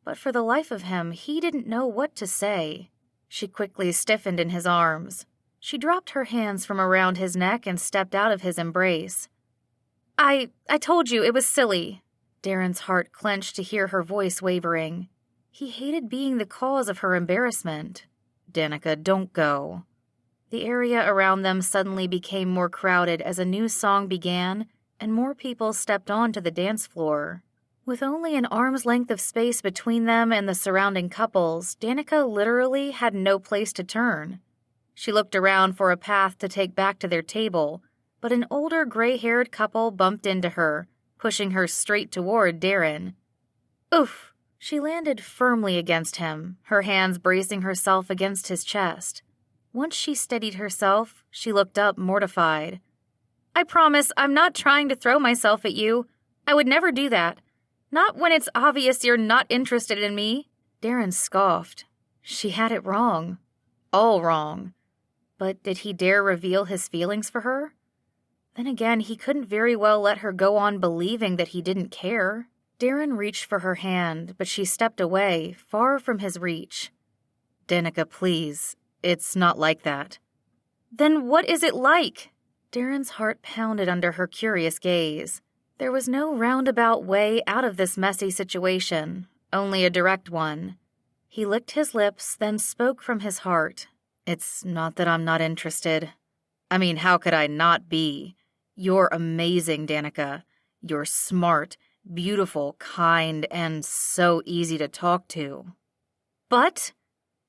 A: But for the life of him, he didn't know what to say. She quickly stiffened in his arms. She dropped her hands from around his neck and stepped out of his embrace. I told you it was silly." Darren's heart clenched to hear her voice wavering. He hated being the cause of her embarrassment. "Danica, don't go." The area around them suddenly became more crowded as a new song began and more people stepped onto the dance floor. With only an arm's length of space between them and the surrounding couples, Danica literally had no place to turn. She looked around for a path to take back to their table, but an older gray-haired couple bumped into her, pushing her straight toward Darren. Oof! She landed firmly against him, her hands bracing herself against his chest. Once she steadied herself, she looked up mortified. "I promise I'm not trying to throw myself at you. I would never do that. Not when it's obvious you're not interested in me." Darren scoffed. She had it wrong. All wrong. But did he dare reveal his feelings for her? Then again, he couldn't very well let her go on believing that he didn't care. Darren reached for her hand, but she stepped away, far from his reach. "Danica, please. It's not like that." "Then what is it like?" Darren's heart pounded under her curious gaze. There was no roundabout way out of this messy situation, only a direct one. He licked his lips, then spoke from his heart. "It's not that I'm not interested. I mean, how could I not be? You're amazing, Danica. You're smart, beautiful, kind, and so easy to talk to." "But,"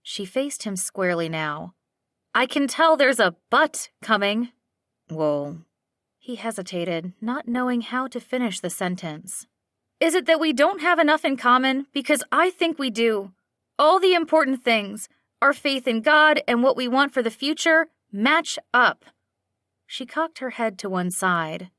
A: she faced him squarely now, "I can tell there's a but coming." "Well," he hesitated, not knowing how to finish the sentence. "Is it that we don't have enough in common? Because I think we do. All the important things. our faith in God, and what we want for the future match up." She cocked her head to one side.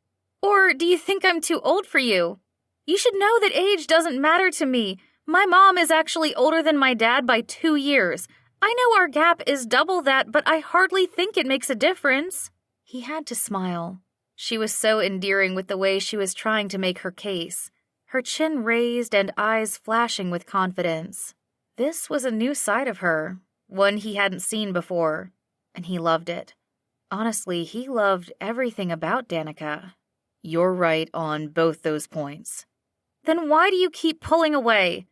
A: "Or do you think I'm too old for you? You should know that age doesn't matter to me. My mom is actually older than my dad by 2 years. I know our gap is double that, but I hardly think it makes a difference." He had to smile. She was so endearing with the way she was trying to make her case, her chin raised and eyes flashing with confidence. This was a new side of her, one he hadn't seen before, and he loved it. Honestly, he loved everything about Danica.
B: "You're right on both those points."
A: "Then why do you keep pulling away?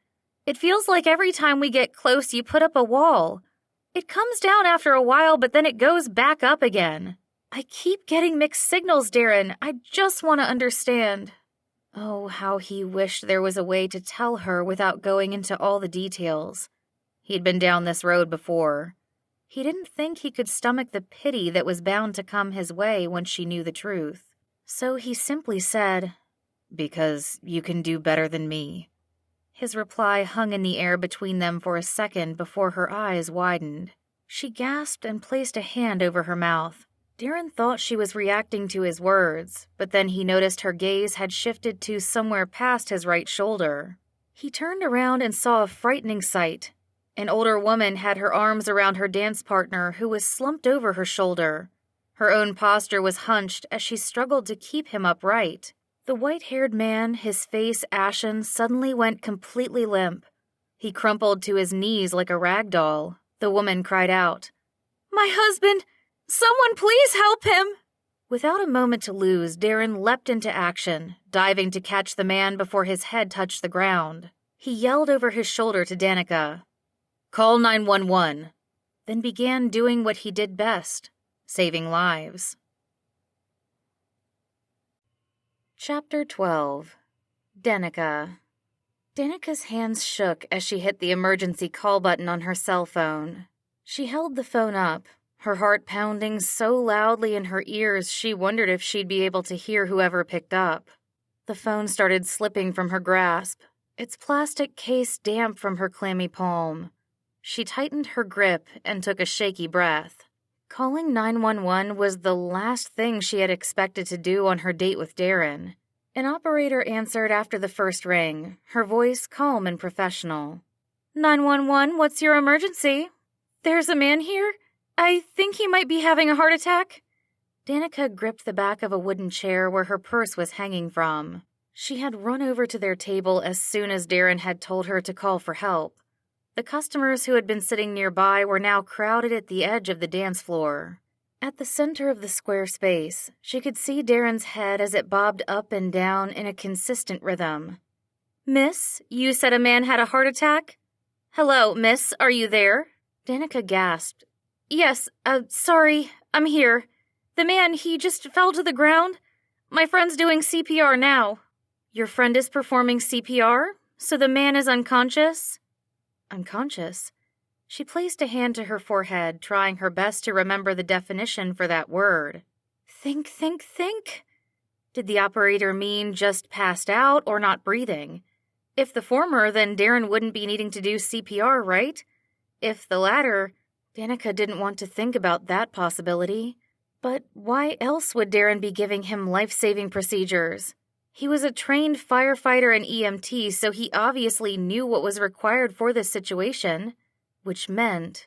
A: It feels like every time we get close you put up a wall. It comes down after a while, but then it goes back up again. I keep getting mixed signals, Darren. I just want to understand." Oh, how he wished there was a way to tell her without going into all the details. He'd been down this road before. He didn't think he could stomach the pity that was bound to come his way once she knew the truth. So he simply said,
B: "Because you can do better than me."
A: His reply hung in the air between them for a second before her eyes widened. She gasped and placed a hand over her mouth. Darren thought she was reacting to his words, but then he noticed her gaze had shifted to somewhere past his right shoulder. He turned around and saw a frightening sight. An older woman had her arms around her dance partner, who was slumped over her shoulder. Her own posture was hunched as she struggled to keep him upright. The white-haired man, his face ashen, suddenly went completely limp. He crumpled to his knees like a rag doll. The woman cried out, "My husband! Someone please help him!" Without a moment to lose, Darren leapt into action, diving to catch the man before his head touched the ground. He yelled over his shoulder to Danica,
B: "Call 911.
A: Then began doing what he did best, saving lives. Chapter 12. Danica. Danica's hands shook as she hit the emergency call button on her cell phone. She held the phone up, her heart pounding so loudly in her ears she wondered if she'd be able to hear whoever picked up. The phone started slipping from her grasp, its plastic case damp from her clammy palm. She tightened her grip and took a shaky breath. Calling 911 was the last thing she had expected to do on her date with Darren. An operator answered after the first ring, her voice calm and professional. 911, what's your emergency? There's a man here. I think he might be having a heart attack. Danica gripped the back of a wooden chair where her purse was hanging from. She had run over to their table as soon as Darren had told her to call for help. The customers who had been sitting nearby were now crowded at the edge of the dance floor. At the center of the square space, she could see Darren's head as it bobbed up and down in a consistent rhythm. "Miss, you said a man had a heart attack? Hello, miss, are you there?" Danica gasped. "Yes, sorry, I'm here. The man, he just fell to the ground. My friend's doing CPR now." "Your friend is performing CPR? So the man is unconscious?" Unconscious? She placed a hand to her forehead, trying her best to remember the definition for that word. Think. Did the operator mean just passed out or not breathing? If the former, then Darren wouldn't be needing to do CPR, right? If the latter, Danica didn't want to think about that possibility. But why else would Darren be giving him life-saving procedures? He was a trained firefighter and EMT, so he obviously knew what was required for this situation, which meant...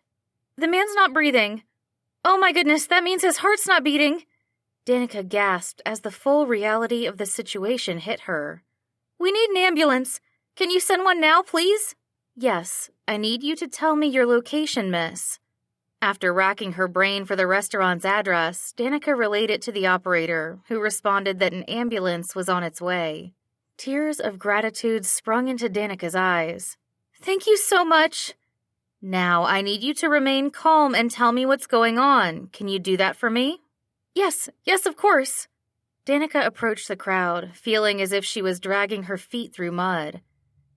A: The man's not breathing. Oh my goodness, that means his heart's not beating. Danica gasped as the full reality of the situation hit her. We need an ambulance. Can you send one now, please? Yes, I need you to tell me your location, miss. After racking her brain for the restaurant's address, Danica relayed it to the operator, who responded that an ambulance was on its way. Tears of gratitude sprung into Danica's eyes. Thank you so much. Now I need you to remain calm and tell me what's going on. Can you do that for me? Yes, of course. Danica approached the crowd, feeling as if she was dragging her feet through mud.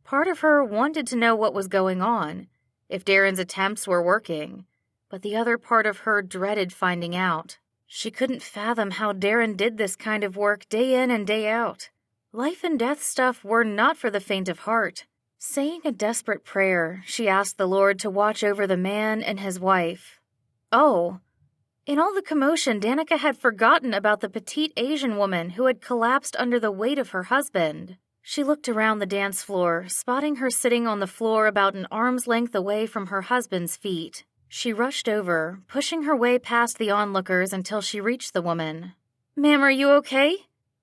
A: Part of her wanted to know what was going on, if Darren's attempts were working. But the other part of her dreaded finding out. She couldn't fathom how Darren did this kind of work day in and day out. Life and death stuff were not for the faint of heart. Saying a desperate prayer, she asked the Lord to watch over the man and his wife. Oh! In all the commotion, Danica had forgotten about the petite Asian woman who had collapsed under the weight of her husband. She looked around the dance floor, spotting her sitting on the floor about an arm's length away from her husband's feet. She rushed over, pushing her way past the onlookers until she reached the woman. "Ma'am, are you okay?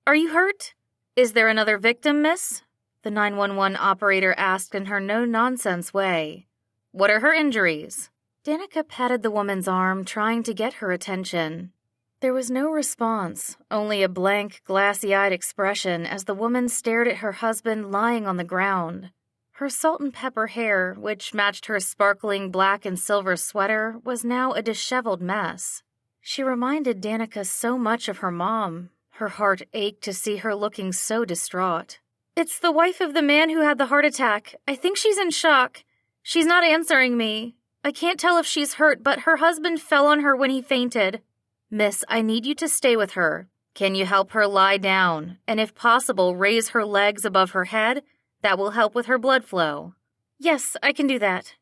A: Are you hurt? Is there another victim, miss?" The 911 operator asked in her no-nonsense way. "What are her injuries?" Danica patted the woman's arm, trying to get her attention. There was no response, only a blank, glassy-eyed expression as the woman stared at her husband lying on the ground. Her salt-and-pepper hair, which matched her sparkling black and silver sweater, was now a disheveled mess. She reminded Danica so much of her mom. Her heart ached to see her looking so distraught. "It's the wife of the man who had the heart attack. I think she's in shock. She's not answering me. I can't tell if she's hurt, but her husband fell on her when he fainted." "Miss, I need you to stay with her. Can you help her lie down, and if possible, raise her legs above her head? That will help with her blood flow." "Yes, I can do that."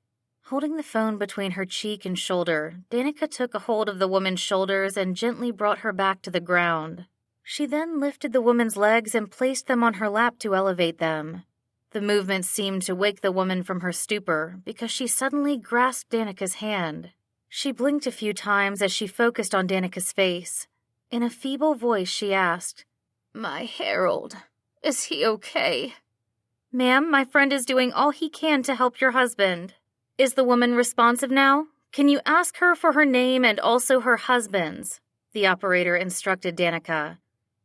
A: Holding the phone between her cheek and shoulder, Danica took a hold of the woman's shoulders and gently brought her back to the ground. She then lifted the woman's legs and placed them on her lap to elevate them. The movement seemed to wake the woman from her stupor because she suddenly grasped Danica's hand. She blinked a few times as she focused on Danica's face. In a feeble voice, she asked, "My Harold, is he okay?" "Ma'am, my friend is doing all he can to help your husband." "Is the woman responsive now? Can you ask her for her name and also her husband's?" the operator instructed Danica.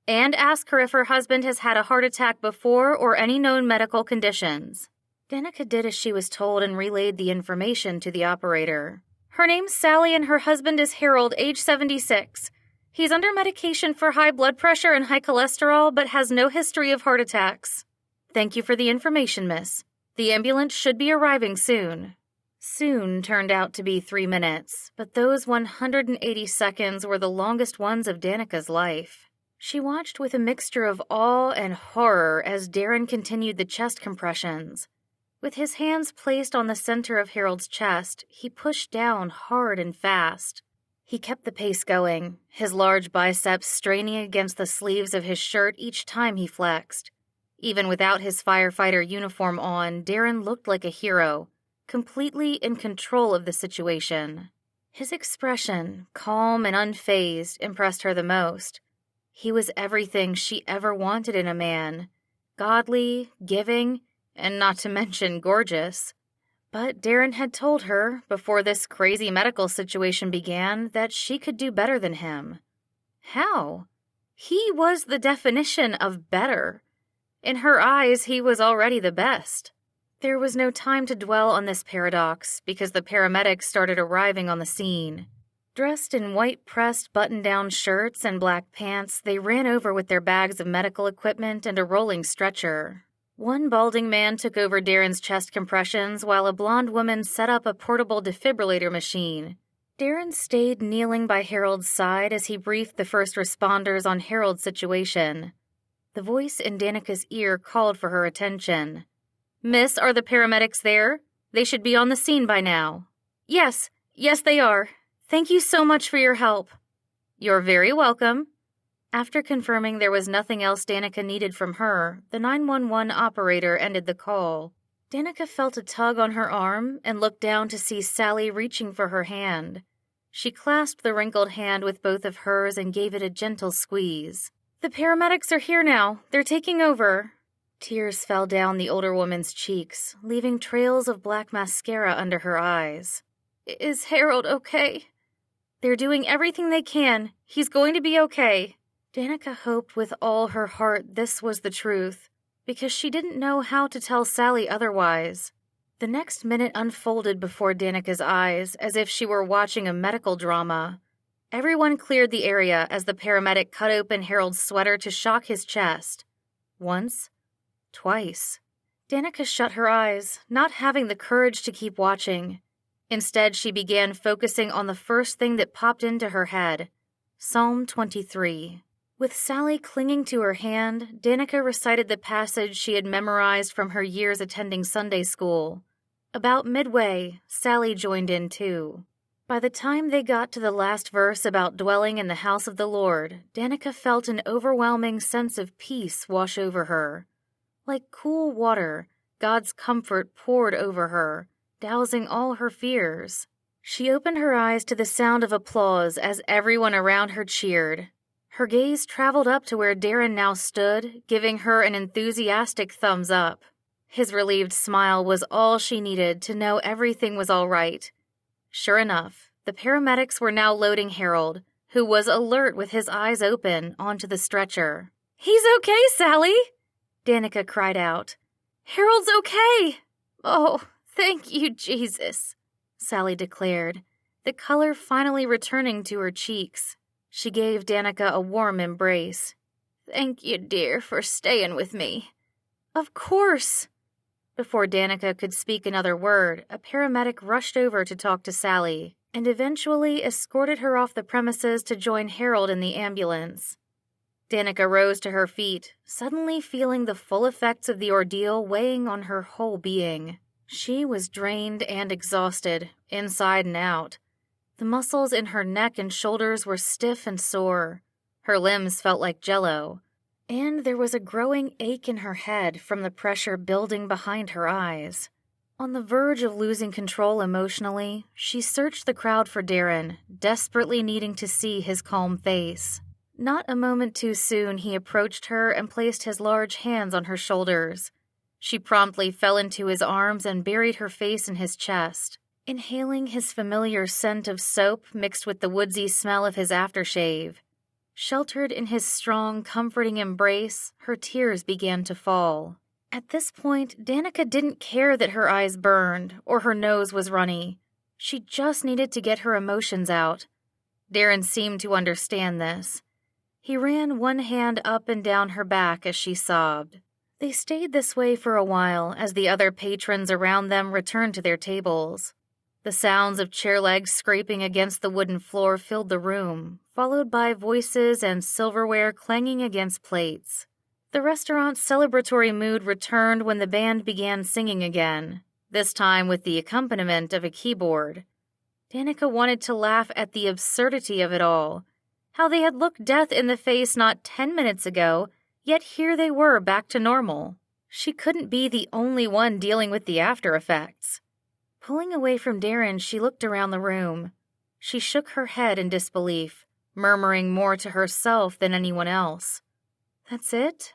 A: "And ask her if her husband has had a heart attack before or any known medical conditions." Danica did as she was told and relayed the information to the operator. "Her name's Sally and her husband is Harold, age 76. He's under medication for high blood pressure and high cholesterol, but has no history of heart attacks." "Thank you for the information, miss. The ambulance should be arriving soon." Soon turned out to be 3 minutes, but those 180 seconds were the longest ones of Danica's life. She watched with a mixture of awe and horror as Darren continued the chest compressions. With his hands placed on the center of Harold's chest, he pushed down hard and fast. He kept the pace going, his large biceps straining against the sleeves of his shirt each time he flexed. Even without his firefighter uniform on, Darren looked like a hero, completely in control of the situation. His expression, calm and unfazed, impressed her the most. He was everything she ever wanted in a man, godly, giving, and not to mention gorgeous. But Darren had told her, before this crazy medical situation began, that she could do better than him. How? He was the definition of better. In her eyes, he was already the best. There was no time to dwell on this paradox because the paramedics started arriving on the scene. Dressed in white pressed button-down shirts and black pants, they ran over with their bags of medical equipment and a rolling stretcher. One balding man took over Darren's chest compressions while a blonde woman set up a portable defibrillator machine. Darren stayed kneeling by Harold's side as he briefed the first responders on Harold's situation. The voice in Danica's ear called for her attention. "Miss, are the paramedics there? They should be on the scene by now." Yes, they are. Thank you so much for your help." "You're very welcome." After confirming there was nothing else Danica needed from her, the 911 operator ended the call. Danica felt a tug on her arm and looked down to see Sally reaching for her hand. She clasped the wrinkled hand with both of hers and gave it a gentle squeeze. "The paramedics are here now. They're taking over." Tears fell down the older woman's cheeks, leaving trails of black mascara under her eyes. "Is Harold okay?" "They're doing everything they can. He's going to be okay." Danica hoped with all her heart this was the truth, because she didn't know how to tell Sally otherwise. The next minute unfolded before Danica's eyes as if she were watching a medical drama. Everyone cleared the area as the paramedic cut open Harold's sweater to shock his chest. Once, twice. Danica shut her eyes, not having the courage to keep watching. Instead, she began focusing on the first thing that popped into her head, Psalm 23. With Sally clinging to her hand, Danica recited the passage she had memorized from her years attending Sunday school. About midway, Sally joined in too. By the time they got to the last verse about dwelling in the house of the Lord, Danica felt an overwhelming sense of peace wash over her. Like cool water, God's comfort poured over her, dousing all her fears. She opened her eyes to the sound of applause as everyone around her cheered. Her gaze traveled up to where Darren now stood, giving her an enthusiastic thumbs up. His relieved smile was all she needed to know everything was all right. Sure enough, the paramedics were now loading Harold, who was alert with his eyes open, onto the stretcher. "He's okay, Sally!" Danica cried out. "Harold's okay!" "Oh, thank you, Jesus," Sally declared, the color finally returning to her cheeks. She gave Danica a warm embrace. "Thank you, dear, for staying with me." "Of course." Before Danica could speak another word, a paramedic rushed over to talk to Sally and eventually escorted her off the premises to join Harold in the ambulance. Danica rose to her feet, suddenly feeling the full effects of the ordeal weighing on her whole being. She was drained and exhausted, inside and out. The muscles in her neck and shoulders were stiff and sore. Her limbs felt like jello. And there was a growing ache in her head from the pressure building behind her eyes. On the verge of losing control emotionally, she searched the crowd for Darren, desperately needing to see his calm face. Not a moment too soon, he approached her and placed his large hands on her shoulders. She promptly fell into his arms and buried her face in his chest. Inhaling his familiar scent of soap mixed with the woodsy smell of his aftershave. Sheltered in his strong, comforting embrace, her tears began to fall. At this point, Danica didn't care that her eyes burned or her nose was runny. She just needed to get her emotions out. Darren seemed to understand this. He ran one hand up and down her back as she sobbed. They stayed this way for a while as the other patrons around them returned to their tables. The sounds of chair legs scraping against the wooden floor filled the room, followed by voices and silverware clanging against plates. The restaurant's celebratory mood returned when the band began singing again, this time with the accompaniment of a keyboard. Danica wanted to laugh at the absurdity of it all, how they had looked death in the face not 10 minutes ago, yet here they were back to normal. She couldn't be the only one dealing with the after effects. Pulling away from Darren, she looked around the room. She shook her head in disbelief, murmuring more to herself than anyone else. "That's it?"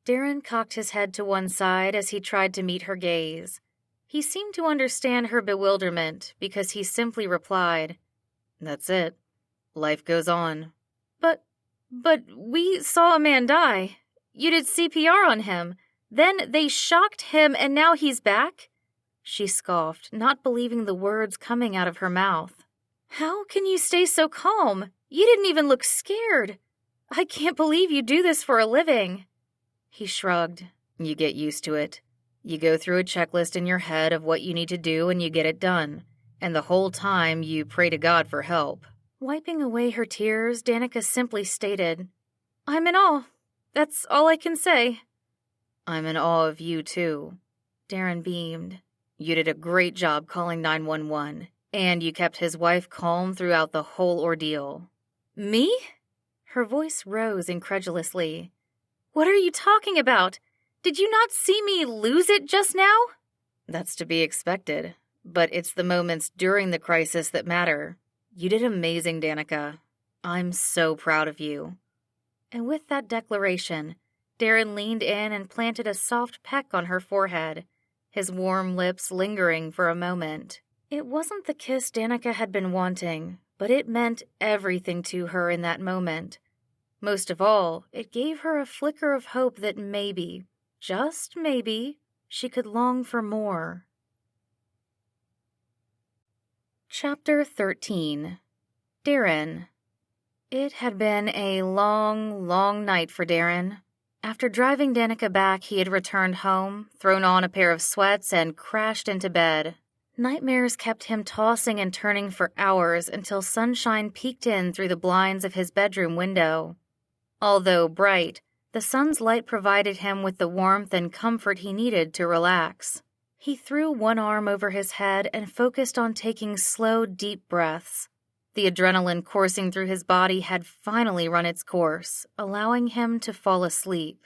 A: Darren cocked his head to one side as he tried to meet her gaze. He seemed to understand her bewilderment because he simply replied, "That's it. Life goes on." But we saw a man die. You did CPR on him. Then they shocked him and now he's back?" She scoffed, not believing the words coming out of her mouth. "How can you stay so calm? You didn't even look scared. I can't believe you do this for a living." He shrugged. "You get used to it. You go through a checklist in your head of what you need to do and you get it done. And the whole time you pray to God for help." Wiping away her tears, Danica simply stated, "I'm in awe. That's all I can say." "I'm in awe of you, too." Darren beamed. "You did a great job calling 911, and you kept his wife calm throughout the whole ordeal." "Me?" Her voice rose incredulously. "What are you talking about? Did you not see me lose it just now?" "That's to be expected, but it's the moments during the crisis that matter. You did amazing, Danica. I'm so proud of you." And with that declaration, Darren leaned in and planted a soft peck on her forehead, his warm lips lingering for a moment. It wasn't the kiss Danica had been wanting, but it meant everything to her in that moment. Most of all, it gave her a flicker of hope that maybe, just maybe, she could long for more. Chapter 13. Darren. It had been a long, long night for Darren. After driving Danica back, he had returned home, thrown on a pair of sweats, and crashed into bed. Nightmares kept him tossing and turning for hours until sunshine peeked in through the blinds of his bedroom window. Although bright, the sun's light provided him with the warmth and comfort he needed to relax. He threw one arm over his head and focused on taking slow, deep breaths. The adrenaline coursing through his body had finally run its course, allowing him to fall asleep.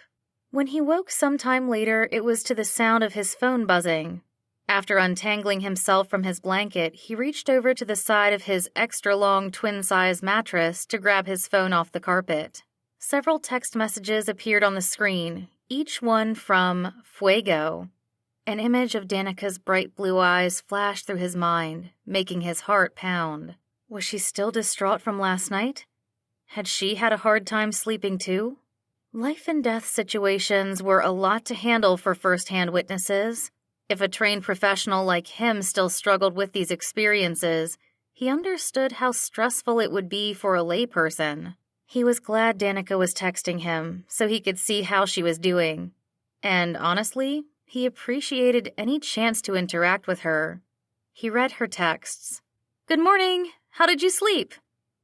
A: When he woke some time later, it was to the sound of his phone buzzing. After untangling himself from his blanket, he reached over to the side of his extra-long twin-size mattress to grab his phone off the carpet. Several text messages appeared on the screen, each one from Fuego. An image of Danica's bright blue eyes flashed through his mind, making his heart pound. Was she still distraught from last night? Had she had a hard time sleeping too? Life and death situations were a lot to handle for first-hand witnesses. If a trained professional like him still struggled with these experiences, he understood how stressful it would be for a layperson. He was glad Danica was texting him so he could see how she was doing. And honestly, he appreciated any chance to interact with her. He read her texts. "Good morning. How did you sleep?"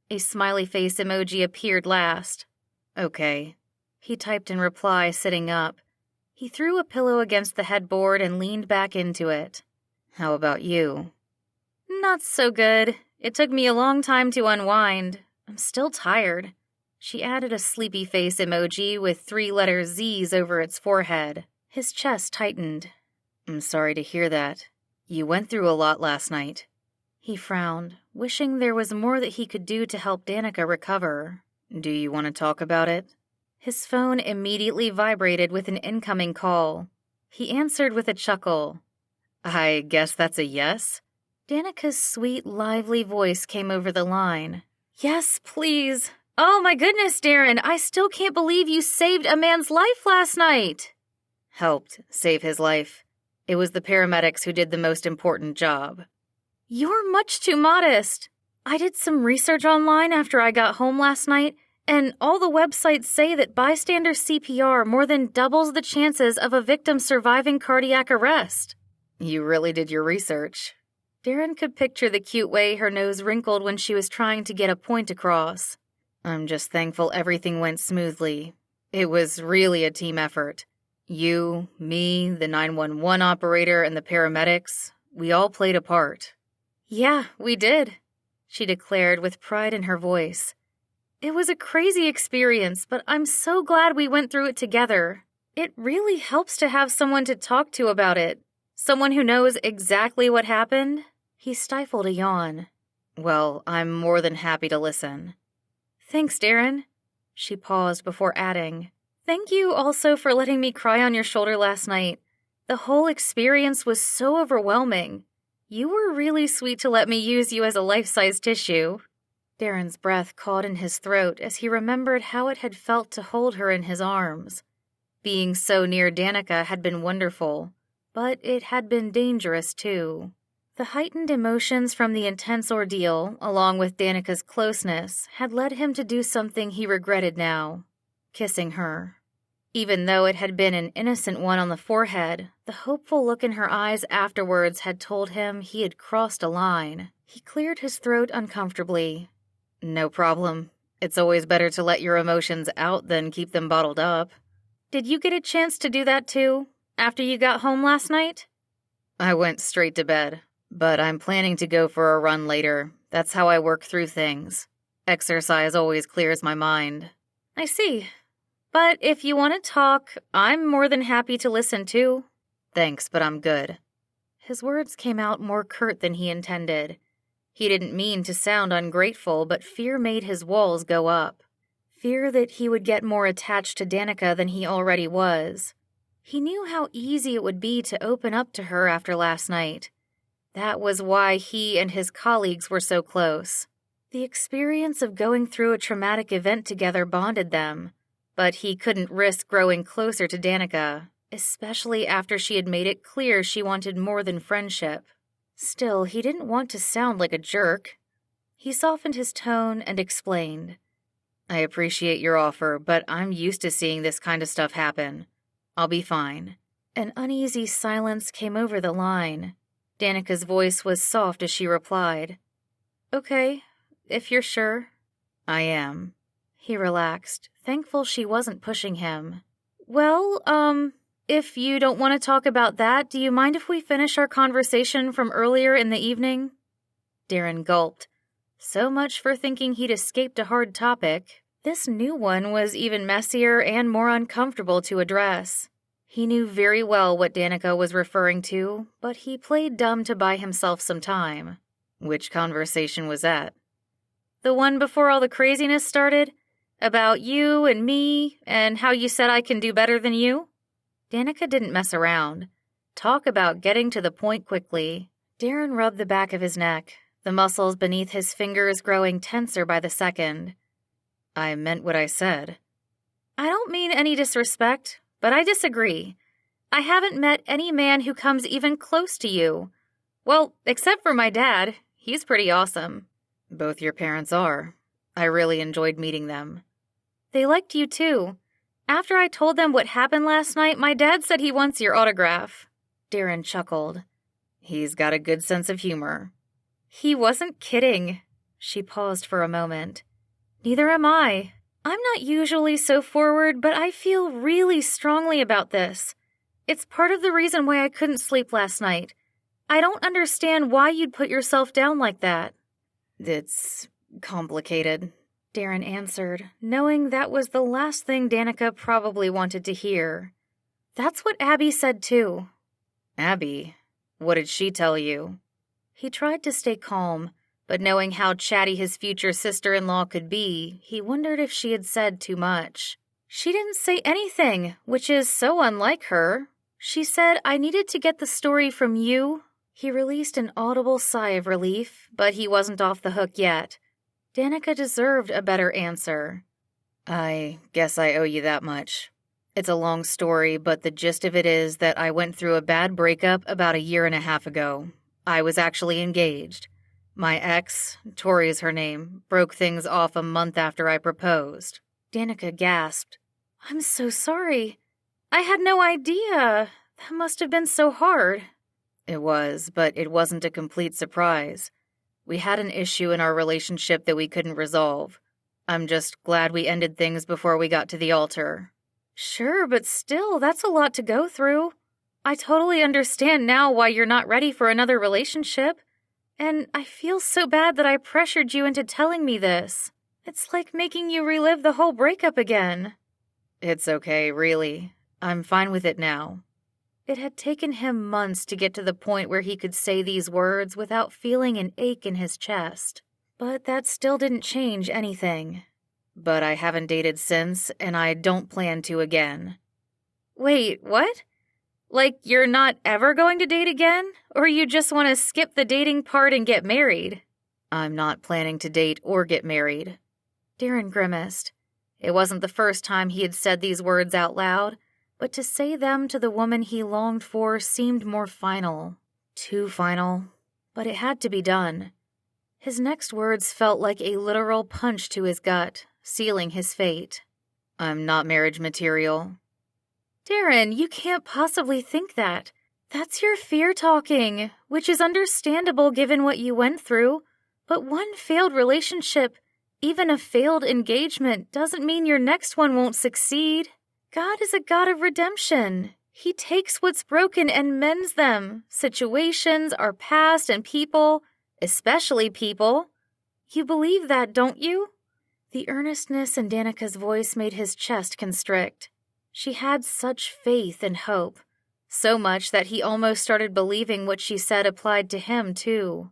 A: A smiley face emoji appeared last.
B: "Okay,"
A: he typed in reply, sitting up. He threw a pillow against the headboard and leaned back into it.
B: "How about you?"
A: "Not so good. It took me a long time to unwind. I'm still tired." She added a sleepy face emoji with 3-letter Z's over its forehead. His chest tightened.
B: "I'm sorry to hear that. You went through a lot last night."
A: He frowned, wishing there was more that he could do to help Danica recover.
B: "Do you want to talk about it?"
A: His phone immediately vibrated with an incoming call. He answered with a chuckle.
B: "I guess that's a yes?"
A: Danica's sweet, lively voice came over the line. "Yes, please. Oh my goodness, Darren, I still can't believe you saved a man's life last night."
B: "Helped save his life. It was the paramedics who did the most important job."
A: "You're much too modest. I did some research online after I got home last night, and all the websites say that bystander CPR more than doubles the chances of a victim surviving cardiac arrest."
B: "You really did your research."
A: Darren could picture the cute way her nose wrinkled when she was trying to get a point across.
B: "I'm just thankful everything went smoothly. It was really a team effort. You, me, the 911 operator, and the paramedics, we all played a part."
A: "Yeah, we did," she declared with pride in her voice. "It was a crazy experience, but I'm so glad we went through it together. It really helps to have someone to talk to about it. Someone who knows exactly what happened." He stifled a yawn.
B: "Well, I'm more than happy to listen."
A: "Thanks, Darren." She paused before adding, "Thank you also for letting me cry on your shoulder last night. The whole experience was so overwhelming. You were really sweet to let me use you as a life-size tissue." Darren's breath caught in his throat as he remembered how it had felt to hold her in his arms. Being so near Danica had been wonderful, but it had been dangerous too. The heightened emotions from the intense ordeal, along with Danica's closeness, had led him to do something he regretted now, kissing her. Even though it had been an innocent one on the forehead, the hopeful look in her eyes afterwards had told him he had crossed a line. He cleared his throat uncomfortably.
B: "No problem. It's always better to let your emotions out than keep them bottled up."
A: "Did you get a chance to do that too, after you got home last night?"
B: "I went straight to bed, but I'm planning to go for a run later. That's how I work through things. Exercise always clears my mind."
A: "I see. But if you want to talk, I'm more than happy to listen too."
B: "Thanks, but I'm good."
A: His words came out more curt than he intended. He didn't mean to sound ungrateful, but fear made his walls go up. Fear that he would get more attached to Danica than he already was. He knew how easy it would be to open up to her after last night. That was why he and his colleagues were so close. The experience of going through a traumatic event together bonded them, but he couldn't risk growing closer to Danica, especially after she had made it clear she wanted more than friendship. Still, he didn't want to sound like a jerk. He softened his tone and explained,
B: "I appreciate your offer, but I'm used to seeing this kind of stuff happen. I'll be fine."
A: An uneasy silence came over the line. Danica's voice was soft as she replied, "Okay, if you're sure."
B: "I am."
A: He relaxed, thankful she wasn't pushing him. Well, if you don't want to talk about that, do you mind if we finish our conversation from earlier in the evening? Darren gulped. So much for thinking he'd escaped a hard topic. This new one was even messier and more uncomfortable to address. He knew very well what Danica was referring to, but he played dumb to buy himself some time.
B: Which conversation was that?
A: The one before all the craziness started? About you and me, and how you said I can do better than you? Danica didn't mess around. Talk about getting to the point quickly. Darren rubbed the back of his neck, the muscles beneath his fingers growing tenser by the second.
B: I meant what I said.
A: I don't mean any disrespect, but I disagree. I haven't met any man who comes even close to you. Well, except for my dad. He's pretty awesome.
B: Both your parents are. I really enjoyed meeting them.
A: They liked you too. After I told them what happened last night, my dad said he wants your autograph. Darren chuckled.
B: He's got a good sense of humor.
A: He wasn't kidding. She paused for a moment. Neither am I. I'm not usually so forward, but I feel really strongly about this. It's part of the reason why I couldn't sleep last night. I don't understand why you'd put yourself down like that.
B: It's complicated,
A: Darren answered, knowing that was the last thing Danica probably wanted to hear. That's what Abby said too.
B: Abby? What did she tell you?
A: He tried to stay calm, but knowing how chatty his future sister-in-law could be, he wondered if she had said too much. She didn't say anything, which is so unlike her. She said I needed to get the story from you. He released an audible sigh of relief, but he wasn't off the hook yet. Danica deserved a better answer.
B: I guess I owe you that much. It's a long story, but the gist of it is that I went through a bad breakup about 1.5 years ago. I was actually engaged. My ex, Tori's her name, broke things off a month after I proposed.
A: Danica gasped. I'm so sorry. I had no idea. That must have been so hard.
B: It was, but it wasn't a complete surprise. We had an issue in our relationship that we couldn't resolve. I'm just glad we ended things before we got to the altar.
A: Sure, but still, that's a lot to go through. I totally understand now why you're not ready for another relationship. And I feel so bad that I pressured you into telling me this. It's like making you relive the whole breakup again.
B: It's okay, really. I'm fine with it now.
A: It had taken him months to get to the point where he could say these words without feeling an ache in his chest. But that still didn't change anything.
B: But I haven't dated since, and I don't plan to again.
A: Wait, what? Like you're not ever going to date again? Or you just want to skip the dating part and get married?
B: I'm not planning to date or get married.
A: Darren grimaced. It wasn't the first time he had said these words out loud, but to say them to the woman he longed for seemed more final. Too final. But it had to be done. His next words felt like a literal punch to his gut, sealing his fate.
B: I'm not marriage material.
A: Darren, you can't possibly think that. That's your fear talking, which is understandable given what you went through. But one failed relationship, even a failed engagement, doesn't mean your next one won't succeed. God is a God of redemption. He takes what's broken and mends them. Situations, our past, and people, especially people. You believe that, don't you? The earnestness in Danica's voice made his chest constrict. She had such faith and hope. So much that he almost started believing what she said applied to him, too.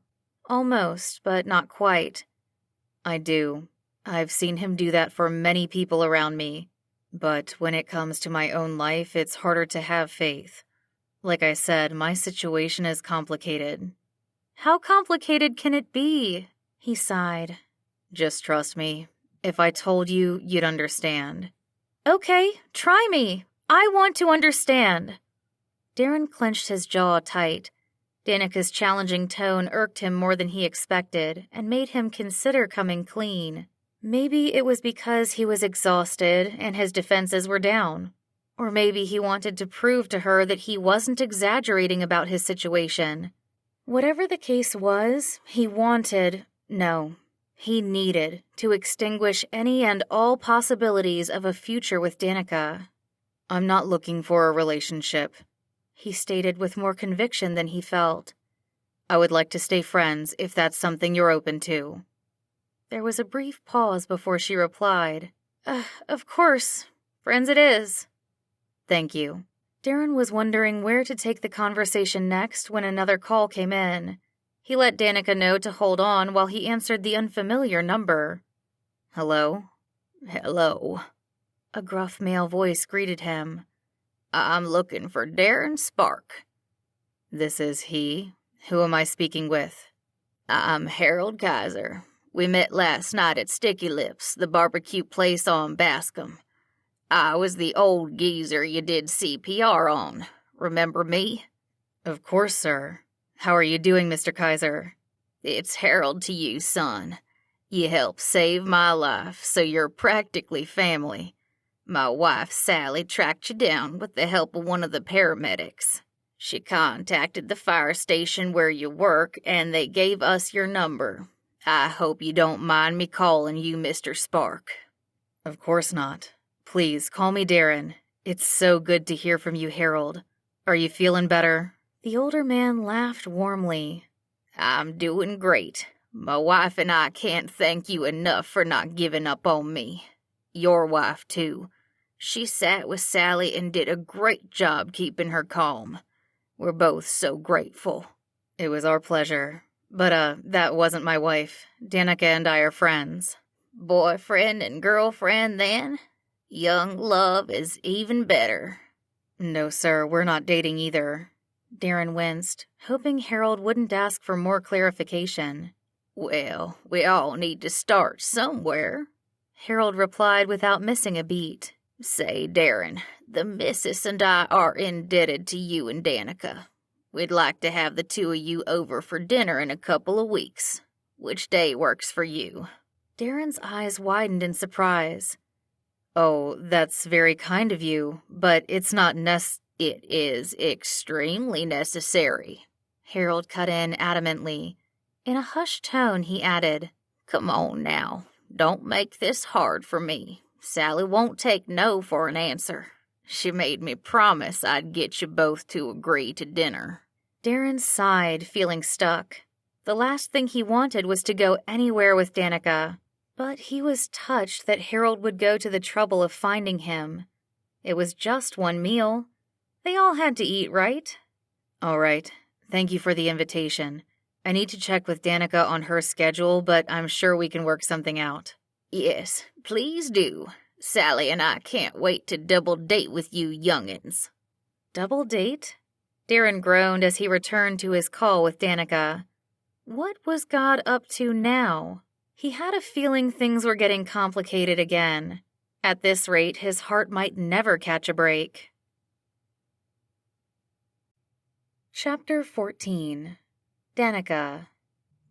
A: Almost, but not quite.
B: I do. I've seen him do that for many people around me. But when it comes to my own life, it's harder to have faith. Like I said, my situation is complicated.
A: How complicated can it be? He sighed.
B: Just trust me. If I told you, you'd understand.
A: Okay, try me. I want to understand. Darren clenched his jaw tight. Danica's challenging tone irked him more than he expected and made him consider coming clean. Maybe it was because he was exhausted and his defenses were down. Or maybe he wanted to prove to her that he wasn't exaggerating about his situation. Whatever the case was, he He needed to extinguish any and all possibilities of a future with Danica.
B: I'm not looking for a relationship,
A: he stated with more conviction than he felt.
B: I would like to stay friends if that's something you're open to.
A: There was a brief pause before she replied, Of course. Friends it is.
B: Thank you.
A: Darren was wondering where to take the conversation next when another call came in. He let Danica know to hold on while he answered the unfamiliar number.
B: Hello?
C: Hello.
A: A gruff male voice greeted him.
C: I'm looking for Darren Spark.
B: This is he. Who am I speaking with?
C: I'm Harold Kaiser. We met last night at Sticky Lips, the barbecue place on Bascom. I was the old geezer you did CPR on. Remember me?
B: Of course, sir. How are you doing, Mr. Kaiser?
C: It's Harold to you, son. You helped save my life, so you're practically family. My wife, Sally, tracked you down with the help of one of the paramedics. She contacted the fire station where you work, and they gave us your number. I hope you don't mind me calling you Mr. Spark.
B: Of course not. Please, call me Darren. It's so good to hear from you, Harold. Are you feeling better?
A: The older man laughed warmly.
C: I'm doing great. My wife and I can't thank you enough for not giving up on me. Your wife, too. She sat with Sally and did a great job keeping her calm. We're both so grateful.
B: It was our pleasure. But, that wasn't my wife. Danica and I are friends.
C: Boyfriend and girlfriend, then? Young love is even better.
B: No, sir, we're not dating either.
A: Darren winced, hoping Harold wouldn't ask for more clarification.
C: Well, we all need to start somewhere,
A: Harold replied without missing a beat.
C: Say, Darren, the missus and I are indebted to you and Danica. We'd like to have the two of you over for dinner in a couple of weeks. Which day works for you?
A: Darren's eyes widened in surprise.
B: Oh, that's very kind of you, but it's not
C: It is extremely necessary,
A: Harold cut in adamantly. In a hushed tone, he added,
C: Come on now, don't make this hard for me. Sally won't take no for an answer. She made me promise I'd get you both to agree to dinner.
A: Darren sighed, feeling stuck. The last thing he wanted was to go anywhere with Danica, but he was touched that Harold would go to the trouble of finding him. It was just one meal. They all had to eat, right?
B: All right. Thank you for the invitation. I need to check with Danica on her schedule, but I'm sure we can work something out.
C: Yes, please do. Sally and I can't wait to double date with you young'uns.
A: Double date? Darren groaned as he returned to his call with Danica. What was God up to now? He had a feeling things were getting complicated again. At this rate, his heart might never catch a break. Chapter 14. Danica.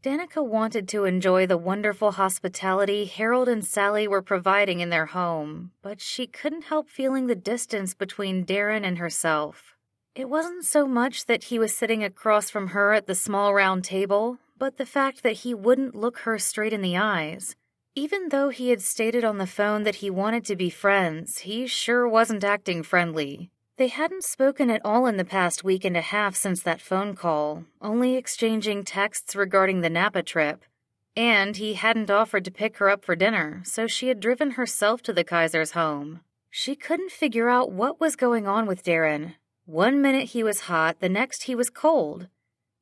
A: Danica wanted to enjoy the wonderful hospitality Harold and Sally were providing in their home, but she couldn't help feeling the distance between Darren and herself. It wasn't so much that he was sitting across from her at the small round table, but the fact that he wouldn't look her straight in the eyes. Even though he had stated on the phone that he wanted to be friends, he sure wasn't acting friendly. They hadn't spoken at all in the past week and a half since that phone call, only exchanging texts regarding the Napa trip. And he hadn't offered to pick her up for dinner, so she had driven herself to the Kaiser's home. She couldn't figure out what was going on with Darren. One minute he was hot, the next he was cold.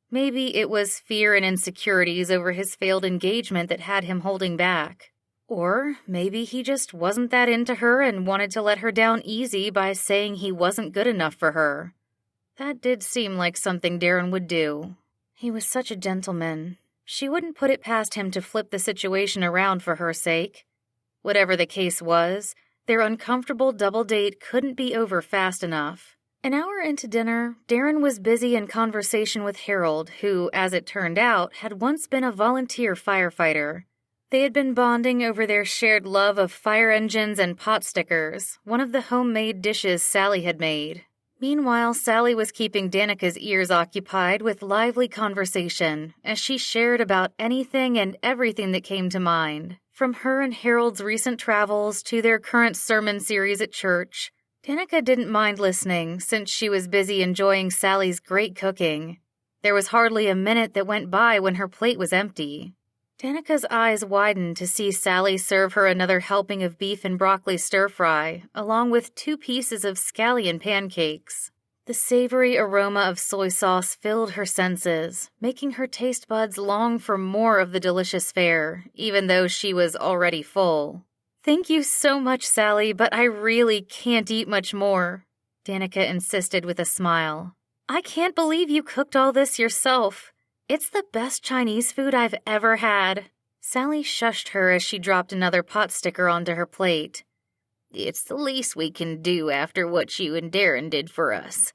A: Maybe it was fear and insecurities over his failed engagement that had him holding back. Or maybe he just wasn't that into her and wanted to let her down easy by saying he wasn't good enough for her. That did seem like something Darren would do. He was such a gentleman. She wouldn't put it past him to flip the situation around for her sake. Whatever the case was, their uncomfortable double date couldn't be over fast enough. An hour into dinner, Darren was busy in conversation with Harold, who, as it turned out, had once been a volunteer firefighter. They had been bonding over their shared love of fire engines and pot stickers, one of the homemade dishes Sally had made. Meanwhile, Sally was keeping Danica's ears occupied with lively conversation as she shared about anything and everything that came to mind, from her and Harold's recent travels to their current sermon series at church. Danica didn't mind listening since she was busy enjoying Sally's great cooking. There was hardly a minute that went by when her plate was empty. Danica's eyes widened to see Sally serve her another helping of beef and broccoli stir-fry, along with 2 pieces of scallion pancakes. The savory aroma of soy sauce filled her senses, making her taste buds long for more of the delicious fare, even though she was already full. "Thank you so much, Sally, but I really can't eat much more," Danica insisted with a smile. "I can't believe you cooked all this yourself. It's the best Chinese food I've ever had." Sally shushed her as she dropped another pot sticker onto her plate.
C: "It's the least we can do after what you and Darren did for us.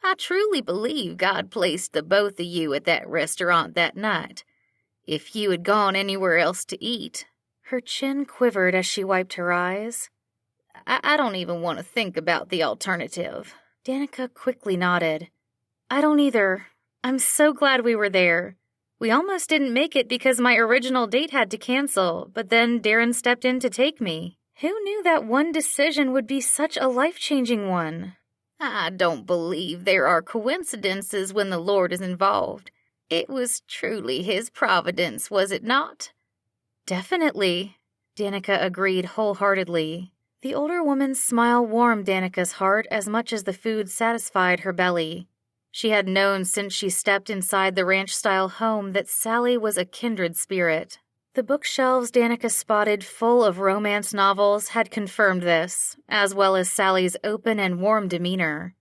C: I truly believe God placed the both of you at that restaurant that night. If you had gone anywhere else to eat..."
A: Her chin quivered as she wiped her eyes.
C: I don't even want to think about the alternative."
A: Danica quickly nodded. "I don't either. I'm so glad we were there. We almost didn't make it because my original date had to cancel, but then Darren stepped in to take me. Who knew that one decision would be such a life-changing one?"
C: "I don't believe there are coincidences when the Lord is involved. It was truly His providence, was it not?"
A: "Definitely," Danica agreed wholeheartedly. The older woman's smile warmed Danica's heart as much as the food satisfied her belly. She had known since she stepped inside the ranch-style home that Sally was a kindred spirit. The bookshelves Danica spotted full of romance novels had confirmed this, as well as Sally's open and warm demeanor.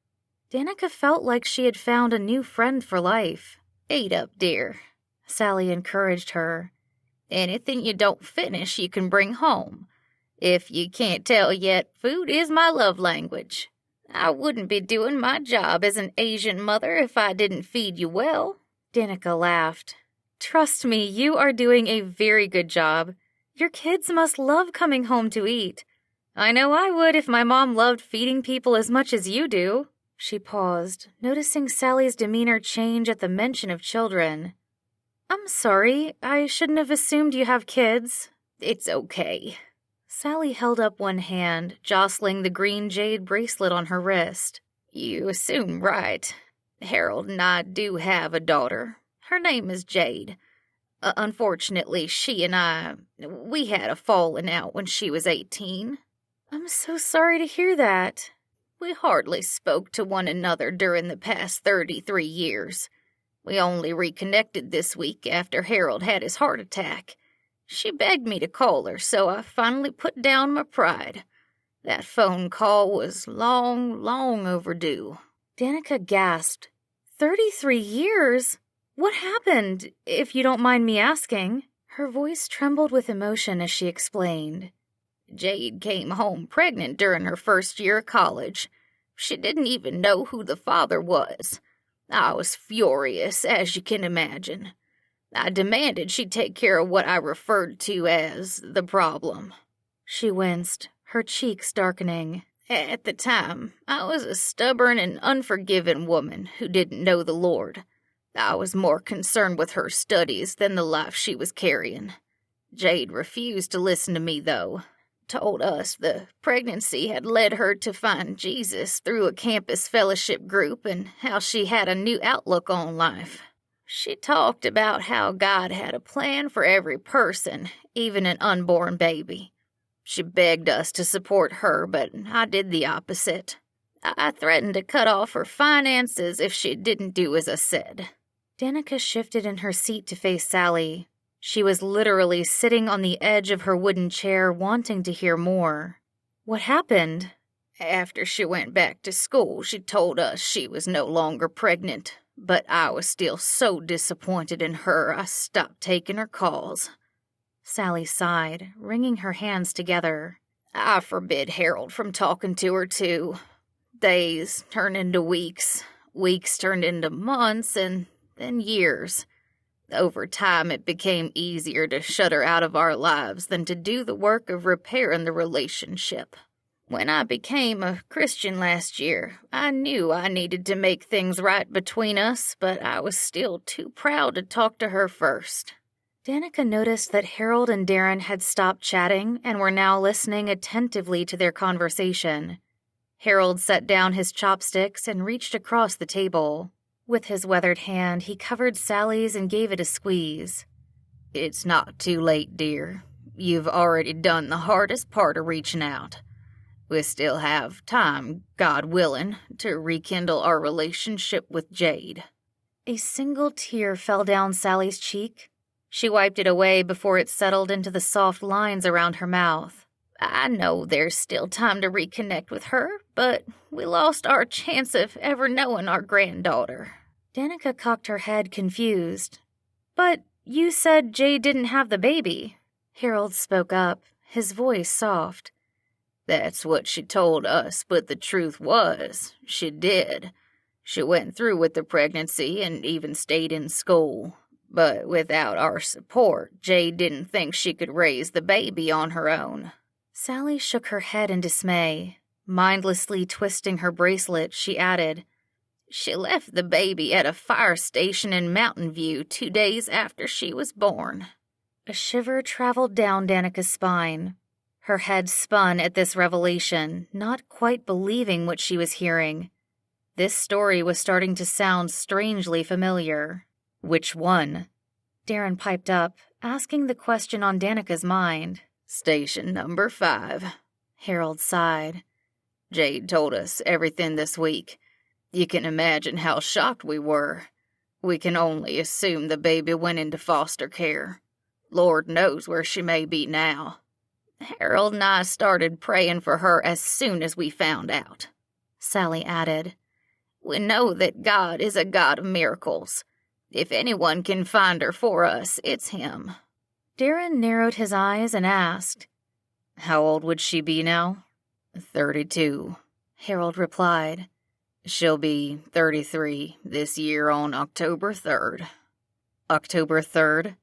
A: Danica felt like she had found a new friend for life.
C: "Eat up, dear,"
A: Sally encouraged her.
C: "Anything you don't finish you can bring home. If you can't tell yet, food is my love language. I wouldn't be doing my job as an Asian mother if I didn't feed you well."
A: Danica laughed. "Trust me, you are doing a very good job. Your kids must love coming home to eat. I know I would if my mom loved feeding people as much as you do." She paused, noticing Sally's demeanor change at the mention of children. "I'm sorry, I shouldn't have assumed you have kids."
C: "It's okay."
A: Sally held up one hand, jostling the green jade bracelet on her wrist.
C: "You assume right. Harold and I do have a daughter. Her name is Jade. Unfortunately, she and we had a falling out when she was 18.
A: "I'm so sorry to hear that."
C: "We hardly spoke to one another during the past 33 years. We only reconnected this week after Harold had his heart attack. She begged me to call her, so I finally put down my pride. That phone call was long, long overdue."
A: Danica gasped. 33 years? What happened, if you don't mind me asking? Her voice trembled with emotion as she explained.
C: "Jade came home pregnant during her first year of college. She didn't even know who the father was. I was furious, as you can imagine. I demanded she take care of what I referred to as the problem."
A: She winced, her cheeks darkening.
C: "At the time, I was a stubborn and unforgiving woman who didn't know the Lord. I was more concerned with her studies than the life she was carrying. Jade refused to listen to me, though. Told us the pregnancy had led her to find Jesus through a campus fellowship group and how she had a new outlook on life. She talked about how God had a plan for every person, even an unborn baby. She begged us to support her, but I did the opposite. I threatened to cut off her finances if she didn't do as I said."
A: Danica shifted in her seat to face Sally. She was literally sitting on the edge of her wooden chair, wanting to hear more. "What happened?"
C: "After she went back to school, she told us she was no longer pregnant. But I was still so disappointed in her, I stopped taking her calls."
A: Sally sighed, wringing her hands together.
C: "I forbid Harold from talking to her, too. Days turned into weeks. Weeks turned into months, and then years. Over time, it became easier to shut her out of our lives than to do the work of repairing the relationship. When I became a Christian last year, I knew I needed to make things right between us, but I was still too proud to talk to her first."
A: Danica noticed that Harold and Darren had stopped chatting and were now listening attentively to their conversation. Harold set down his chopsticks and reached across the table. With his weathered hand, he covered Sally's and gave it a squeeze.
C: "It's not too late, dear. You've already done the hardest part of reaching out. We still have time, God willing, to rekindle our relationship with Jade."
A: A single tear fell down Sally's cheek. She wiped it away before it settled into the soft lines around her mouth.
C: "I know there's still time to reconnect with her, but we lost our chance of ever knowing our granddaughter."
A: Danica cocked her head, confused. "But you said Jade didn't have the baby." Harold spoke up, his voice soft.
C: "That's what she told us, but the truth was, she did. She went through with the pregnancy and even stayed in school. But without our support, Jade didn't think she could raise the baby on her own."
A: Sally shook her head in dismay. Mindlessly twisting her bracelet, she added,
C: "She left the baby at a fire station in Mountain View 2 days after she was born."
A: A shiver traveled down Danica's spine. Her head spun at this revelation, not quite believing what she was hearing. This story was starting to sound strangely familiar.
B: "Which one?"
A: Darren piped up, asking the question on Danica's mind.
C: "Station number 5.
A: Harold sighed.
C: "Jade told us everything this week. You can imagine how shocked we were. We can only assume the baby went into foster care. Lord knows where she may be now. Harold and I started praying for her as soon as we found out,"
A: Sally added.
C: "We know that God is a God of miracles. If anyone can find her for us, it's him."
A: Darren narrowed his eyes and asked,
B: "How old would she be now?"
C: 32.
A: Harold replied.
C: "She'll be 33 this year on October 3rd.
B: October 3rd?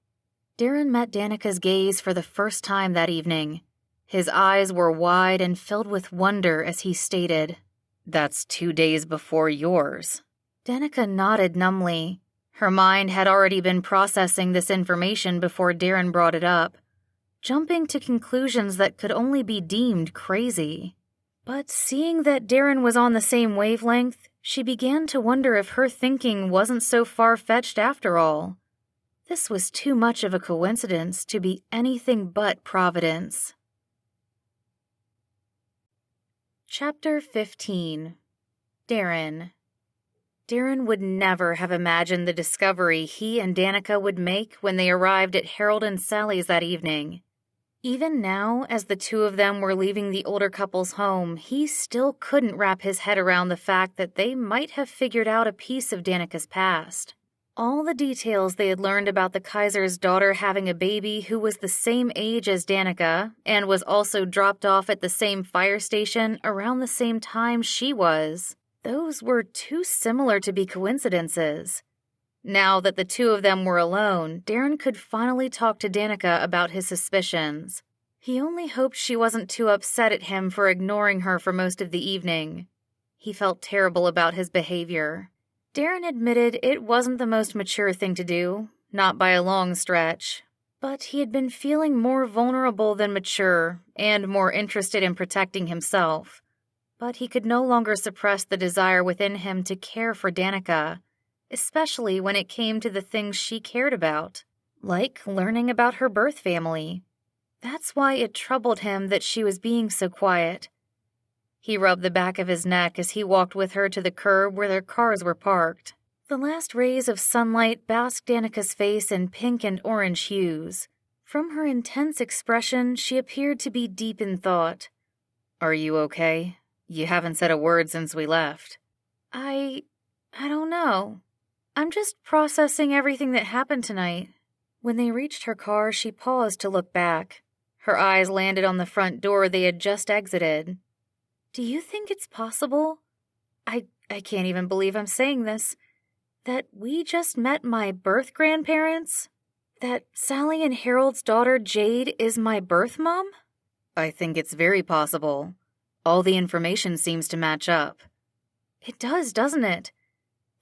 A: Darren met Danica's gaze for the first time that evening. His eyes were wide and filled with wonder as he stated,
B: "That's 2 days before yours."
A: Danica nodded numbly. Her mind had already been processing this information before Darren brought it up, jumping to conclusions that could only be deemed crazy. But seeing that Darren was on the same wavelength, she began to wonder if her thinking wasn't so far-fetched after all. This was too much of a coincidence to be anything but providence. Chapter 15. Darren. Darren would never have imagined the discovery he and Danica would make when they arrived at Harold and Sally's that evening. Even now, as the two of them were leaving the older couple's home, he still couldn't wrap his head around the fact that they might have figured out a piece of Danica's past. All the details they had learned about the Kaiser's daughter having a baby who was the same age as Danica and was also dropped off at the same fire station around the same time she was. Those were too similar to be coincidences. Now that the two of them were alone, Darren could finally talk to Danica about his suspicions. He only hoped she wasn't too upset at him for ignoring her for most of the evening. He felt terrible about his behavior. Darren admitted it wasn't the most mature thing to do, not by a long stretch. But he had been feeling more vulnerable than mature and more interested in protecting himself. But he could no longer suppress the desire within him to care for Danica, especially when it came to the things she cared about, like learning about her birth family. That's why it troubled him that she was being so quiet. He rubbed the back of his neck as he walked with her to the curb where their cars were parked. The last rays of sunlight basked Danica's face in pink and orange hues. From her intense expression, she appeared to be deep in thought.
B: "Are you okay? You haven't said a word since we left."
A: I don't know. I'm just processing everything that happened tonight." When they reached her car, she paused to look back. Her eyes landed on the front door they had just exited. "Do you think it's possible? I can't even believe I'm saying this. That we just met my birth grandparents? That Sally and Harold's daughter Jade is my birth mom?"
B: "I think it's very possible. All the information seems to match up.
A: It does, doesn't it?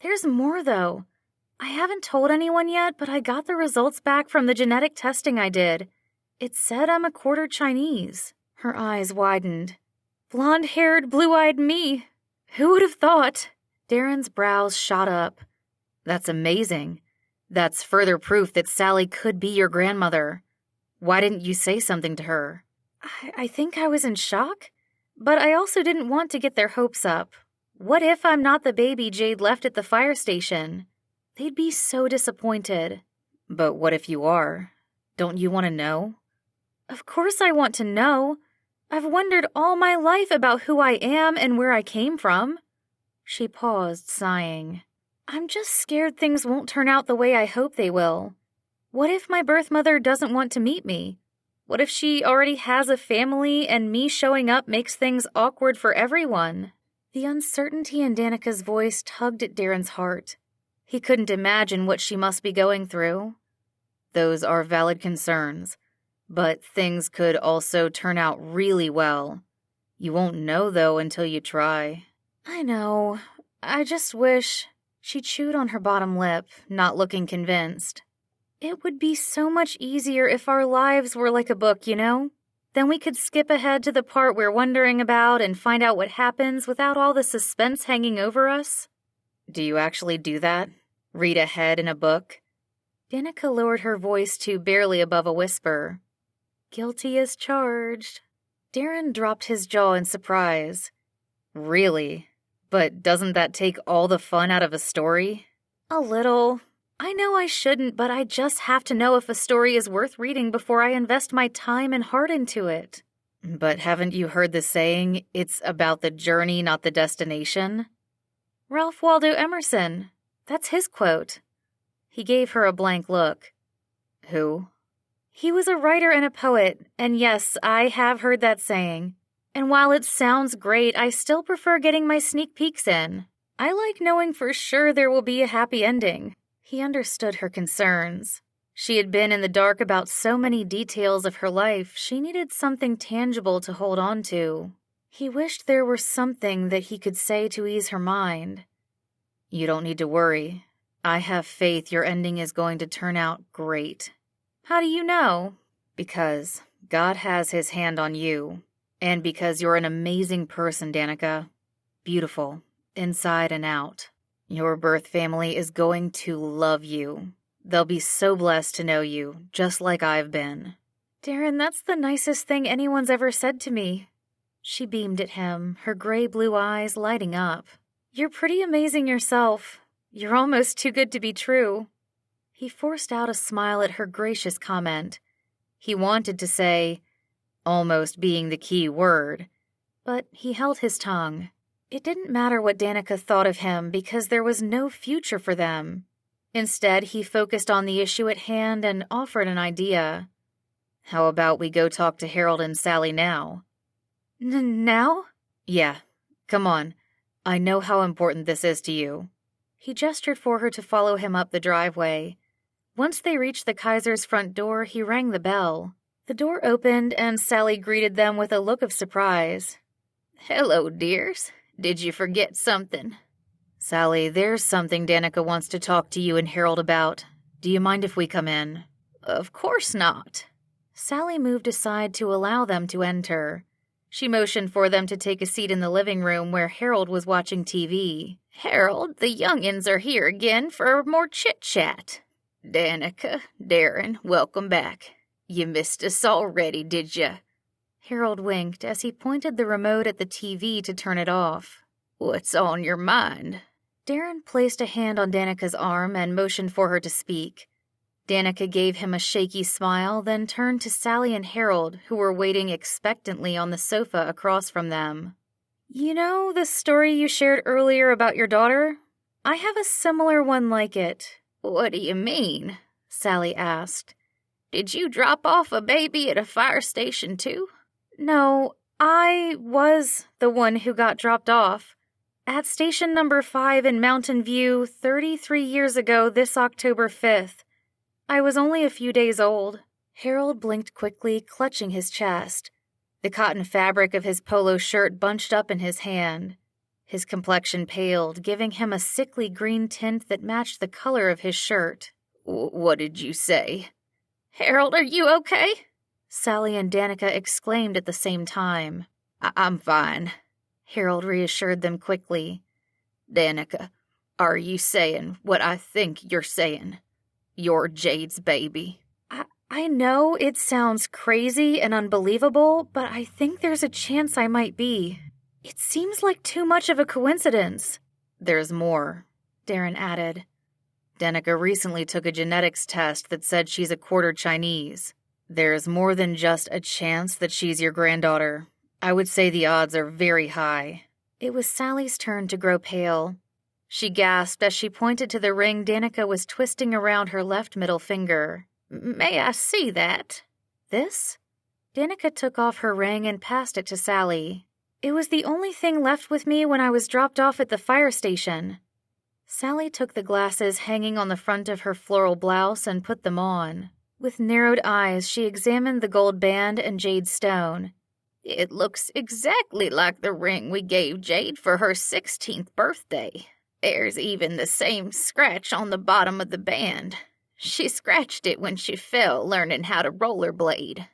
A: There's more, though. I haven't told anyone yet, but I got the results back from the genetic testing I did. It said I'm a quarter Chinese. Her eyes widened. Blonde-haired, blue-eyed me. Who would have thought? Darren's brows shot up.
B: That's amazing. That's further proof that Sally could be your grandmother. Why didn't you say something to her?
A: I think I was in shock, but I also didn't want to get their hopes up. What if I'm not the baby Jade left at the fire station? They'd be so disappointed.
B: But what if you are? Don't you want to know?
A: Of course I want to know. I've wondered all my life about who I am and where I came from. She paused, sighing. I'm just scared things won't turn out the way I hope they will. What if my birth mother doesn't want to meet me? What if she already has a family and me showing up makes things awkward for everyone? The uncertainty in Danica's voice tugged at Darren's heart. He couldn't imagine what she must be going through.
B: Those are valid concerns, but things could also turn out really well. You won't know, though, until you try.
A: I know. I just wish... She chewed on her bottom lip, not looking convinced. It would be so much easier if our lives were like a book, you know? Then we could skip ahead to the part we're wondering about and find out what happens without all the suspense hanging over us.
B: Do you actually do that? Read ahead in a book?
A: Danica lowered her voice to barely above a whisper. Guilty as charged. Darren dropped his jaw in surprise.
B: Really? But doesn't that take all the fun out of a story?
A: A little. I know I shouldn't, but I just have to know if a story is worth reading before I invest my time and heart into it.
B: But haven't you heard the saying, it's about the journey, not the destination?
A: Ralph Waldo Emerson. That's his quote. He gave her a blank look.
B: Who?
A: He was a writer and a poet, and yes, I have heard that saying. And while it sounds great, I still prefer getting my sneak peeks in. I like knowing for sure there will be a happy ending. He understood her concerns. She had been in the dark about so many details of her life, she needed something tangible to hold on to. He wished there were something that he could say to ease her mind.
B: You don't need to worry. I have faith your ending is going to turn out great.
A: How do you know?
B: Because God has his hand on you. And because you're an amazing person, Danica. Beautiful, inside and out. Your birth family is going to love you. They'll be so blessed to know you, just like I've been.
A: Darren, that's the nicest thing anyone's ever said to me. She beamed at him, her gray-blue eyes lighting up. You're pretty amazing yourself. You're almost too good to be true. He forced out a smile at her gracious comment. He wanted to say, almost being the key word, but he held his tongue. It didn't matter what Danica thought of him because there was no future for them. Instead, he focused on the issue at hand and offered an idea.
B: How about we go talk to Harold and Sally now?
A: Now?
B: Yeah, come on. I know how important this is to you.
A: He gestured for her to follow him up the driveway. Once they reached the Kaiser's front door, he rang the bell. The door opened, and Sally greeted them with a look of surprise.
C: Hello, dears. Did you forget something?
B: Sally, there's something Danica wants to talk to you and Harold about. Do you mind if we come in?
C: Of course not.
A: Sally moved aside to allow them to enter. She motioned for them to take a seat in the living room where Harold was watching TV.
C: Harold, the youngins are here again for more chit-chat. Danica, Darren, welcome back. You missed us already, did ya?
A: Harold winked as he pointed the remote at the TV to turn it off.
C: What's on your mind?
A: Darren placed a hand on Danica's arm and motioned for her to speak. Danica gave him a shaky smile, then turned to Sally and Harold, who were waiting expectantly on the sofa across from them. You know the story you shared earlier about your daughter? I have a similar one like it.
C: What do you mean?
A: Sally asked.
C: Did you drop off a baby at a fire station too?
A: No, I was the one who got dropped off. At station number 5 in Mountain View 33 years ago this October 5th. I was only a few days old. Harold blinked quickly, clutching his chest. The cotton fabric of his polo shirt bunched up in his hand. His complexion paled, giving him a sickly green tint that matched the color of his shirt.
C: What did you say?
B: Harold, are you okay?
A: Sally and Danica exclaimed at the same time.
C: I'm fine,
A: Harold reassured them quickly.
C: Danica, are you saying what I think you're saying? You're Jade's baby.
A: I know it sounds crazy and unbelievable, but I think there's a chance I might be. It seems like too much of a coincidence.
B: There's more, Darren added. Danica recently took a genetics test that said she's a quarter Chinese. There's more than just a chance that she's your granddaughter. I would say the odds are very high.
A: It was Sally's turn to grow pale. She gasped as she pointed to the ring Danica was twisting around her left middle finger.
B: May I see that?
A: This? Danica took off her ring and passed it to Sally. It was the only thing left with me when I was dropped off at the fire station. Sally took the glasses hanging on the front of her floral blouse and put them on. With narrowed eyes, she examined the gold band and jade stone.
B: It looks exactly like the ring we gave Jade for her 16th birthday. There's even the same scratch on the bottom of the band. She scratched it when she fell learning how to rollerblade.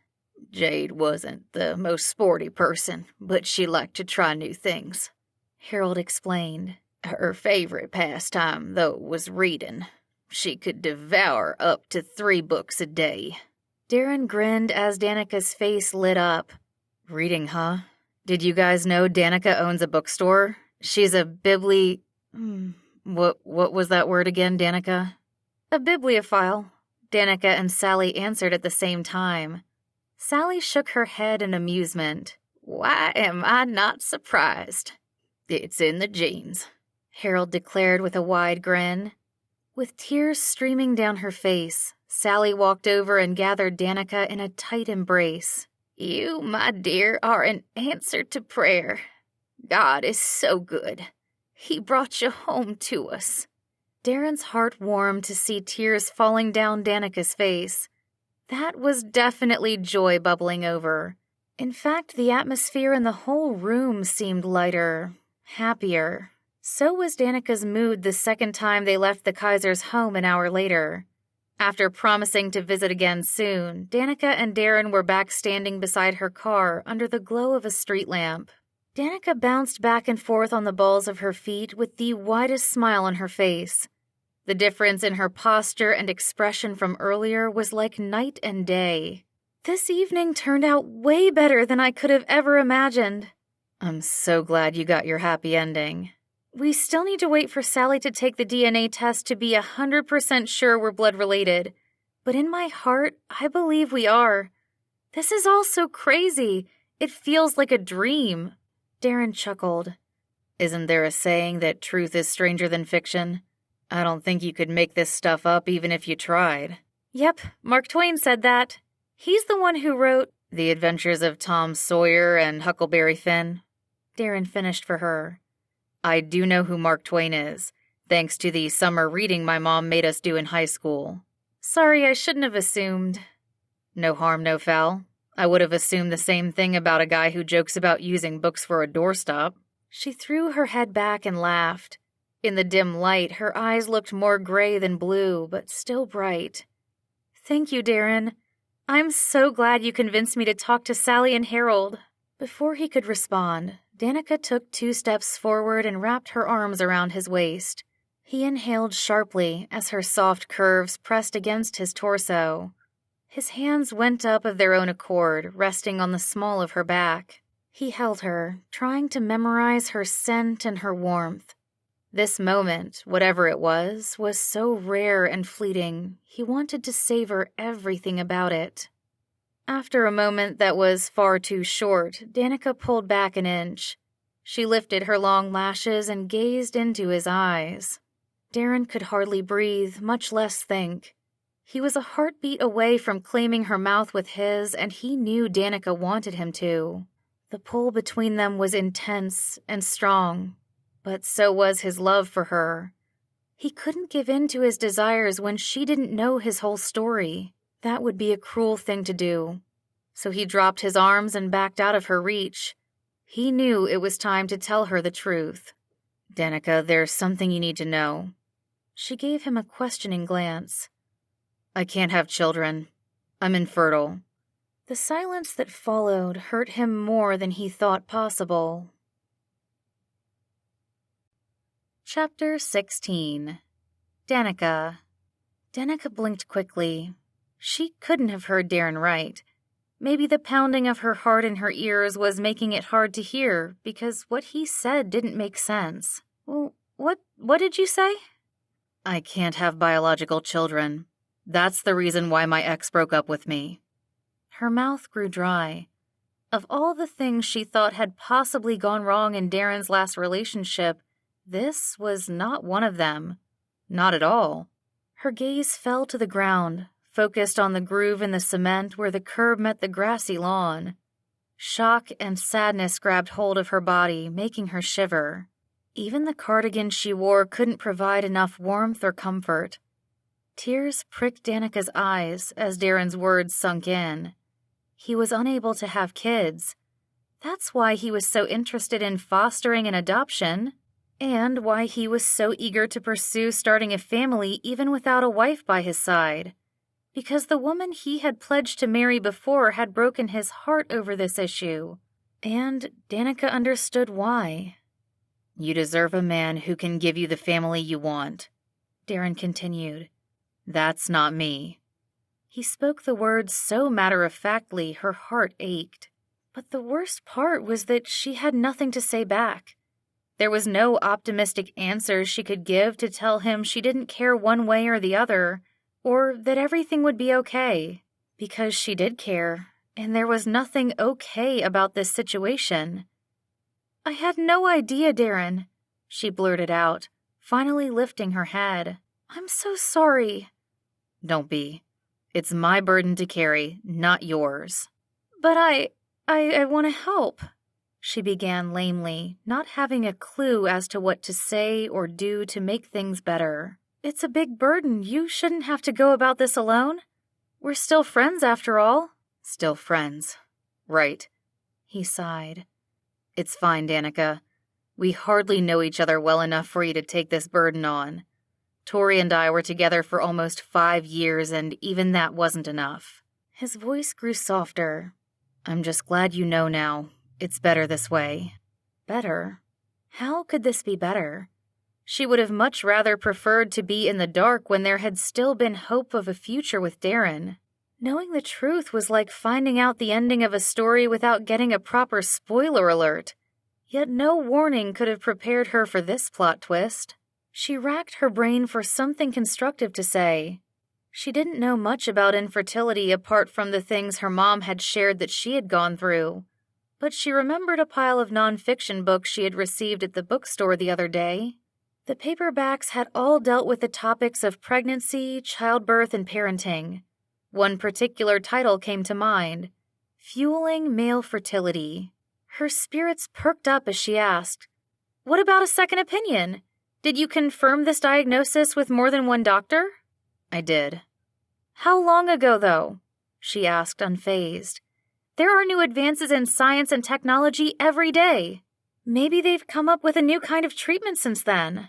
B: Jade wasn't the most sporty person, but she liked to try new things,
A: Harold explained.
B: Her favorite pastime, though, was reading. She could devour up to 3 books a day.
A: Darren grinned as Danica's face lit up.
B: Reading, huh? Did you guys know Danica owns a bookstore? She's a What was that word again, Danica?
A: A bibliophile, Danica and Sally answered at the same time. Sally shook her head in amusement.
B: Why am I not surprised? It's in the genes,
A: Harold declared with a wide grin. With tears streaming down her face, Sally walked over and gathered Danica in a tight embrace.
B: You, my dear, are an answer to prayer. God is so good. He brought you home to us.
A: Darren's heart warmed to see tears falling down Danica's face. That was definitely joy bubbling over. In fact, the atmosphere in the whole room seemed lighter, happier. So was Danica's mood the second time they left the Kaiser's home an hour later. After promising to visit again soon, Danica and Darren were back standing beside her car under the glow of a street lamp. Danica bounced back and forth on the balls of her feet with the widest smile on her face. The difference in her posture and expression from earlier was like night and day. This evening turned out way better than I could have ever imagined.
B: I'm so glad you got your happy ending.
A: We still need to wait for Sally to take the DNA test to be 100% sure we're blood-related. But in my heart, I believe we are. This is all so crazy. It feels like a dream. Darren chuckled.
B: Isn't there a saying that truth is stranger than fiction? I don't think you could make this stuff up even if you tried.
A: Yep, Mark Twain said that. He's the one who wrote
B: The Adventures of Tom Sawyer and Huckleberry Finn.
A: Darren finished for her.
B: I do know who Mark Twain is, thanks to the summer reading my mom made us do in high school.
A: Sorry, I shouldn't have assumed.
B: No harm, no foul. I would have assumed the same thing about a guy who jokes about using books for a doorstop.
A: She threw her head back and laughed. In the dim light, her eyes looked more gray than blue, but still bright. Thank you, Darren. I'm so glad you convinced me to talk to Sally and Harold. Before he could respond, Danica took 2 steps forward and wrapped her arms around his waist. He inhaled sharply as her soft curves pressed against his torso. His hands went up of their own accord, resting on the small of her back. He held her, trying to memorize her scent and her warmth. This moment, whatever it was so rare and fleeting, he wanted to savor everything about it. After a moment that was far too short, Danica pulled back an inch. She lifted her long lashes and gazed into his eyes. Darren could hardly breathe, much less think. He was a heartbeat away from claiming her mouth with his, and he knew Danica wanted him to. The pull between them was intense and strong. But so was his love for her. He couldn't give in to his desires when she didn't know his whole story. That would be a cruel thing to do. so he dropped his arms and backed out of her reach. He knew it was time to tell her the truth.
B: Danica, there's something you need to know.
A: She gave him a questioning glance.
B: I can't have children. I'm infertile.
A: The silence that followed hurt him more than he thought possible. Chapter 16. Danica. Danica blinked quickly. She couldn't have heard Darren right. Maybe the pounding of her heart in her ears was making it hard to hear because what he said didn't make sense. Well, what did you say?
B: I can't have biological children. That's the reason why my ex broke up with me.
A: Her mouth grew dry. Of all the things she thought had possibly gone wrong in Darren's last relationship, this was not one of them. Not at all. Her gaze fell to the ground, focused on the groove in the cement where the curb met the grassy lawn. Shock and sadness grabbed hold of her body, making her shiver. Even the cardigan she wore couldn't provide enough warmth or comfort. Tears pricked Danica's eyes as Darren's words sunk in. He was unable to have kids. That's why he was so interested in fostering an adoption, and why he was so eager to pursue starting a family even without a wife by his side. Because the woman he had pledged to marry before had broken his heart over this issue. And Danica understood why.
B: You deserve a man who can give you the family you want,
A: Darren continued.
B: That's not me.
A: He spoke the words so matter-of-factly her heart ached. But the worst part was that she had nothing to say back. There was no optimistic answer she could give to tell him she didn't care one way or the other, or that everything would be okay, because she did care, and there was nothing okay about this situation. I had no idea, Darren, she blurted out, finally lifting her head. I'm so sorry.
B: Don't be. It's my burden to carry, not yours.
A: But I want to help, she began lamely, not having a clue as to what to say or do to make things better. It's a big burden. You shouldn't have to go about this alone. We're still friends after all.
B: Still friends. Right.
A: He sighed.
B: It's fine, Danica. We hardly know each other well enough for you to take this burden on. Tori and I were together for almost 5 years, and even that wasn't enough.
A: His voice grew softer.
B: I'm just glad you know now. It's better this way.
A: Better? How could this be better? She would have much rather preferred to be in the dark when there had still been hope of a future with Darren. Knowing the truth was like finding out the ending of a story without getting a proper spoiler alert. Yet no warning could have prepared her for this plot twist. She racked her brain for something constructive to say. She didn't know much about infertility apart from the things her mom had shared that she had gone through, but she remembered a pile of nonfiction books she had received at the bookstore the other day. The paperbacks had all dealt with the topics of pregnancy, childbirth, and parenting. One particular title came to mind, Fueling Male Fertility. Her spirits perked up as she asked, "What about a second opinion? Did you confirm this diagnosis with more than one doctor?"
B: I did.
A: How long ago, though? She asked, unfazed. There are new advances in science and technology every day. Maybe they've come up with a new kind of treatment since then.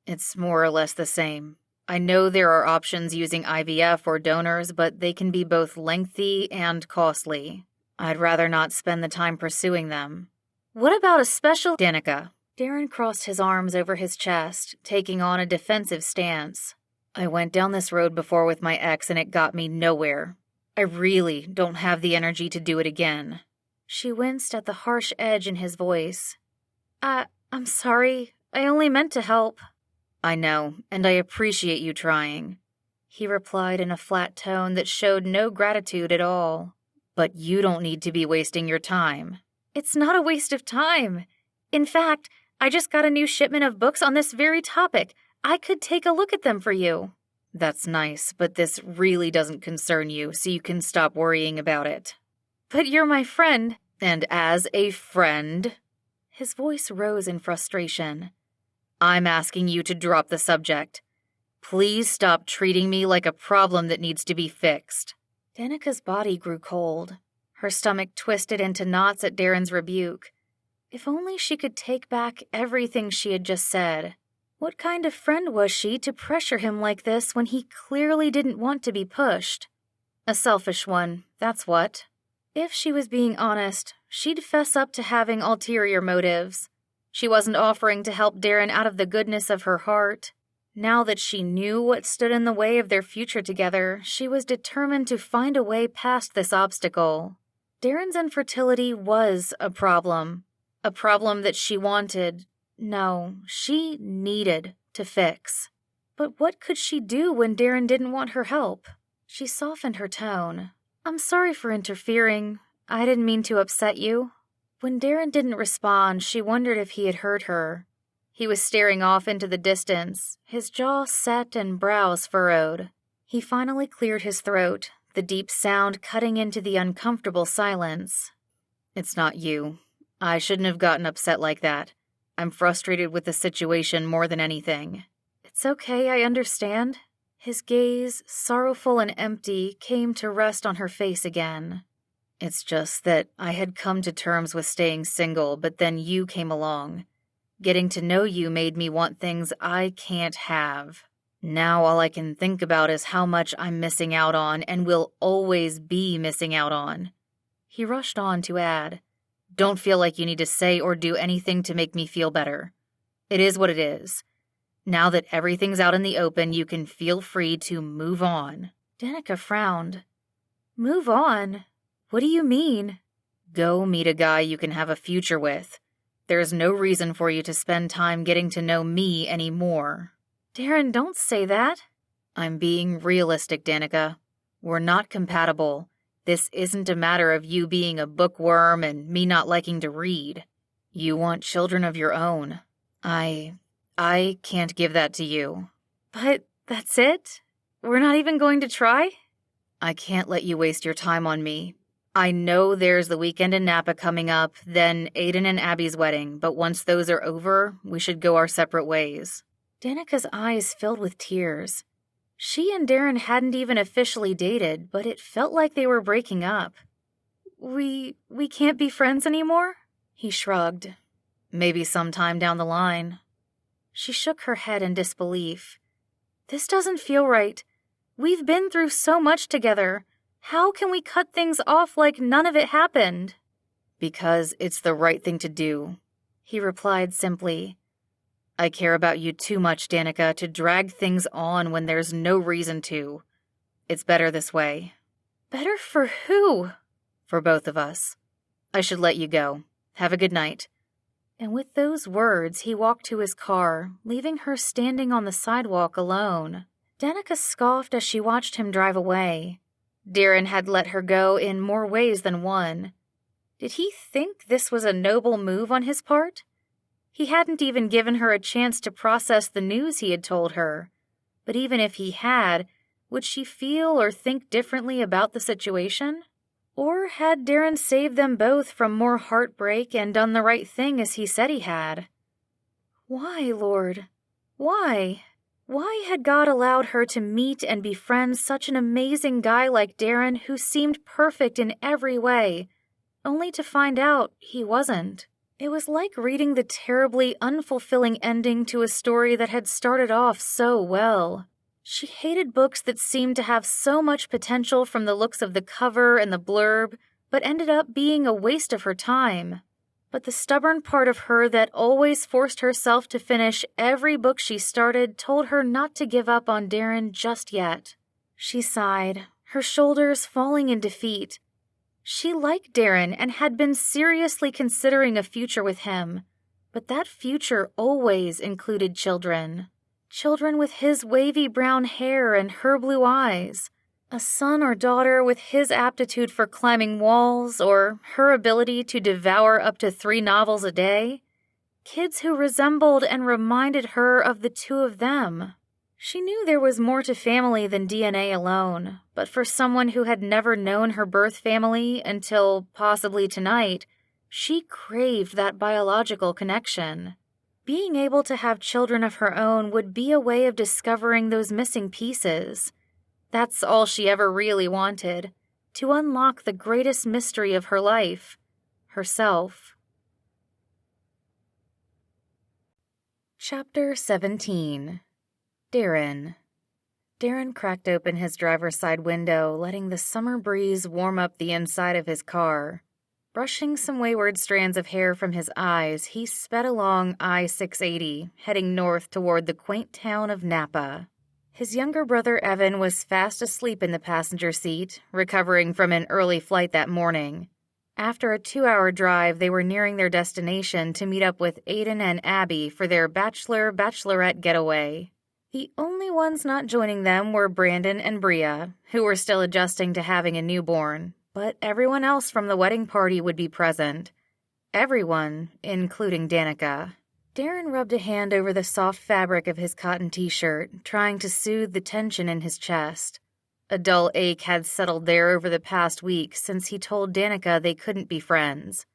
B: It's more or less the same. I know there are options using IVF or donors, but they can be both lengthy and costly. I'd rather not spend the time pursuing them.
A: What about a special...
B: Danica.
A: Darren crossed his arms over his chest, taking on a defensive stance.
B: I went down this road before with my ex and it got me nowhere. I really don't have the energy to do it again.
A: She winced at the harsh edge in his voice. I'm sorry. I only meant to help.
B: I know, and I appreciate you trying,
A: he replied in a flat tone that showed no gratitude at all.
B: But you don't need to be wasting your time.
A: It's not a waste of time. In fact, I just got a new shipment of books on this very topic. I could take a look at them for you.
B: That's nice, but this really doesn't concern you, so you can stop worrying about it.
A: But you're my friend.
B: And as a friend...
A: His voice rose in frustration.
B: I'm asking you to drop the subject. Please stop treating me like a problem that needs to be fixed.
A: Danica's body grew cold. Her stomach twisted into knots at Darren's rebuke. If only she could take back everything she had just said. What kind of friend was she to pressure him like this when he clearly didn't want to be pushed? A selfish one, that's what. If she was being honest, she'd fess up to having ulterior motives. She wasn't offering to help Darren out of the goodness of her heart. Now that she knew what stood in the way of their future together, she was determined to find a way past this obstacle. Darren's infertility was a problem that she she needed to fix. But what could she do when Darren didn't want her help? She softened her tone. "I'm sorry for interfering. I didn't mean to upset you." When Darren didn't respond, she wondered if he had heard her. He was staring off into the distance, his jaw set and brows furrowed. He finally cleared his throat, the deep sound cutting into the uncomfortable silence.
B: "It's not you. I shouldn't have gotten upset like that. I'm frustrated with the situation more than anything."
A: "It's okay, I understand." His gaze, sorrowful and empty, came to rest on her face again.
B: "It's just that I had come to terms with staying single, but then you came along. Getting to know you made me want things I can't have. Now all I can think about is how much I'm missing out on and will always be missing out on."
A: He rushed on to add,
B: "Don't feel like you need to say or do anything to make me feel better. It is what it is. Now that everything's out in the open, you can feel free to move on."
A: Danica frowned. "Move on? What do you mean?"
B: "Go meet a guy you can have a future with. There's no reason for you to spend time getting to know me anymore."
A: "Darren, don't say that."
B: "I'm being realistic, Danica. We're not compatible. This isn't a matter of you being a bookworm and me not liking to read. You want children of your own. I can't give that to you."
A: "But that's it? We're not even going to try?"
B: "I can't let you waste your time on me. I know there's the weekend in Napa coming up, then Aiden and Abby's wedding, but once those are over, we should go our separate ways."
A: Danica's eyes filled with tears. She and Darren hadn't even officially dated, but it felt like they were breaking up. We can't be friends anymore?" He shrugged.
B: "Maybe sometime down the line."
A: She shook her head in disbelief. "This doesn't feel right. We've been through so much together. How can we cut things off like none of it happened?"
B: "Because it's the right thing to do," he replied simply. "I care about you too much, Danica, to drag things on when there's no reason to. It's better this way."
A: "Better for who?"
B: "For both of us. I should let you go. Have a good night."
A: And with those words, he walked to his car, leaving her standing on the sidewalk alone. Danica scoffed as she watched him drive away. Darren had let her go in more ways than one. Did he think this was a noble move on his part? He hadn't even given her a chance to process the news he had told her. But even if he had, would she feel or think differently about the situation? Or had Darren saved them both from more heartbreak and done the right thing as he said he had? Why, Lord? Why? Why had God allowed her to meet and befriend such an amazing guy like Darren who seemed perfect in every way, only to find out he wasn't? It was like reading the terribly unfulfilling ending to a story that had started off so well. She hated books that seemed to have so much potential from the looks of the cover and the blurb, but ended up being a waste of her time. But the stubborn part of her that always forced herself to finish every book she started told her not to give up on Darren just yet. She sighed, her shoulders falling in defeat. She liked Darren and had been seriously considering a future with him, but that future always included children. Children with his wavy brown hair and her blue eyes. A son or daughter with his aptitude for climbing walls or her ability to devour up to 3 novels a day. Kids who resembled and reminded her of the two of them. She knew there was more to family than DNA alone, but for someone who had never known her birth family until possibly tonight, she craved that biological connection. Being able to have children of her own would be a way of discovering those missing pieces. That's all she ever really wanted, to unlock the greatest mystery of her life, herself. Chapter 17. Darren. Darren cracked open his driver's side window, letting the summer breeze warm up the inside of his car. Brushing some wayward strands of hair from his eyes, he sped along I-680, heading north toward the quaint town of Napa. His younger brother Evan was fast asleep in the passenger seat, recovering from an early flight that morning. After a 2-hour drive, they were nearing their destination to meet up with Aiden and Abby for their bachelorette getaway. The only ones not joining them were Brandon and Bria, who were still adjusting to having a newborn, but everyone else from the wedding party would be present. Everyone, including Danica. Darren rubbed a hand over the soft fabric of his cotton t-shirt, trying to soothe the tension in his chest. A dull ache had settled there over the past week since he told Danica they couldn't be friends.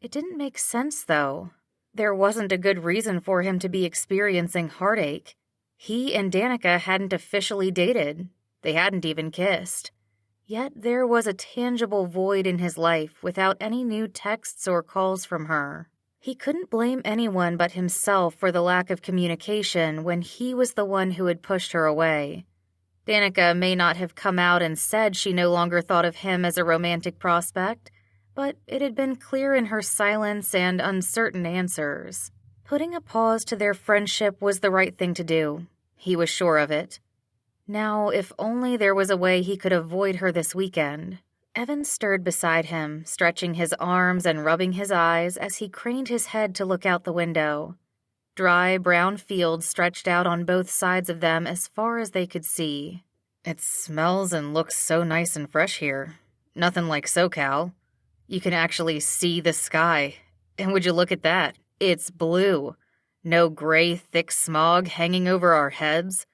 A: It didn't make sense, though. There wasn't a good reason for him to be experiencing heartache. He and Danica hadn't officially dated. They hadn't even kissed. Yet there was a tangible void in his life without any new texts or calls from her. He couldn't blame anyone but himself for the lack of communication when he was the one who had pushed her away. Danica may not have come out and said she no longer thought of him as a romantic prospect, but it had been clear in her silence and uncertain answers. Putting a pause to their friendship was the right thing to do. He was sure of it. Now, if only there was a way he could avoid her this weekend. Evan stirred beside him, stretching his arms and rubbing his eyes as he craned his head to look out the window. Dry, brown fields stretched out on both sides of them as far as they could see. It smells and looks so nice and fresh here. Nothing like SoCal. You can actually see the sky. And would you look at that? It's blue. No gray, thick smog hanging over our heads.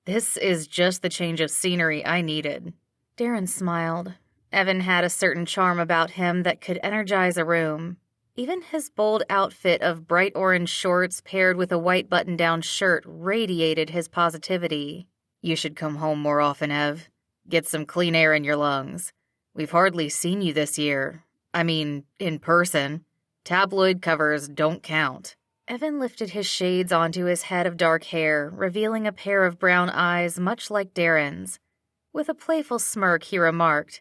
A: This is just the change of scenery I needed. Darren smiled. Evan had a certain charm about him that could energize a room. Even his bold outfit of bright orange shorts paired with a white button-down shirt radiated his positivity. You should come home more often, Ev. Get some clean air in your lungs. We've hardly seen you this year. I mean, in person. Tabloid covers don't count. Evan lifted his shades onto his head of dark hair, revealing a pair of brown eyes much like Darren's. With a playful smirk, he remarked,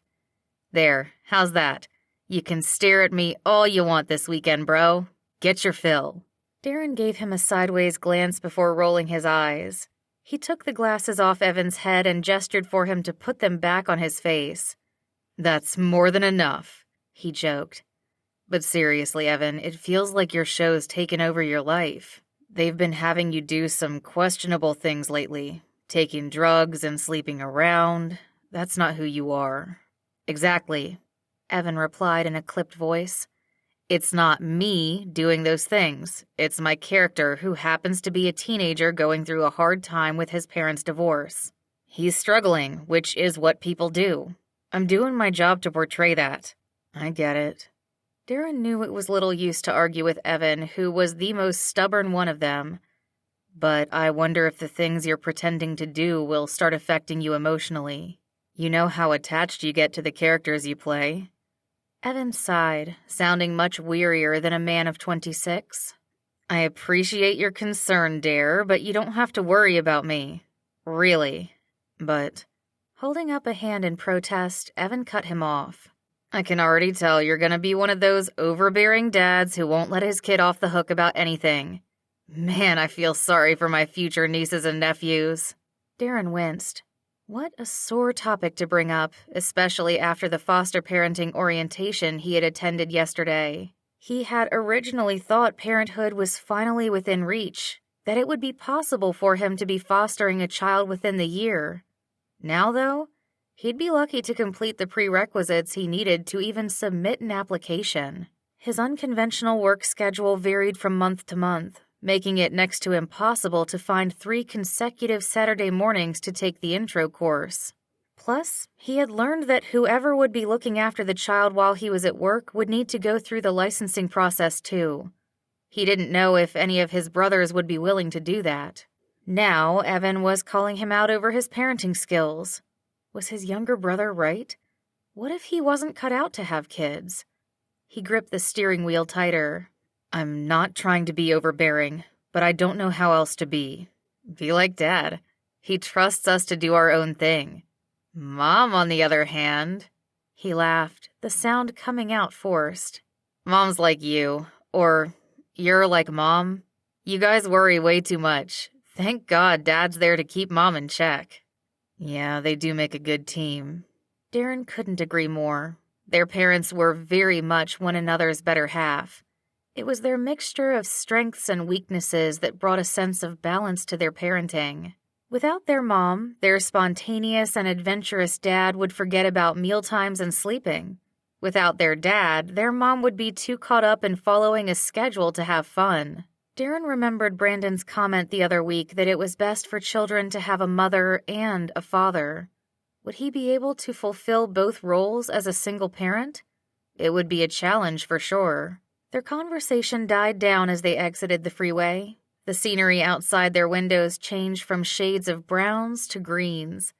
A: "There, how's that? You can stare at me all you want this weekend, bro. Get your fill." Darren gave him a sideways glance before rolling his eyes. He took the glasses off Evan's head and gestured for him to put them back on his face. "That's more than enough," he joked. "But seriously, Evan, it feels like your show's taken over your life. They've been having you do some questionable things lately. Taking drugs and sleeping around. That's not who you are." "Exactly," Evan replied in a clipped voice. "It's not me doing those things. It's my character who happens to be a teenager going through a hard time with his parents' divorce. He's struggling, which is what people do. I'm doing my job to portray that." "I get it." Darren knew it was little use to argue with Evan, who was the most stubborn one of them. "But I wonder if the things you're pretending to do will start affecting you emotionally. You know how attached you get to the characters you play." Evan sighed, sounding much wearier than a man of 26. "I appreciate your concern, Dare, but you don't have to worry about me. Really. But..." Holding up a hand in protest, Evan cut him off. "I can already tell you're gonna be one of those overbearing dads who won't let his kid off the hook about anything. Man, I feel sorry for my future nieces and nephews." Darren winced. What a sore topic to bring up, especially after the foster parenting orientation he had attended yesterday. He had originally thought parenthood was finally within reach, that it would be possible for him to be fostering a child within the year. Now, though, he'd be lucky to complete the prerequisites he needed to even submit an application. His unconventional work schedule varied from month to month, making it next to impossible to find 3 consecutive Saturday mornings to take the intro course. Plus, he had learned that whoever would be looking after the child while he was at work would need to go through the licensing process too. He didn't know if any of his brothers would be willing to do that. Now, Evan was calling him out over his parenting skills. Was his younger brother right? What if he wasn't cut out to have kids? He gripped the steering wheel tighter.
B: I'm not trying to be overbearing, but I don't know how else to be. Be like Dad. He trusts us to do our own thing. Mom, on the other hand,
A: he laughed, the sound coming out forced.
B: Mom's like you, or you're like Mom. You guys worry way too much. Thank God Dad's there to keep Mom in check. Yeah, they do make a good team.
A: Darren couldn't agree more. Their parents were very much one another's better half. It was their mixture of strengths and weaknesses that brought a sense of balance to their parenting. Without their mom, their spontaneous and adventurous dad would forget about mealtimes and sleeping. Without their dad, their mom would be too caught up in following a schedule to have fun. Darren remembered Brandon's comment the other week that it was best for children to have a mother and a father. Would he be able to fulfill both roles as a single parent? It would be a challenge for sure. Their conversation died down as they exited the freeway. The scenery outside their windows changed from shades of browns to greens.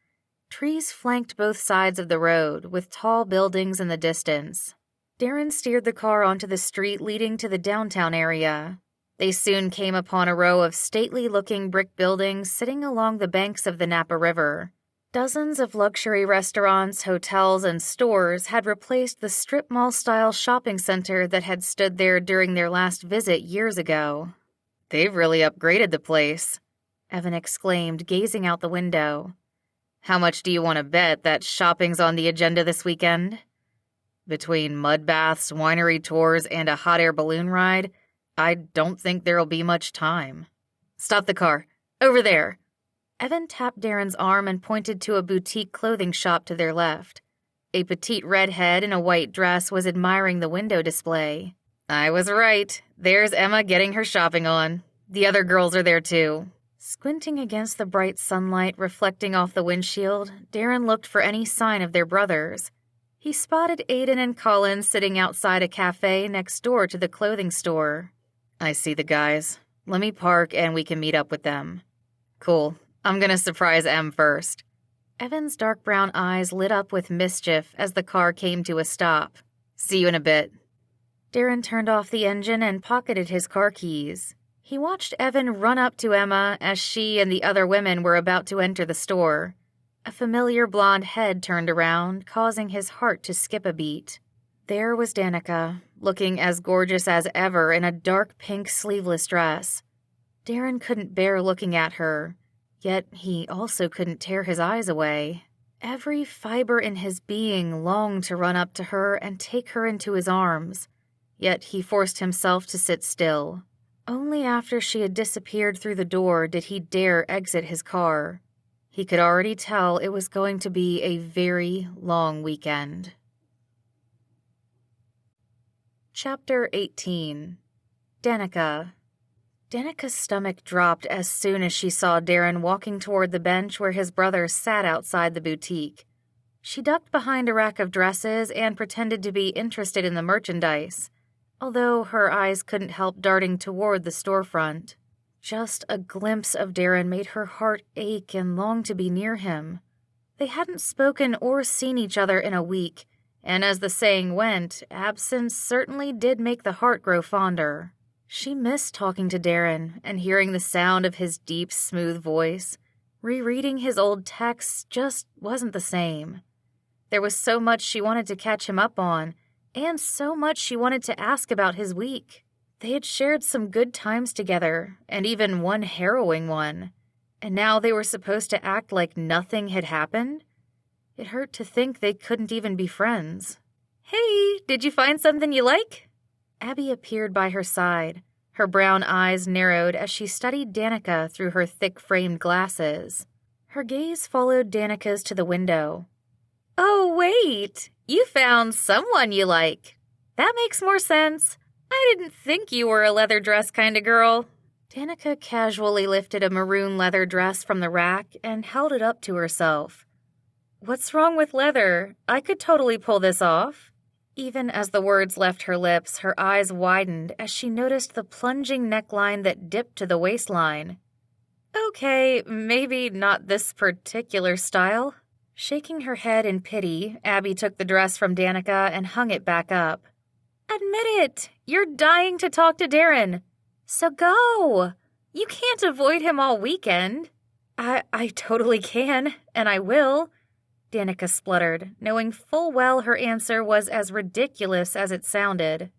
A: Trees flanked both sides of the road, with tall buildings in the distance. Darren steered the car onto the street leading to the downtown area. They soon came upon a row of stately-looking brick buildings sitting along the banks of the Napa River. Dozens of luxury restaurants, hotels, and stores had replaced the strip mall-style shopping center that had stood there during their last visit years ago.
B: They've really upgraded the place,
A: Evan exclaimed, gazing out the window.
B: How much do you want to bet that shopping's on the agenda this weekend? Between mud baths, winery tours, and a hot air balloon ride, I don't think there'll be much time. Stop the car. Over there.
A: Evan tapped Darren's arm and pointed to a boutique clothing shop to their left. A petite redhead in a white dress was admiring the window display.
B: I was right. There's Emma getting her shopping on. The other girls are there too.
A: Squinting against the bright sunlight reflecting off the windshield, Darren looked for any sign of their brothers. He spotted Aiden and Colin sitting outside a cafe next door to the clothing store.
B: I see the guys. Let me park and we can meet up with them. Cool. I'm gonna surprise Em first.
A: Evan's dark brown eyes lit up with mischief as the car came to a stop.
B: See you in a bit.
A: Darren turned off the engine and pocketed his car keys. He watched Evan run up to Emma as she and the other women were about to enter the store. A familiar blonde head turned around, causing his heart to skip a beat. There was Danica, looking as gorgeous as ever in a dark pink sleeveless dress. Darren couldn't bear looking at her, yet he also couldn't tear his eyes away. Every fiber in his being longed to run up to her and take her into his arms. Yet he forced himself to sit still. Only after she had disappeared through the door did he dare exit his car. He could already tell it was going to be a very long weekend. Chapter 18. Danica. Danica's stomach dropped as soon as she saw Darren walking toward the bench where his brothers sat outside the boutique. She ducked behind a rack of dresses and pretended to be interested in the merchandise, although her eyes couldn't help darting toward the storefront. Just a glimpse of Darren made her heart ache and long to be near him. They hadn't spoken or seen each other in a week, and as the saying went, absence certainly did make the heart grow fonder. She missed talking to Darren and hearing the sound of his deep, smooth voice. Rereading his old texts just wasn't the same. There was so much she wanted to catch him up on, and so much she wanted to ask about his week. They had shared some good times together, and even one harrowing one. And now they were supposed to act like nothing had happened? It hurt to think they couldn't even be friends. "Hey, did you find something you like?" Abby appeared by her side. Her brown eyes narrowed as she studied Danica through her thick-framed glasses. Her gaze followed Danica's to the window. "Oh, wait! You found someone you like. That makes more sense. I didn't think you were a leather dress kind of girl." Danica casually lifted a maroon leather dress from the rack and held it up to herself. "What's wrong with leather? I could totally pull this off." Even as the words left her lips, her eyes widened as she noticed the plunging neckline that dipped to the waistline. "Okay, maybe not this particular style." Shaking her head in pity, Abby took the dress from Danica and hung it back up. Admit it! You're dying to talk to Darren. So go! You can't avoid him all weekend. I totally can, and I will, Danica spluttered, knowing full well her answer was as ridiculous as it sounded.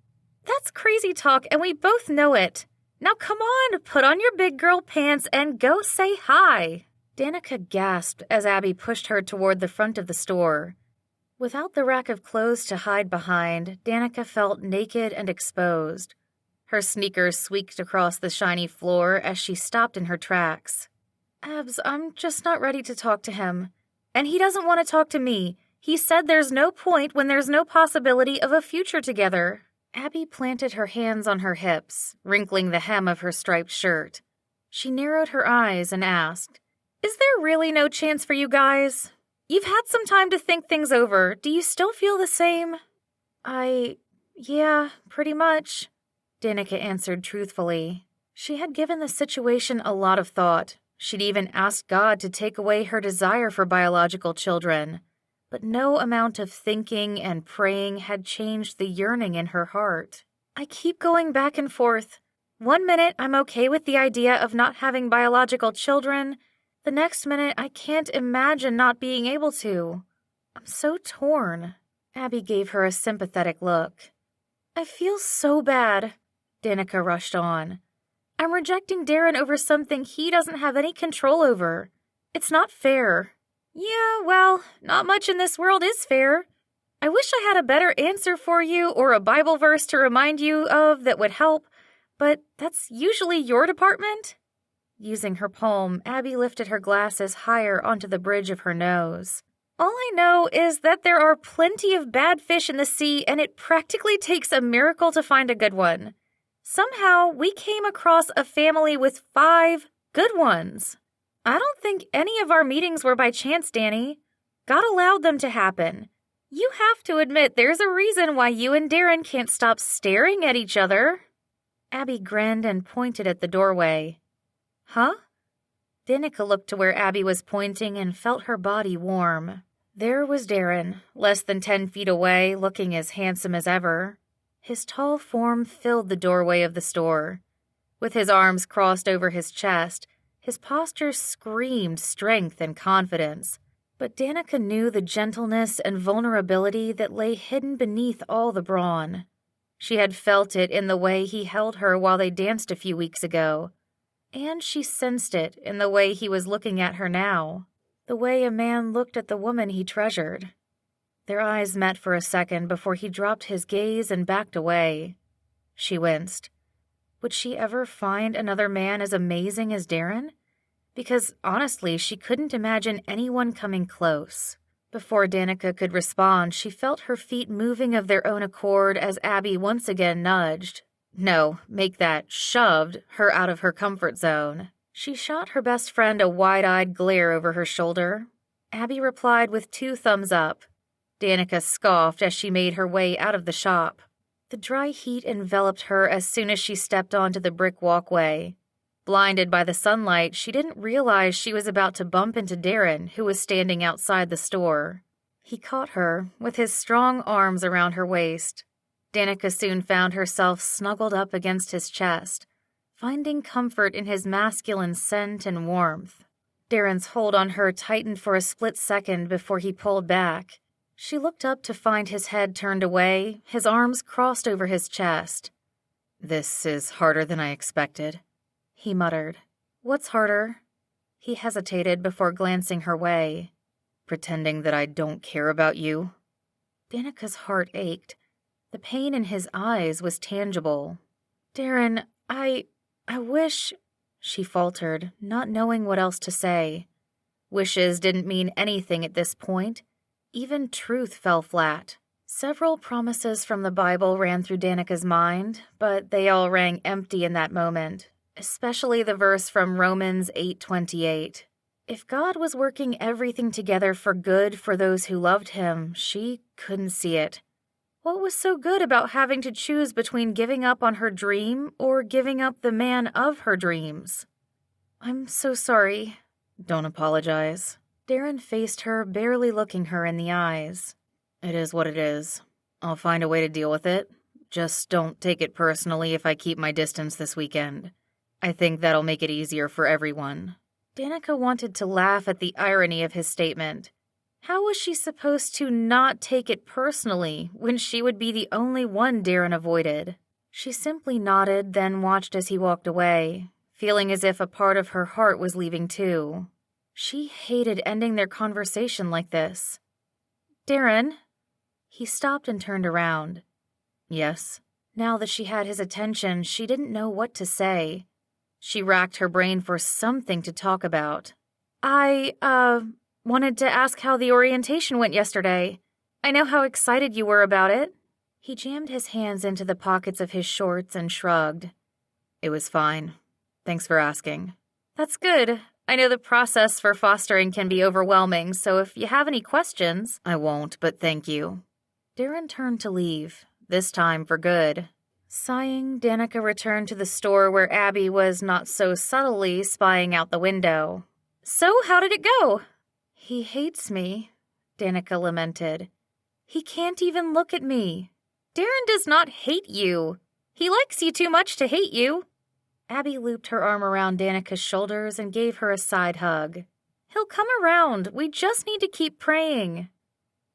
A: That's crazy talk, and we both know it. Now come on, put on your big girl pants and go say hi. Danica gasped as Abby pushed her toward the front of the store. Without the rack of clothes to hide behind, Danica felt naked and exposed. Her sneakers squeaked across the shiny floor as she stopped in her tracks. Abs, I'm just not ready to talk to him. And he doesn't want to talk to me. He said there's no point when there's no possibility of a future together. Abby planted her hands on her hips, wrinkling the hem of her striped shirt. She narrowed her eyes and asked, Is there really no chance for you guys? You've had some time to think things over. Do you still feel the same? Yeah, pretty much, Danica answered truthfully. She had given the situation a lot of thought. She'd even asked God to take away her desire for biological children. But no amount of thinking and praying had changed the yearning in her heart. I keep going back and forth. 1 minute I'm okay with the idea of not having biological children. The next minute I can't imagine not being able to. I'm so torn. Abby gave her a sympathetic look. I feel so bad, Danica rushed on. I'm rejecting Darren over something he doesn't have any control over. It's not fair. Yeah, well, not much in this world is fair. I wish I had a better answer for you or a Bible verse to remind you of that would help, but that's usually your department. Using her palm, Abby lifted her glasses higher onto the bridge of her nose. All I know is that there are plenty of bad fish in the sea, and it practically takes a miracle to find a good one. Somehow, we came across a family with 5 good ones. I don't think any of our meetings were by chance, Danny. God allowed them to happen. You have to admit there's a reason why you and Darren can't stop staring at each other. Abby grinned and pointed at the doorway. Huh? Danica looked to where Abby was pointing and felt her body warm. There was Darren, less than 10 feet away, looking as handsome as ever. His tall form filled the doorway of the store. With his arms crossed over his chest, his posture screamed strength and confidence. But Danica knew the gentleness and vulnerability that lay hidden beneath all the brawn. She had felt it in the way he held her while they danced a few weeks ago. And she sensed it in the way he was looking at her now, the way a man looked at the woman he treasured. Their eyes met for a second before he dropped his gaze and backed away. She winced. Would she ever find another man as amazing as Darren? Because, honestly, she couldn't imagine anyone coming close. Before Danica could respond, she felt her feet moving of their own accord as Abby once again nudged. No, make that shoved her out of her comfort zone. She shot her best friend a wide-eyed glare over her shoulder. Abby replied with 2 thumbs up. Danica scoffed as she made her way out of the shop. The dry heat enveloped her as soon as she stepped onto the brick walkway. Blinded by the sunlight, she didn't realize she was about to bump into Darren, who was standing outside the store. He caught her, with his strong arms around her waist. Danica soon found herself snuggled up against his chest, finding comfort in his masculine scent and warmth. Darren's hold on her tightened for a split second before he pulled back. She looked up to find his head turned away, his arms crossed over his chest. "This is harder than I expected," he muttered. "What's harder?" He hesitated before glancing her way. "Pretending that I don't care about you." Danica's heart ached. The pain in his eyes was tangible. "Darren, I wish," she faltered, not knowing what else to say. Wishes didn't mean anything at this point. Even truth fell flat. Several promises from the Bible ran through Danica's mind, but they all rang empty in that moment, especially the verse from Romans 8:28. If God was working everything together for good for those who loved him, she couldn't see it. What was so good about having to choose between giving up on her dream or giving up the man of her dreams? "I'm so sorry." "Don't apologize." Darren faced her, barely looking her in the eyes.
B: It is what it is. I'll find a way to deal with it. Just don't take it personally if I keep my distance this weekend. I think that'll make it easier for everyone.
A: Danica wanted to laugh at the irony of his statement. How was she supposed to not take it personally when she would be the only one Darren avoided? She simply nodded, then watched as he walked away, feeling as if a part of her heart was leaving too. She hated ending their conversation like this. Darren? He stopped and turned around.
B: Yes?
A: Now that she had his attention, she didn't know what to say. She racked her brain for something to talk about. I wanted to ask how the orientation went yesterday. I know how excited you were about it. He jammed his hands into the pockets of his shorts and shrugged.
B: It was fine. Thanks for asking.
A: That's good. I know the process for fostering can be overwhelming, so if you have any questions...
B: I won't, but thank you.
A: Darren turned to leave, this time for good. Sighing, Danica returned to the store where Abby was not so subtly spying out the window. So, how did it go? He hates me, Danica lamented. He can't even look at me. Darren does not hate you. He likes you too much to hate you. Abby looped her arm around Danica's shoulders and gave her a side hug. He'll come around. We just need to keep praying.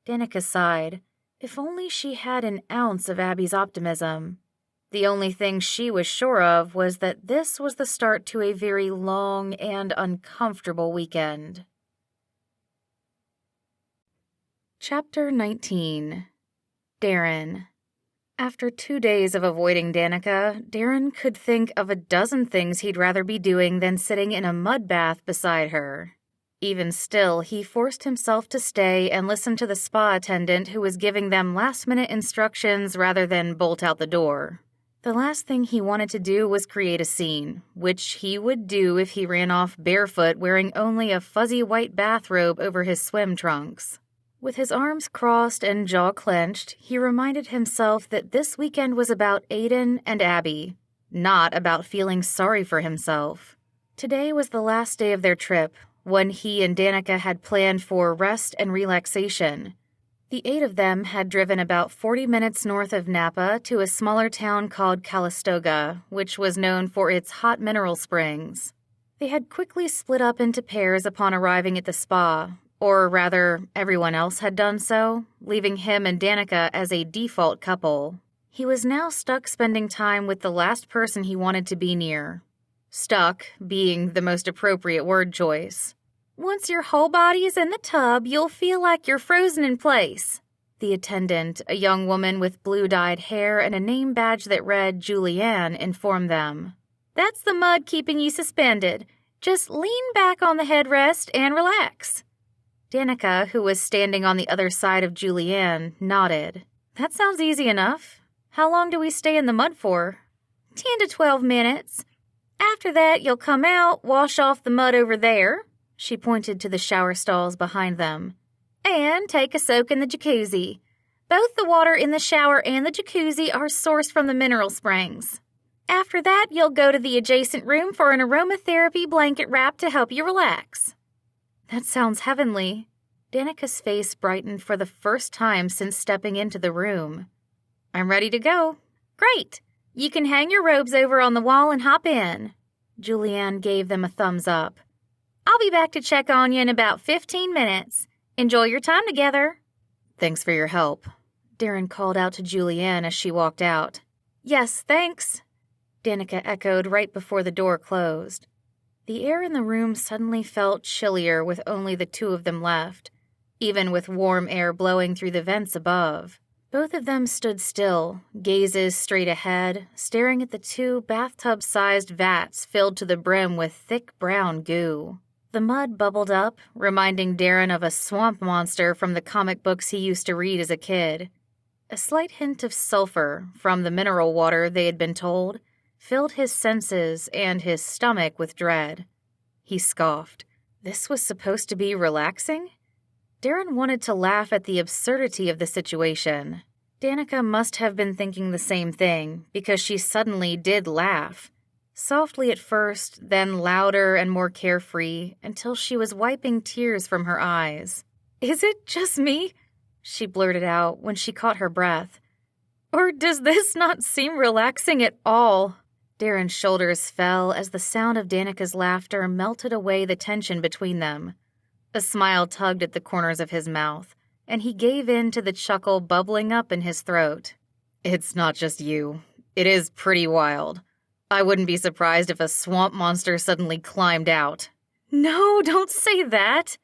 A: Danica sighed. If only she had an ounce of Abby's optimism. The only thing she was sure of was that this was the start to a very long and uncomfortable weekend. Chapter 19. Darren. After 2 days of avoiding Danica, Darren could think of a dozen things he'd rather be doing than sitting in a mud bath beside her. Even still, he forced himself to stay and listen to the spa attendant who was giving them last-minute instructions rather than bolt out the door. The last thing he wanted to do was create a scene, which he would do if he ran off barefoot wearing only a fuzzy white bathrobe over his swim trunks. With his arms crossed and jaw clenched, he reminded himself that this weekend was about Aiden and Abby, not about feeling sorry for himself. Today was the last day of their trip, one he and Danica had planned for rest and relaxation. The 8 of them had driven about 40 minutes north of Napa to a smaller town called Calistoga, which was known for its hot mineral springs. They had quickly split up into pairs upon arriving at the spa, or rather, everyone else had done so, leaving him and Danica as a default couple. He was now stuck spending time with the last person he wanted to be near. Stuck being the most appropriate word choice. Once your whole body is in the tub, you'll feel like you're frozen in place. The attendant, a young woman with blue-dyed hair and a name badge that read Julianne, informed them. That's the mud keeping you suspended. Just lean back on the headrest and relax. Danica, who was standing on the other side of Julianne, nodded. That sounds easy enough. How long do we stay in the mud for? 10 to 12 minutes. After that, you'll come out, wash off the mud over there. She pointed to the shower stalls behind them. And take a soak in the jacuzzi. Both the water in the shower and the jacuzzi are sourced from the mineral springs. After that, you'll go to the adjacent room for an aromatherapy blanket wrap to help you relax. That sounds heavenly. Danica's face brightened for the first time since stepping into the room. I'm ready to go. Great. You can hang your robes over on the wall and hop in. Julianne gave them a thumbs up. I'll be back to check on you in about 15 minutes. Enjoy your time together.
B: Thanks for your help,
A: Darren called out to Julianne as she walked out. Yes, thanks, Danica echoed right before the door closed. The air in the room suddenly felt chillier with only the 2 of them left, even with warm air blowing through the vents above. Both of them stood still, gazes straight ahead, staring at the 2 bathtub-sized vats filled to the brim with thick brown goo. The mud bubbled up, reminding Darren of a swamp monster from the comic books he used to read as a kid. A slight hint of sulfur, from the mineral water they had been told, filled his senses and his stomach with dread. He scoffed. This was supposed to be relaxing? Darren wanted to laugh at the absurdity of the situation. Danica must have been thinking the same thing, because she suddenly did laugh. Softly at first, then louder and more carefree, until she was wiping tears from her eyes. "Is it just me?" she blurted out when she caught her breath. "Or does this not seem relaxing at all?" Darren's shoulders fell as the sound of Danica's laughter melted away the tension between them. A smile tugged at the corners of his mouth, and he gave in to the chuckle bubbling up in his throat.
B: "It's not just you. It is pretty wild. I wouldn't be surprised if a swamp monster suddenly climbed out."
A: "No, don't say that!"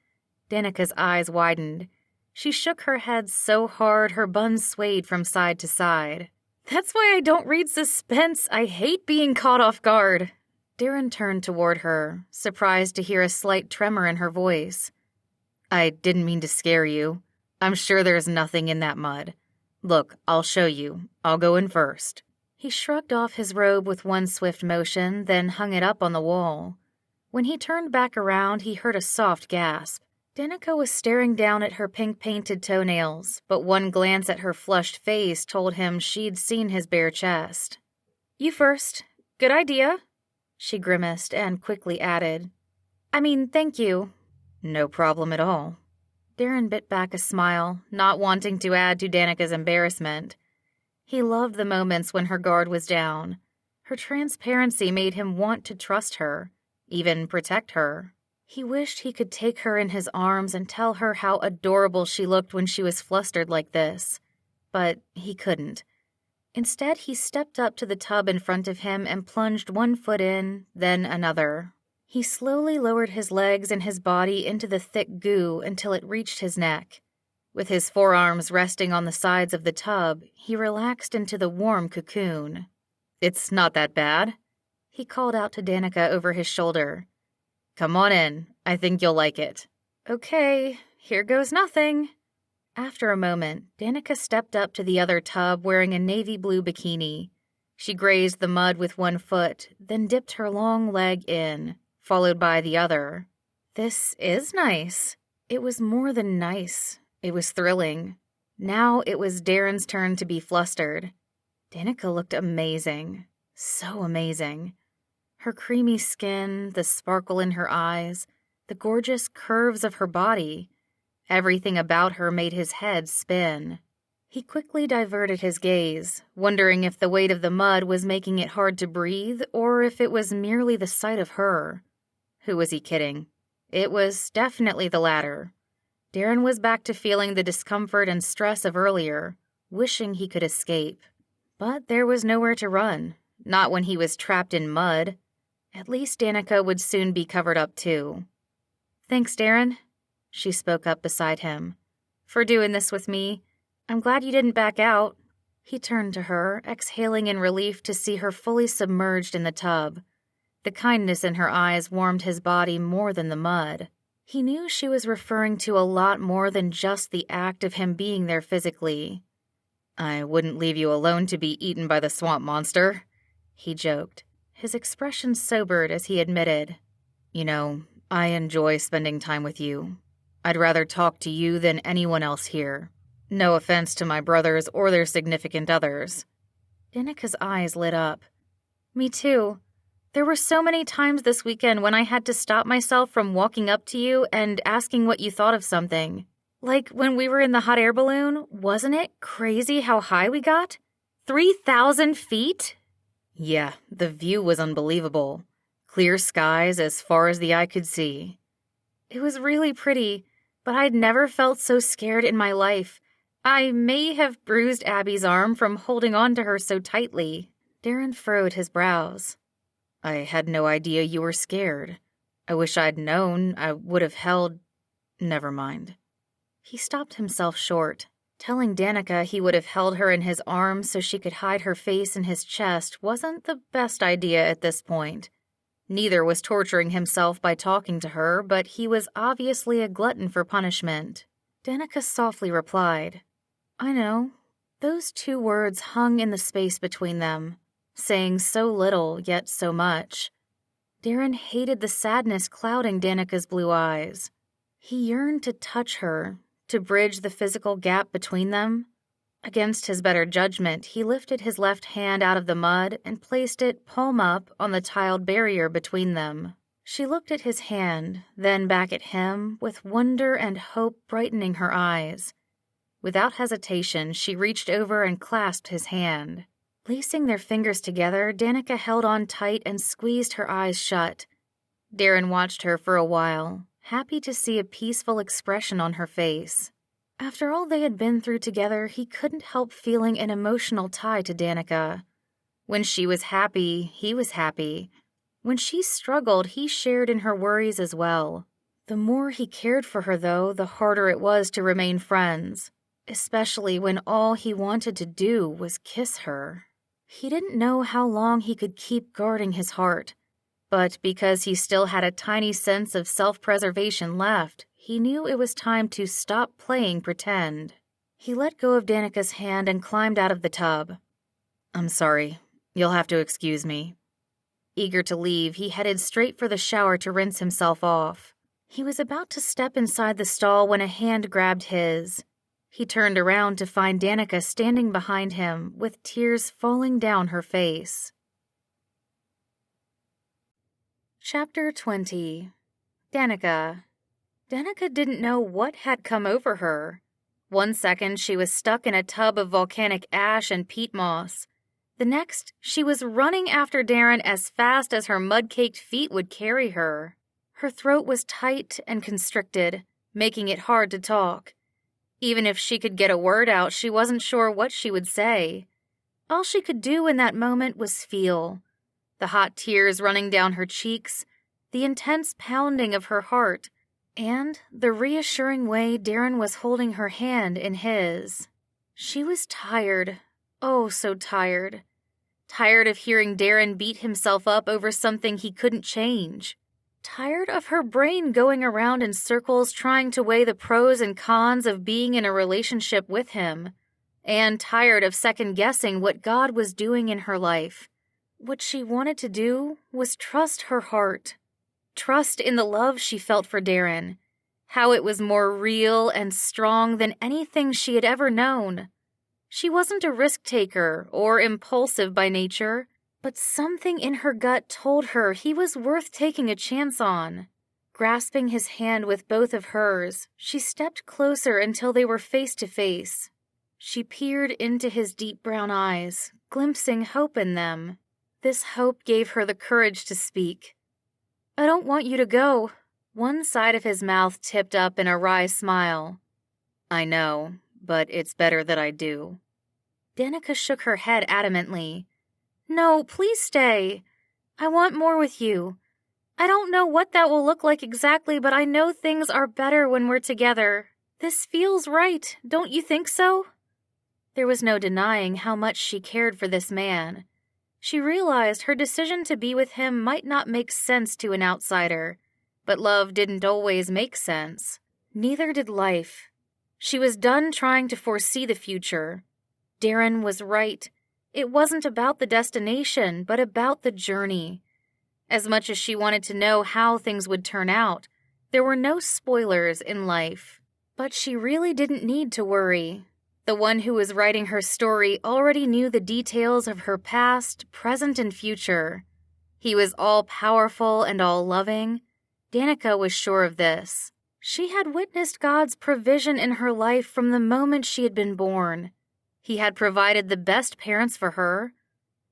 A: Danica's eyes widened. She shook her head so hard her buns swayed from side to side. "That's why I don't read suspense. I hate being caught off guard." Darren turned toward her, surprised to hear a slight tremor in her voice.
B: "I didn't mean to scare you. I'm sure there's nothing in that mud. Look, I'll show you. I'll go in first."
A: He shrugged off his robe with one swift motion, then hung it up on the wall. When he turned back around, he heard a soft gasp. Danica was staring down at her pink-painted toenails, but one glance at her flushed face told him she'd seen his bare chest. "You first. Good idea," she grimaced and quickly added. Thank you."
B: "No problem at all."
A: Darren bit back a smile, not wanting to add to Danica's embarrassment. He loved the moments when her guard was down. Her transparency made him want to trust her, even protect her. He wished he could take her in his arms and tell her how adorable she looked when she was flustered like this. But he couldn't. Instead, he stepped up to the tub in front of him and plunged one foot in, then another. He slowly lowered his legs and his body into the thick goo until it reached his neck. With his forearms resting on the sides of the tub, he relaxed into the warm cocoon.
B: "It's not that bad,"
A: he called out to Danica over his shoulder.
B: "Come on in. I think you'll like it."
A: "Okay, here goes nothing." After a moment, Danica stepped up to the other tub wearing a navy blue bikini. She grazed the mud with one foot, then dipped her long leg in, followed by the other. This is nice. It was more than nice. It was thrilling. Now it was Darren's turn to be flustered. Danica looked amazing. So amazing. Her creamy skin, the sparkle in her eyes, the gorgeous curves of her body. Everything about her made his head spin. He quickly diverted his gaze, wondering if the weight of the mud was making it hard to breathe or if it was merely the sight of her. Who was he kidding? It was definitely the latter. Darren was back to feeling the discomfort and stress of earlier, wishing he could escape. But there was nowhere to run, not when he was trapped in mud. At least Danica would soon be covered up too. "Thanks, Darren," she spoke up beside him, "for doing this with me. I'm glad you didn't back out." He turned to her, exhaling in relief to see her fully submerged in the tub. The kindness in her eyes warmed his body more than the mud. He knew she was referring to a lot more than just the act of him being there physically.
B: "I wouldn't leave you alone to be eaten by the swamp monster," he joked.
A: His expression sobered as he admitted,
B: "You know, I enjoy spending time with you. I'd rather talk to you than anyone else here. No offense to my brothers or their significant others."
A: Danica's eyes lit up. "Me too. There were so many times this weekend when I had to stop myself from walking up to you and asking what you thought of something. Like when we were in the hot air balloon, wasn't it crazy how high we got? 3,000 feet?
B: Yeah, the view was unbelievable. Clear skies as far as the eye could see.
A: It was really pretty, but I'd never felt so scared in my life. I may have bruised Abby's arm from holding on to her so tightly." Darren furrowed his brows.
B: "I had no idea you were scared. I wish I'd known. I would have held... Never mind."
A: He stopped himself short. Telling Danica he would have held her in his arms so she could hide her face in his chest wasn't the best idea at this point. Neither was torturing himself by talking to her, but he was obviously a glutton for punishment. Danica softly replied, "I know." Those two words hung in the space between them, saying so little, yet so much. Darren hated the sadness clouding Danica's blue eyes. He yearned to touch her, to bridge the physical gap between them. Against his better judgment, he lifted his left hand out of the mud and placed it palm up on the tiled barrier between them. She looked at his hand, then back at him, with wonder and hope brightening her eyes. Without hesitation, she reached over and clasped his hand. Lacing their fingers together, Danica held on tight and squeezed her eyes shut. Darren watched her for a while, happy to see a peaceful expression on her face. After all they had been through together, he couldn't help feeling an emotional tie to Danica. When she was happy, he was happy. When she struggled, he shared in her worries as well. The more he cared for her, though, the harder it was to remain friends, especially when all he wanted to do was kiss her. He didn't know how long he could keep guarding his heart, but because he still had a tiny sense of self-preservation left, he knew it was time to stop playing pretend. He let go of Danica's hand and climbed out of the tub. "I'm sorry. You'll have to excuse me." Eager to leave, he headed straight for the shower to rinse himself off. He was about to step inside the stall when a hand grabbed his. He turned around to find Danica standing behind him, with tears falling down her face. Chapter 20. Danica. Danica didn't know what had come over her. One second, she was stuck in a tub of volcanic ash and peat moss. The next, she was running after Darren as fast as her mud-caked feet would carry her. Her throat was tight and constricted, making it hard to talk. Even if she could get a word out, she wasn't sure what she would say. All she could do in that moment was feel. The hot tears running down her cheeks, the intense pounding of her heart, and the reassuring way Darren was holding her hand in his. She was tired, oh so tired. Tired of hearing Darren beat himself up over something he couldn't change. Tired of her brain going around in circles trying to weigh the pros and cons of being in a relationship with him. And tired of second-guessing what God was doing in her life. What she wanted to do was trust her heart. Trust in the love she felt for Darren. How it was more real and strong than anything she had ever known. She wasn't a risk-taker or impulsive by nature, but something in her gut told her he was worth taking a chance on. Grasping his hand with both of hers, she stepped closer until they were face to face. She peered into his deep brown eyes, glimpsing hope in them. This hope gave her the courage to speak. "I don't want you to go." One side of his mouth tipped up in a wry smile. "I know, but it's better that I do." Danica shook her head adamantly. "No, please stay. I want more with you. I don't know what that will look like exactly, but I know things are better when we're together. This feels right, don't you think so?" There was no denying how much she cared for this man. She realized her decision to be with him might not make sense to an outsider, but love didn't always make sense. Neither did life. She was done trying to foresee the future. Darren was right. It wasn't about the destination, but about the journey. As much as she wanted to know how things would turn out, there were no spoilers in life. But she really didn't need to worry. The one who was writing her story already knew the details of her past, present, and future. He was all-powerful and all-loving. Danica was sure of this. She had witnessed God's provision in her life from the moment she had been born. He had provided the best parents for her.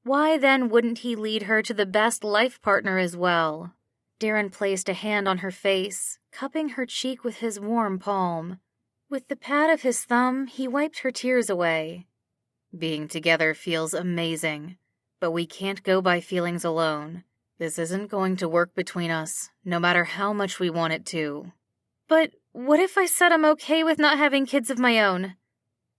A: Why then wouldn't he lead her to the best life partner as well? Darren placed a hand on her face, cupping her cheek with his warm palm. With the pad of his thumb, he wiped her tears away. "Being together feels amazing, but we can't go by feelings alone. This isn't going to work between us, no matter how much we want it to." "But what if I said I'm okay with not having kids of my own?"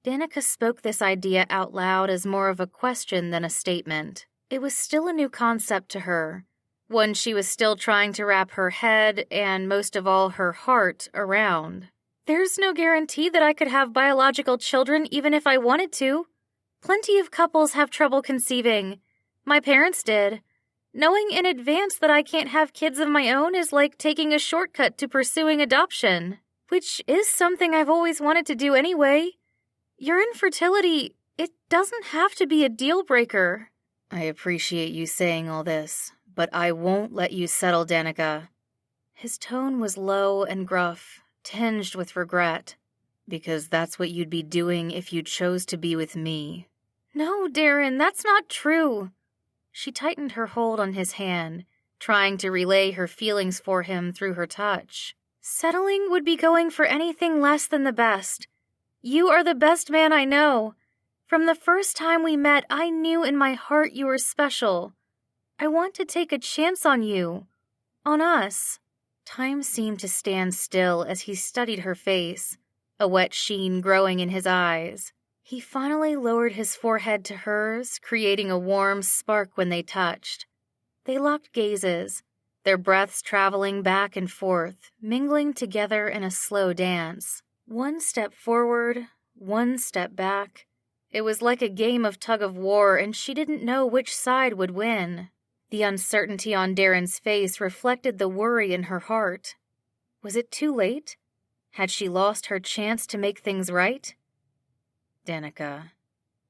A: Danica spoke this idea out loud as more of a question than a statement. It was still a new concept to her, one she was still trying to wrap her head and, most of all, her heart around. "There's no guarantee that I could have biological children even if I wanted to. Plenty of couples have trouble conceiving. My parents did. Knowing in advance that I can't have kids of my own is like taking a shortcut to pursuing adoption, which is something I've always wanted to do anyway. Your infertility, it doesn't have to be a deal breaker.
B: I appreciate you saying all this, but I won't let you settle, Danica. His tone was low and gruff, tinged with regret, because that's what you'd be doing if you chose to be with me.
A: No, Darren, that's not true. She tightened her hold on his hand, trying to relay her feelings for him through her touch. Settling would be going for anything less than the best. You are the best man I know. From the first time we met, I knew in my heart you were special. I want to take a chance on you. On us. Time seemed to stand still as he studied her face, a wet sheen growing in his eyes. He finally lowered his forehead to hers, creating a warm spark when they touched. They locked gazes, their breaths traveling back and forth, mingling together in a slow dance. One step forward, one step back. It was like a game of tug-of-war, and she didn't know which side would win. The uncertainty on Darren's face reflected the worry in her heart. Was it too late? Had she lost her chance to make things right?
B: Danica.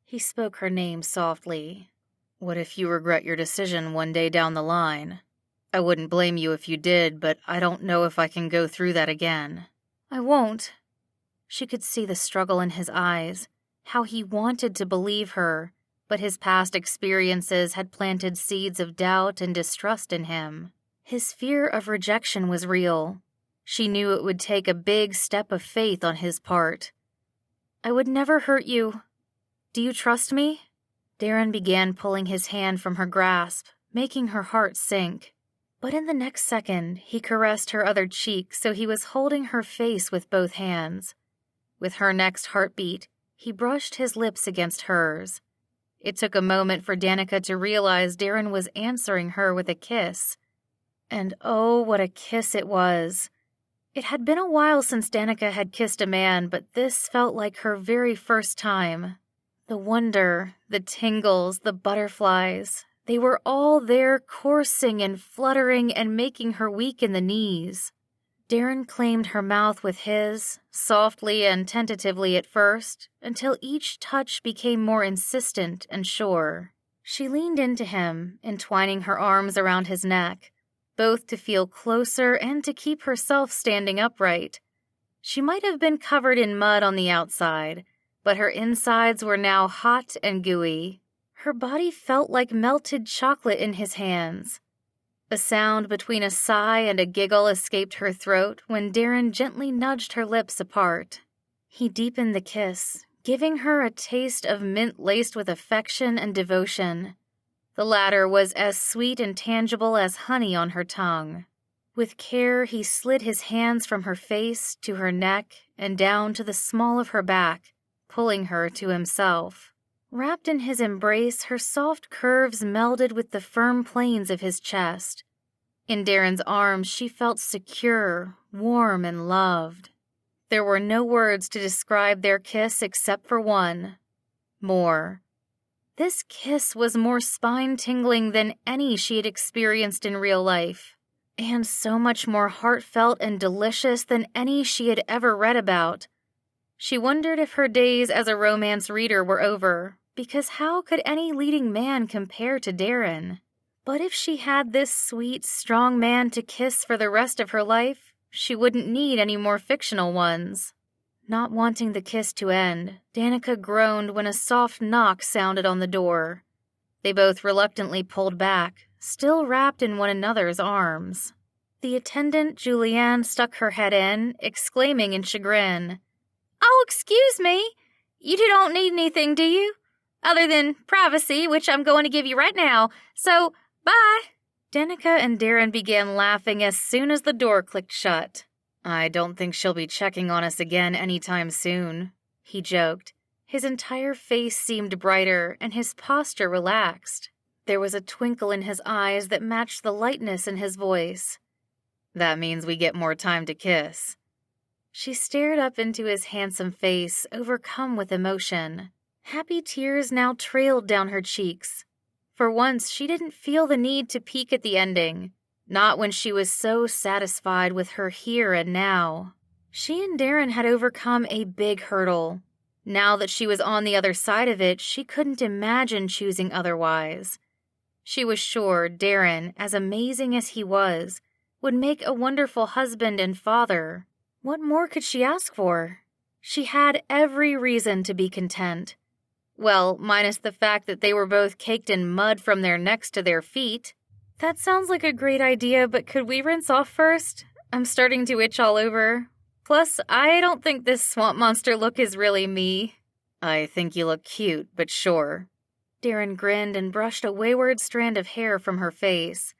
A: He spoke her name softly.
B: What if you regret your decision one day down the line? I wouldn't blame you if you did, but I don't know if I can go through that again.
A: I won't. She could see the struggle in his eyes, how he wanted to believe her, but his past experiences had planted seeds of doubt and distrust in him. His fear of rejection was real. She knew it would take a big step of faith on his part. I would never hurt you. Do you trust me? Darren began pulling his hand from her grasp, making her heart sink. But in the next second, he caressed her other cheek so he was holding her face with both hands. With her next heartbeat, he brushed his lips against hers. It took a moment for Danica to realize Darren was answering her with a kiss. And oh, what a kiss it was. It had been a while since Danica had kissed a man, but this felt like her very first time. The wonder, the tingles, the butterflies, they were all there coursing and fluttering and making her weak in the knees. Darren claimed her mouth with his, softly and tentatively at first, until each touch became more insistent and sure. She leaned into him, entwining her arms around his neck, both to feel closer and to keep herself standing upright. She might have been covered in mud on the outside, but her insides were now hot and gooey. Her body felt like melted chocolate in his hands. A sound between a sigh and a giggle escaped her throat when Darren gently nudged her lips apart. He deepened the kiss, giving her a taste of mint laced with affection and devotion. The latter was as sweet and tangible as honey on her tongue. With care, he slid his hands from her face to her neck and down to the small of her back, pulling her to himself. Wrapped in his embrace, her soft curves melded with the firm planes of his chest. In Darren's arms, she felt secure, warm, and loved. There were no words to describe their kiss except for one. More. This kiss was more spine-tingling than any she had experienced in real life, and so much more heartfelt and delicious than any she had ever read about. She wondered if her days as a romance reader were over, because how could any leading man compare to Darren? But if she had this sweet, strong man to kiss for the rest of her life, she wouldn't need any more fictional ones. Not wanting the kiss to end, Danica groaned when a soft knock sounded on the door. They both reluctantly pulled back, still wrapped in one another's arms. The attendant, Julianne, stuck her head in, exclaiming in chagrin, "Oh, excuse me. You two don't need anything, do you? Other than privacy, which I'm going to give you right now. So, bye." Danica and Darren began laughing as soon as the door clicked shut.
B: I don't think she'll be checking on us again anytime soon,
A: he joked. His entire face seemed brighter and his posture relaxed. There was a twinkle in his eyes that matched the lightness in his voice.
B: That means we get more time to kiss.
A: She stared up into his handsome face, overcome with emotion. Happy tears now trailed down her cheeks. For once, she didn't feel the need to peek at the ending, not when she was so satisfied with her here and now. She and Darren had overcome a big hurdle. Now that she was on the other side of it, she couldn't imagine choosing otherwise. She was sure Darren, as amazing as he was, would make a wonderful husband and father. What more could she ask for? She had every reason to be content. Well, minus the fact that they were both caked in mud from their necks to their feet. That sounds like a great idea, but could we rinse off first? I'm starting to itch all over. Plus, I don't think this swamp monster look is really me.
B: I think you look cute, but sure.
A: Darren grinned and brushed a wayward strand of hair from her face.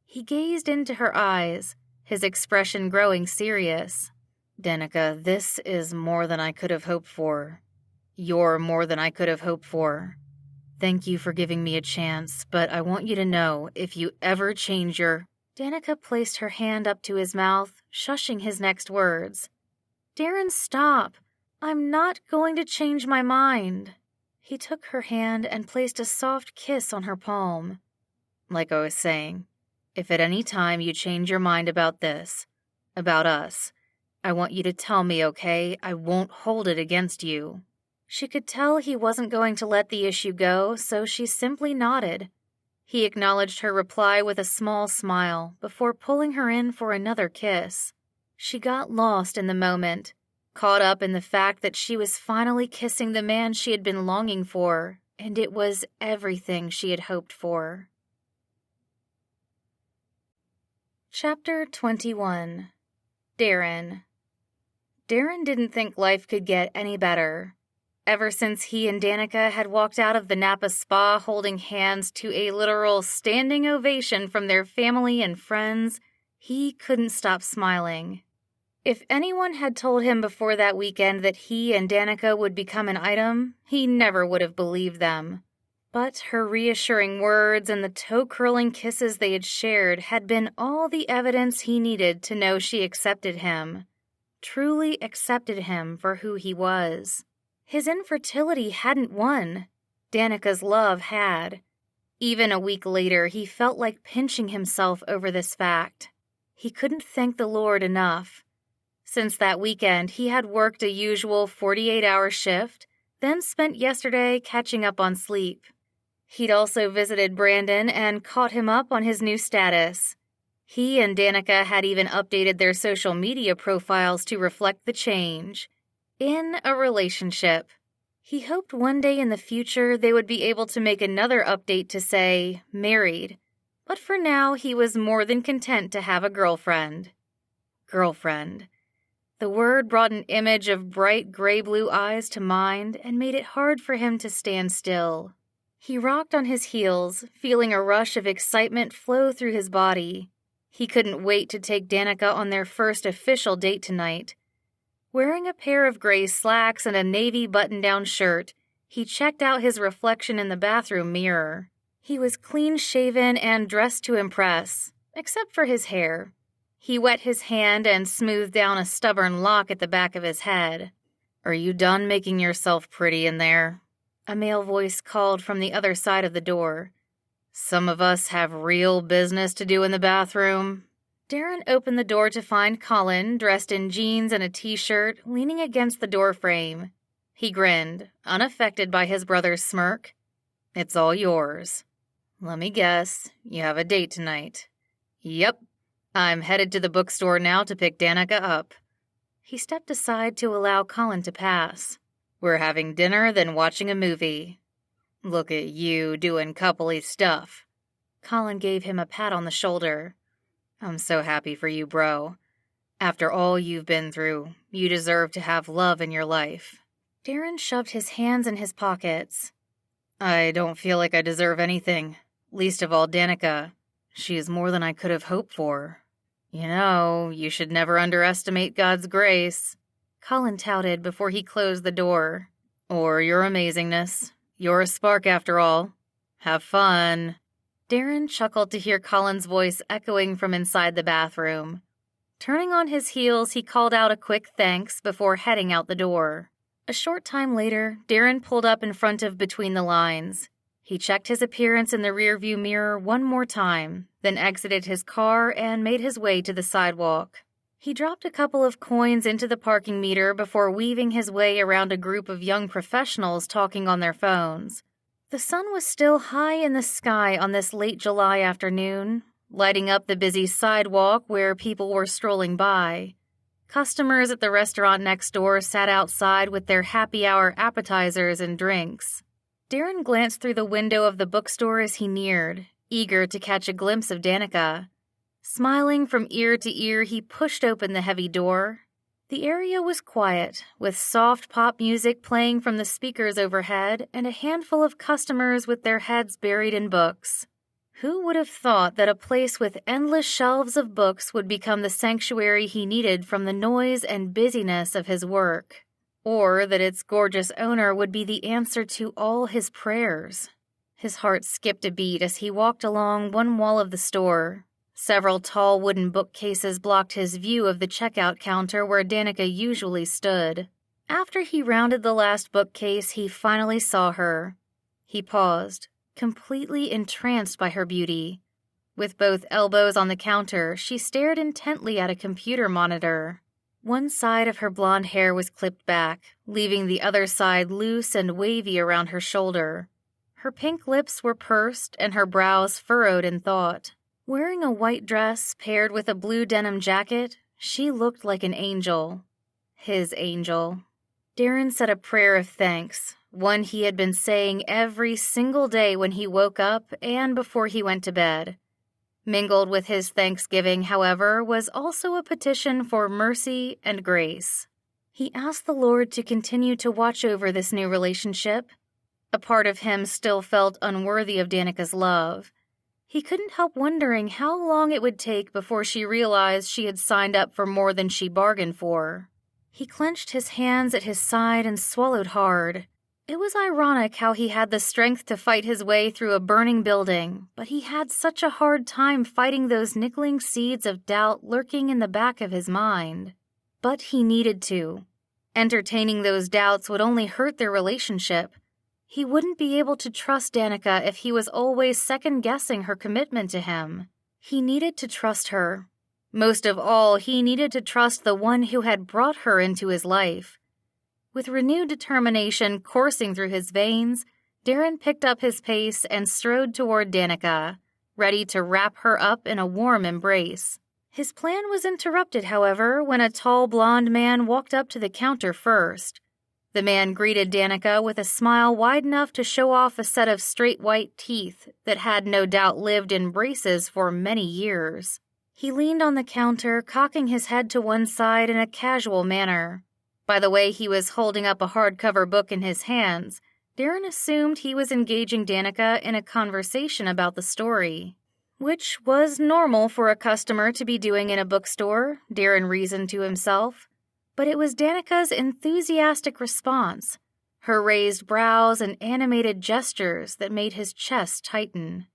A: He gazed into her eyes, his expression growing serious.
B: Danica, this is more than I could have hoped for. You're more than I could have hoped for. Thank you for giving me a chance, but I want you to know, if you ever change your...
A: Danica placed her hand up to his mouth, shushing his next words. Darren, stop. I'm not going to change my mind. He took her hand and placed a soft kiss on her palm.
B: Like I was saying, if at any time you change your mind about this, about us, I want you to tell me, okay? I won't hold it against you.
A: She could tell he wasn't going to let the issue go, so she simply nodded. He acknowledged her reply with a small smile before pulling her in for another kiss. She got lost in the moment, caught up in the fact that she was finally kissing the man she had been longing for, and it was everything she had hoped for. Chapter 21. Darren. Darren didn't think life could get any better. Ever since he and Danica had walked out of the Napa spa holding hands to a literal standing ovation from their family and friends, he couldn't stop smiling. If anyone had told him before that weekend that he and Danica would become an item, he never would have believed them. But her reassuring words and the toe-curling kisses they had shared had been all the evidence he needed to know she accepted him. Truly accepted him for who he was. His infertility hadn't won. Danica's love had. Even a week later, he felt like pinching himself over this fact. He couldn't thank the Lord enough. Since that weekend, he had worked a usual 48-hour shift, then spent yesterday catching up on sleep. He'd also visited Brandon and caught him up on his new status. He and Danica had even updated their social media profiles to reflect the change. In a relationship. He hoped one day in the future they would be able to make another update to say, married. But for now, he was more than content to have a girlfriend. Girlfriend. The word brought an image of bright gray-blue eyes to mind and made it hard for him to stand still. He rocked on his heels, feeling a rush of excitement flow through his body. He couldn't wait to take Danica on their first official date tonight. Wearing a pair of gray slacks and a navy button-down shirt, he checked out his reflection in the bathroom mirror. He was clean-shaven and dressed to impress, except for his hair. He wet his hand and smoothed down a stubborn lock at the back of his head.
B: Are you done making yourself pretty in there?
A: A male voice called from the other side of the door.
B: Some of us have real business to do in the bathroom.
A: Darren opened the door to find Colin, dressed in jeans and a t-shirt, leaning against the doorframe. He grinned, unaffected by his brother's smirk.
B: It's all yours. Let me guess, you have a date tonight. Yep. I'm headed to the bookstore now to pick Danica up.
A: He stepped aside to allow Colin to pass.
B: We're having dinner, then watching a movie. Look at you doing coupley stuff.
A: Colin gave him a pat on the shoulder.
B: I'm so happy for you, bro. After all you've been through, you deserve to have love in your life.
A: Darren shoved his hands in his pockets.
B: I don't feel like I deserve anything, least of all Danica. She is more than I could have hoped for. You know, you should never underestimate God's grace,
A: Colin touted before he closed the door.
B: Or your amazingness. You're a spark after all. Have fun.
A: Darren chuckled to hear Colin's voice echoing from inside the bathroom. Turning on his heels, he called out a quick thanks before heading out the door. A short time later, Darren pulled up in front of Between the Lines. He checked his appearance in the rearview mirror one more time, then exited his car and made his way to the sidewalk. He dropped a couple of coins into the parking meter before weaving his way around a group of young professionals talking on their phones. The sun was still high in the sky on this late July afternoon, lighting up the busy sidewalk where people were strolling by. Customers at the restaurant next door sat outside with their happy hour appetizers and drinks. Darren glanced through the window of the bookstore as he neared, eager to catch a glimpse of Danica. Smiling from ear to ear, he pushed open the heavy door. The area was quiet, with soft pop music playing from the speakers overhead and a handful of customers with their heads buried in books. Who would have thought that a place with endless shelves of books would become the sanctuary he needed from the noise and busyness of his work? Or that its gorgeous owner would be the answer to all his prayers? His heart skipped a beat as he walked along one wall of the store. Several tall wooden bookcases blocked his view of the checkout counter where Danica usually stood. After he rounded the last bookcase, he finally saw her. He paused, completely entranced by her beauty. With both elbows on the counter, she stared intently at a computer monitor. One side of her blonde hair was clipped back, leaving the other side loose and wavy around her shoulder. Her pink lips were pursed and her brows furrowed in thought. Wearing a white dress paired with a blue denim jacket, she looked like an angel. His angel. Darren said a prayer of thanks, one he had been saying every single day when he woke up and before he went to bed. Mingled with his thanksgiving, however, was also a petition for mercy and grace. He asked the Lord to continue to watch over this new relationship. A part of him still felt unworthy of Danica's love. He couldn't help wondering how long it would take before she realized she had signed up for more than she bargained for. He clenched his hands at his side and swallowed hard. It was ironic how he had the strength to fight his way through a burning building, but he had such a hard time fighting those niggling seeds of doubt lurking in the back of his mind. But he needed to. Entertaining those doubts would only hurt their relationship. He wouldn't be able to trust Danica if he was always second-guessing her commitment to him. He needed to trust her. Most of all, he needed to trust the one who had brought her into his life. With renewed determination coursing through his veins, Darren picked up his pace and strode toward Danica, ready to wrap her up in a warm embrace. His plan was interrupted, however, when a tall blonde man walked up to the counter first. The man greeted Danica with a smile wide enough to show off a set of straight white teeth that had no doubt lived in braces for many years. He leaned on the counter, cocking his head to one side in a casual manner. By the way he was holding up a hardcover book in his hands, Darren assumed he was engaging Danica in a conversation about the story. Which was normal for a customer to be doing in a bookstore, Darren reasoned to himself. But it was Danica's enthusiastic response, her raised brows and animated gestures that made his chest tighten.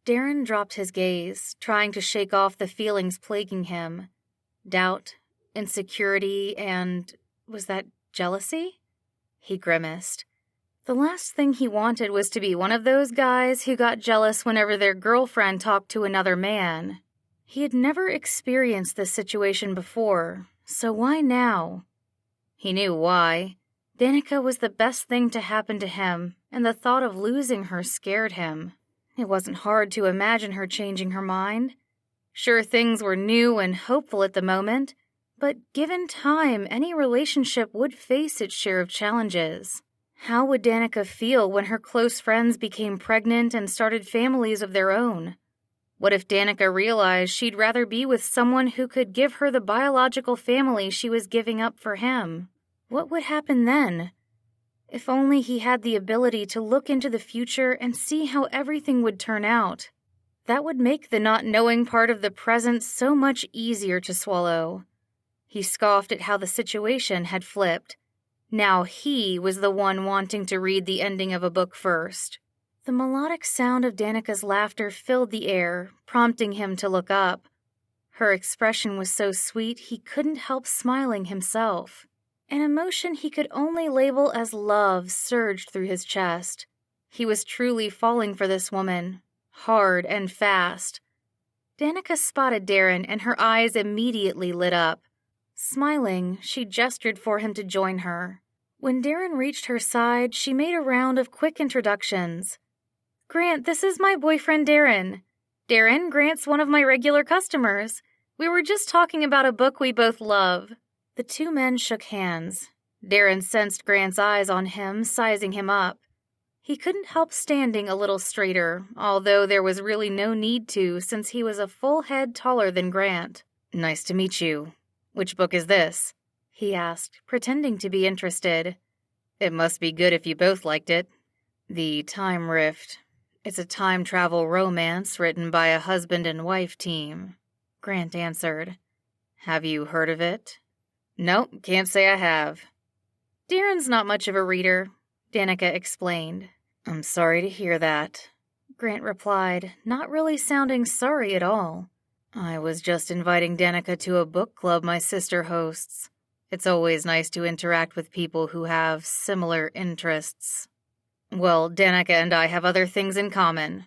A: Darren dropped his gaze, trying to shake off the feelings plaguing him. Doubt, insecurity, and was that jealousy? He grimaced. The last thing he wanted was to be one of those guys who got jealous whenever their girlfriend talked to another man. He had never experienced this situation before. So why now? He knew why. Danica was the best thing to happen to him, and the thought of losing her scared him. It wasn't hard to imagine her changing her mind. Sure, things were new and hopeful at the moment, but given time, any relationship would face its share of challenges. How would Danica feel when her close friends became pregnant and started families of their own? What if Danica realized she'd rather be with someone who could give her the biological family she was giving up for him? What would happen then? If only he had the ability to look into the future and see how everything would turn out. That would make the not knowing part of the present so much easier to swallow. He scoffed at how the situation had flipped. Now he was the one wanting to read the ending of a book first. The melodic sound of Danica's laughter filled the air, prompting him to look up. Her expression was so sweet he couldn't help smiling himself. An emotion he could only label as love surged through his chest. He was truly falling for this woman, hard and fast. Danica spotted Darren and her eyes immediately lit up. Smiling, she gestured for him to join her. When Darren reached her side, she made a round of quick introductions. "Grant, this is my boyfriend Darren. Darren, Grant's one of my regular customers. We were just talking about a book we both love." The two men shook hands. Darren sensed Grant's eyes on him, sizing him up. He couldn't help standing a little straighter, although there was really no need to since he was a full head taller than Grant.
B: "Nice to meet you. Which book is this?"
A: he asked, pretending to be interested.
B: "It must be good if you both liked it." "The Time Rift. It's a time travel romance written by a husband and wife team," Grant answered. "Have you heard of it?" "Nope, can't say I have."
A: "Darren's not much of a reader," Danica explained.
B: "I'm sorry to hear that,"
A: Grant replied, not really sounding sorry at all.
B: "I was just inviting Danica to a book club my sister hosts. It's always nice to interact with people who have similar interests." "Well, Danica and I have other things in common."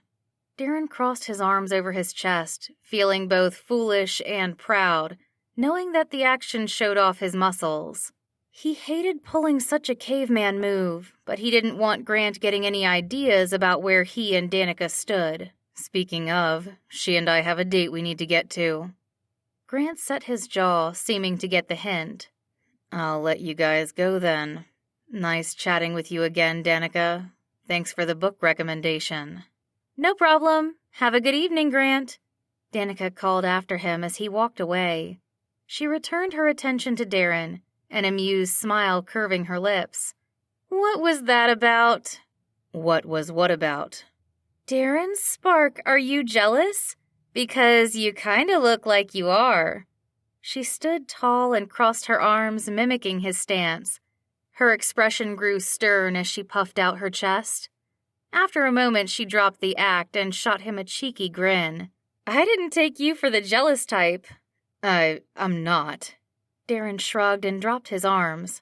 A: Darren crossed his arms over his chest, feeling both foolish and proud, knowing that the action showed off his muscles. He hated pulling such a caveman move, but he didn't want Grant getting any ideas about where he and Danica stood.
B: "Speaking of, she and I have a date we need to get to."
A: Grant set his jaw, seeming to get the hint.
B: "I'll let you guys go then. Nice chatting with you again, Danica. Thanks for the book recommendation."
A: "No problem. Have a good evening, Grant," Danica called after him as he walked away. She returned her attention to Darren, an amused smile curving her lips. "What was that about?"
B: "What was what about?"
A: "Darren Spark, are you jealous? Because you kinda look like you are." She stood tall and crossed her arms, mimicking his stance. Her expression grew stern as she puffed out her chest. After a moment, she dropped the act and shot him a cheeky grin. "I didn't take you for the jealous type."
B: I'm not."
A: Darren shrugged and dropped his arms.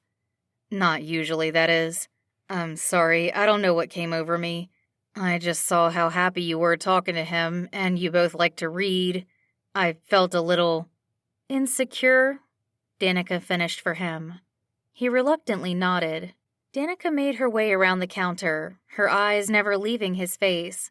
B: "Not usually, that is. I'm sorry, I don't know what came over me. I just saw how happy you were talking to him, and you both like to read. I felt a little..."
A: "Insecure?" Danica finished for him. He reluctantly nodded. Danica made her way around the counter, her eyes never leaving his face.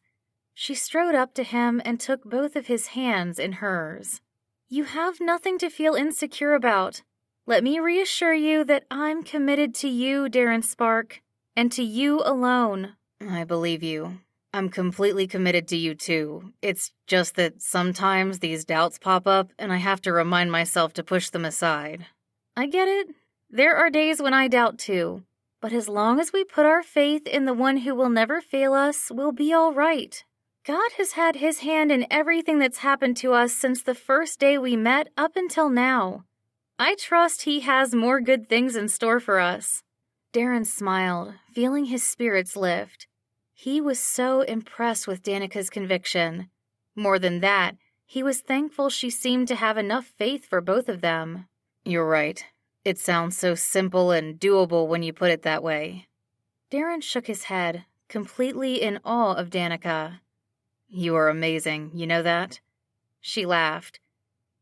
A: She strode up to him and took both of his hands in hers. "You have nothing to feel insecure about. Let me reassure you that I'm committed to you, Darren Spark, and to you alone."
B: "I believe you. I'm completely committed to you too. It's just that sometimes these doubts pop up and I have to remind myself to push them aside."
A: "I get it. There are days when I doubt too. But as long as we put our faith in the one who will never fail us, we'll be all right. God has had his hand in everything that's happened to us since the first day we met up until now. I trust he has more good things in store for us." Darren smiled, feeling his spirits lift. He was so impressed with Danica's conviction. More than that, he was thankful she seemed to have enough faith for both of them.
B: "You're right. It sounds so simple and doable when you put it that way."
A: Darren shook his head, completely in awe of Danica.
B: "You are amazing, you know that?"
A: She laughed.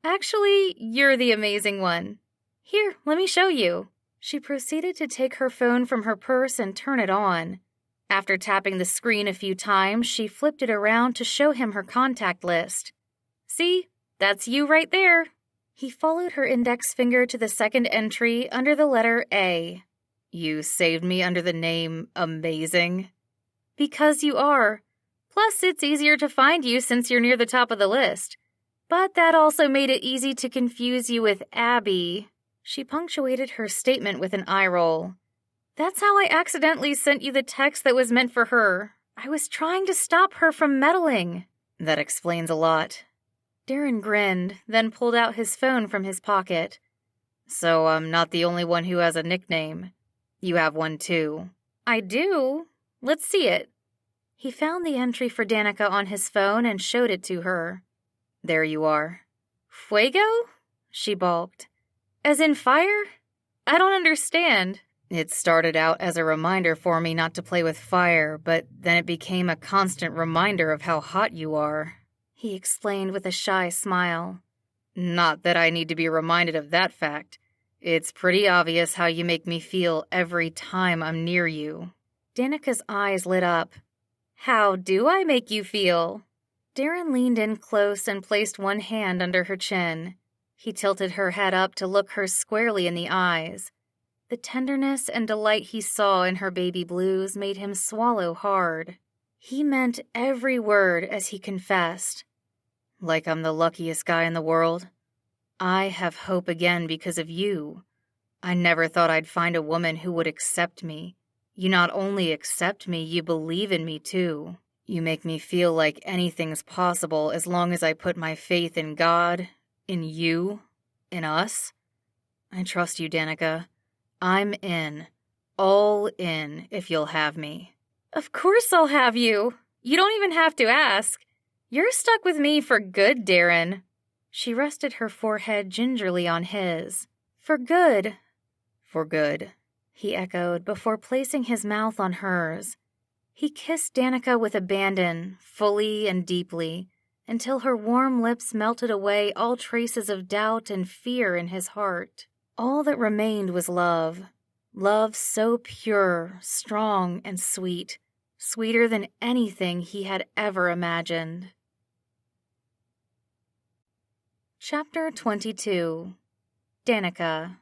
A: "Actually, you're the amazing one. Here, let me show you." She proceeded to take her phone from her purse and turn it on. After tapping the screen a few times, she flipped it around to show him her contact list. "See? That's you right there." He followed her index finger to the second entry under the letter A.
B: "You saved me under the name Amazing?"
A: "Because you are. Plus, it's easier to find you since you're near the top of the list. But that also made it easy to confuse you with Abby." She punctuated her statement with an eye roll. "That's how I accidentally sent you the text that was meant for her. I was trying to stop her from meddling."
B: "That explains a lot."
A: Darren grinned, then pulled out his phone from his pocket.
B: "So I'm not the only one who has a nickname. You have one too."
A: "I do? Let's see it." He found the entry for Danica on his phone and showed it to her.
B: "There you are."
A: "Fuego?" She balked. "As in fire? I don't understand."
B: "It started out as a reminder for me not to play with fire, but then it became a constant reminder of how hot you are,"
A: he explained with a shy smile.
B: Not that I need to be reminded of that fact. It's pretty obvious how you make me feel every time I'm near you.
A: Danica's eyes lit up. How do I make you feel? Darren leaned in close and placed one hand under her chin. He tilted her head up to look her squarely in the eyes. The tenderness and delight he saw in her baby blues made him swallow hard. He meant every word as he confessed.
B: Like I'm the luckiest guy in the world. I have hope again because of you. I never thought I'd find a woman who would accept me. You not only accept me, you believe in me too. You make me feel like anything's possible as long as I put my faith in God, in you, in us. I trust you, Danica. I'm in. All in, if you'll have me.
A: Of course I'll have you. You don't even have to ask. You're stuck with me for good, Darren. She rested her forehead gingerly on his. For good.
B: For good,
A: he echoed before placing his mouth on hers. He kissed Danica with abandon, fully and deeply, until her warm lips melted away all traces of doubt and fear in his heart. All that remained was love. Love so pure, strong, and sweet, sweeter than anything he had ever imagined. Chapter 22. Danica.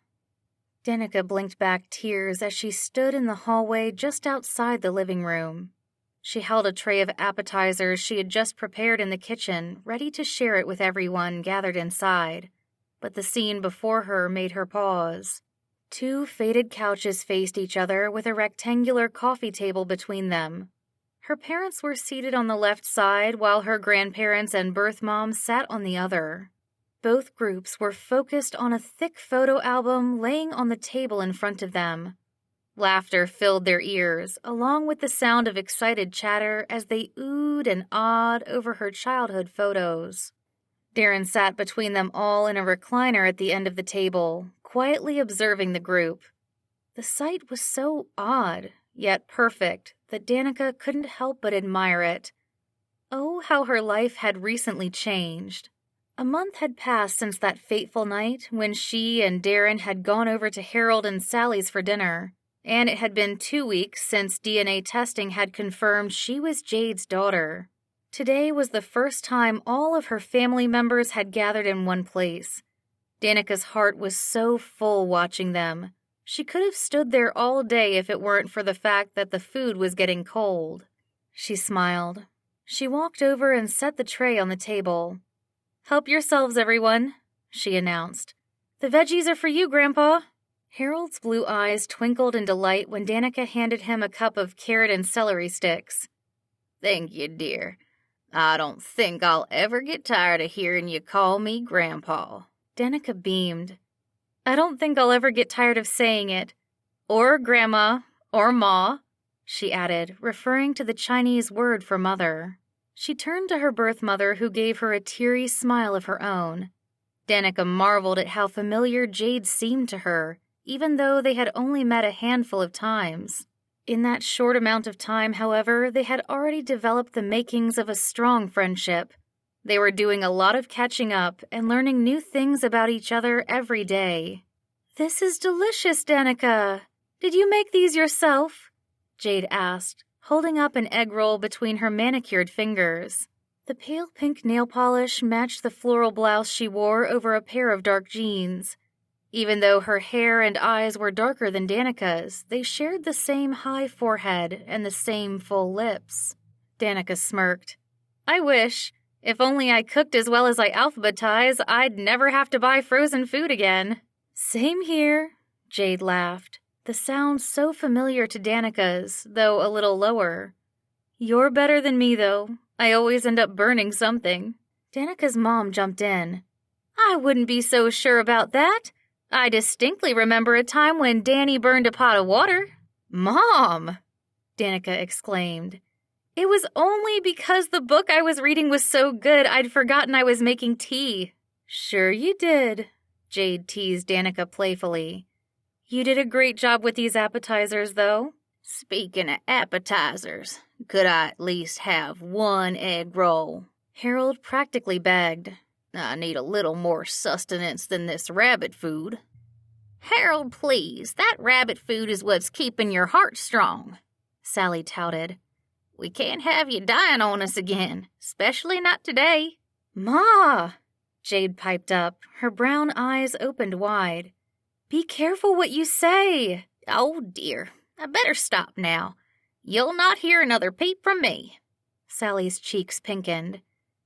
A: Danica blinked back tears as she stood in the hallway just outside the living room. She held a tray of appetizers she had just prepared in the kitchen, ready to share it with everyone gathered inside. But the scene before her made her pause. Two faded couches faced each other with a rectangular coffee table between them. Her parents were seated on the left side while her grandparents and birth mom sat on the other. Both groups were focused on a thick photo album laying on the table in front of them. Laughter filled their ears, along with the sound of excited chatter as they oohed and awed over her childhood photos. Darren sat between them all in a recliner at the end of the table, quietly observing the group. The sight was so odd, yet perfect, that Danica couldn't help but admire it. Oh, how her life had recently changed. A month had passed since that fateful night when she and Darren had gone over to Harold and Sally's for dinner, and it had been 2 weeks since DNA testing had confirmed she was Jade's daughter. Today was the first time all of her family members had gathered in one place. Danica's heart was so full watching them. She could have stood there all day if it weren't for the fact that the food was getting cold. She smiled. She walked over and set the tray on the table. "Help yourselves, everyone," she announced. "The veggies are for you, Grandpa." Harold's blue eyes twinkled in delight when Danica handed him a cup of carrot and celery sticks.
C: "Thank you, dear. I don't think I'll ever get tired of hearing you call me Grandpa."
A: Danica beamed. "I don't think I'll ever get tired of saying it. Or Grandma, or Ma," she added, referring to the Chinese word for mother. She turned to her birth mother, who gave her a teary smile of her own. Danica marveled at how familiar Jade seemed to her, even though they had only met a handful of times. In that short amount of time, however, they had already developed the makings of a strong friendship. They were doing a lot of catching up and learning new things about each other every day. "This is delicious, Danica. Did you make these yourself?" Jade asked, holding up an egg roll between her manicured fingers. The pale pink nail polish matched the floral blouse she wore over a pair of dark jeans. Even though her hair and eyes were darker than Danica's, they shared the same high forehead and the same full lips. Danica smirked. "I wish. If only I cooked as well as I alphabetize, I'd never have to buy frozen food again." "Same here," Jade laughed, the sound so familiar to Danica's, though a little lower. "You're better than me, though. I always end up burning something." Danica's mom jumped in. "I wouldn't be so sure about that. I distinctly remember a time when Danny burned a pot of water." "Mom!" Danica exclaimed. "It was only because the book I was reading was so good I'd forgotten I was making tea." "Sure you did," Jade teased Danica playfully. "You did a great job with these appetizers, though."
C: "Speaking of appetizers, could I at least have one egg roll?"
A: Harold practically begged.
C: I need a little more sustenance than this rabbit food. Harold, please, that rabbit food is what's keeping your heart strong, Sally touted. We can't have you dying on us again, especially not today.
A: Ma! Jade piped up, her brown eyes opened wide. Be careful what you say.
C: Oh, dear. I better stop now. You'll not hear another peep from me.
A: Sally's cheeks pinkened.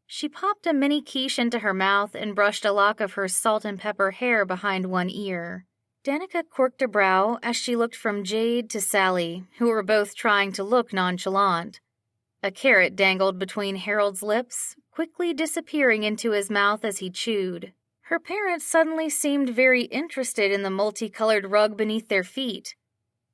A: She popped a mini quiche into her mouth and brushed a lock of her salt and pepper hair behind one ear. Danica quirked a brow as she looked from Jade to Sally, who were both trying to look nonchalant. A carrot dangled between Harold's lips, quickly disappearing into his mouth as he chewed. Her parents suddenly seemed very interested in the multicolored rug beneath their feet.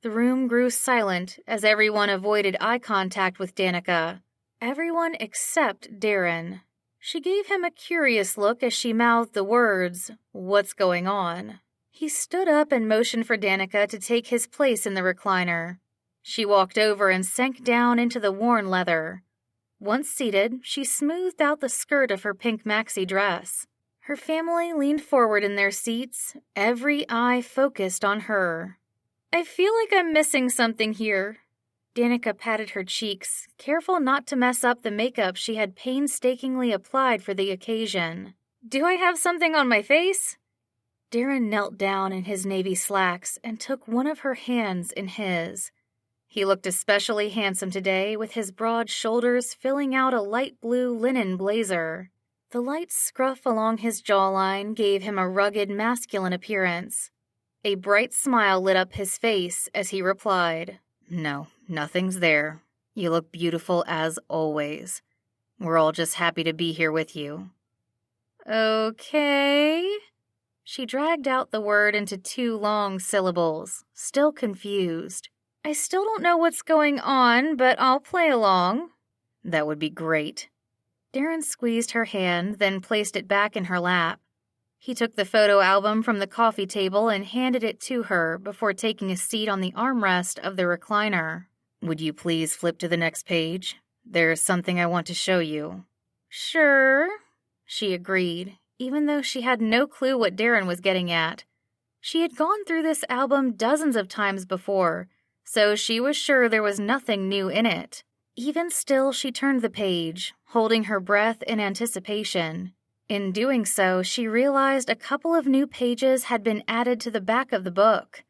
A: The room grew silent as everyone avoided eye contact with Danica. Everyone except Darren. She gave him a curious look as she mouthed the words, "What's going on?" He stood up and motioned for Danica to take his place in the recliner. She walked over and sank down into the worn leather. Once seated, she smoothed out the skirt of her pink maxi dress. Her family leaned forward in their seats, every eye focused on her. I feel like I'm missing something here. Danica patted her cheeks, careful not to mess up the makeup she had painstakingly applied for the occasion. Do I have something on my face? Darren knelt down in his navy slacks and took one of her hands in his. He looked especially handsome today, with his broad shoulders filling out a light blue linen blazer. The light scruff along his jawline gave him a rugged, masculine appearance. A bright smile lit up his face as he replied, "No, nothing's there. You look beautiful as always. We're all just happy to be here with you." Okay. She dragged out the word into 2 long syllables, still confused. I still don't know what's going on, but I'll play along. That would be great. Darren squeezed her hand, then placed it back in her lap. He took the photo album from the coffee table and handed it to her before taking a seat on the armrest of the recliner. Would you please flip to the next page? There's something I want to show you. Sure, she agreed, even though she had no clue what Darren was getting at. She had gone through this album dozens of times before, so she was sure there was nothing new in it. Even still, she turned the page, holding her breath in anticipation. In doing so, she realized a couple of new pages had been added to the back of the book.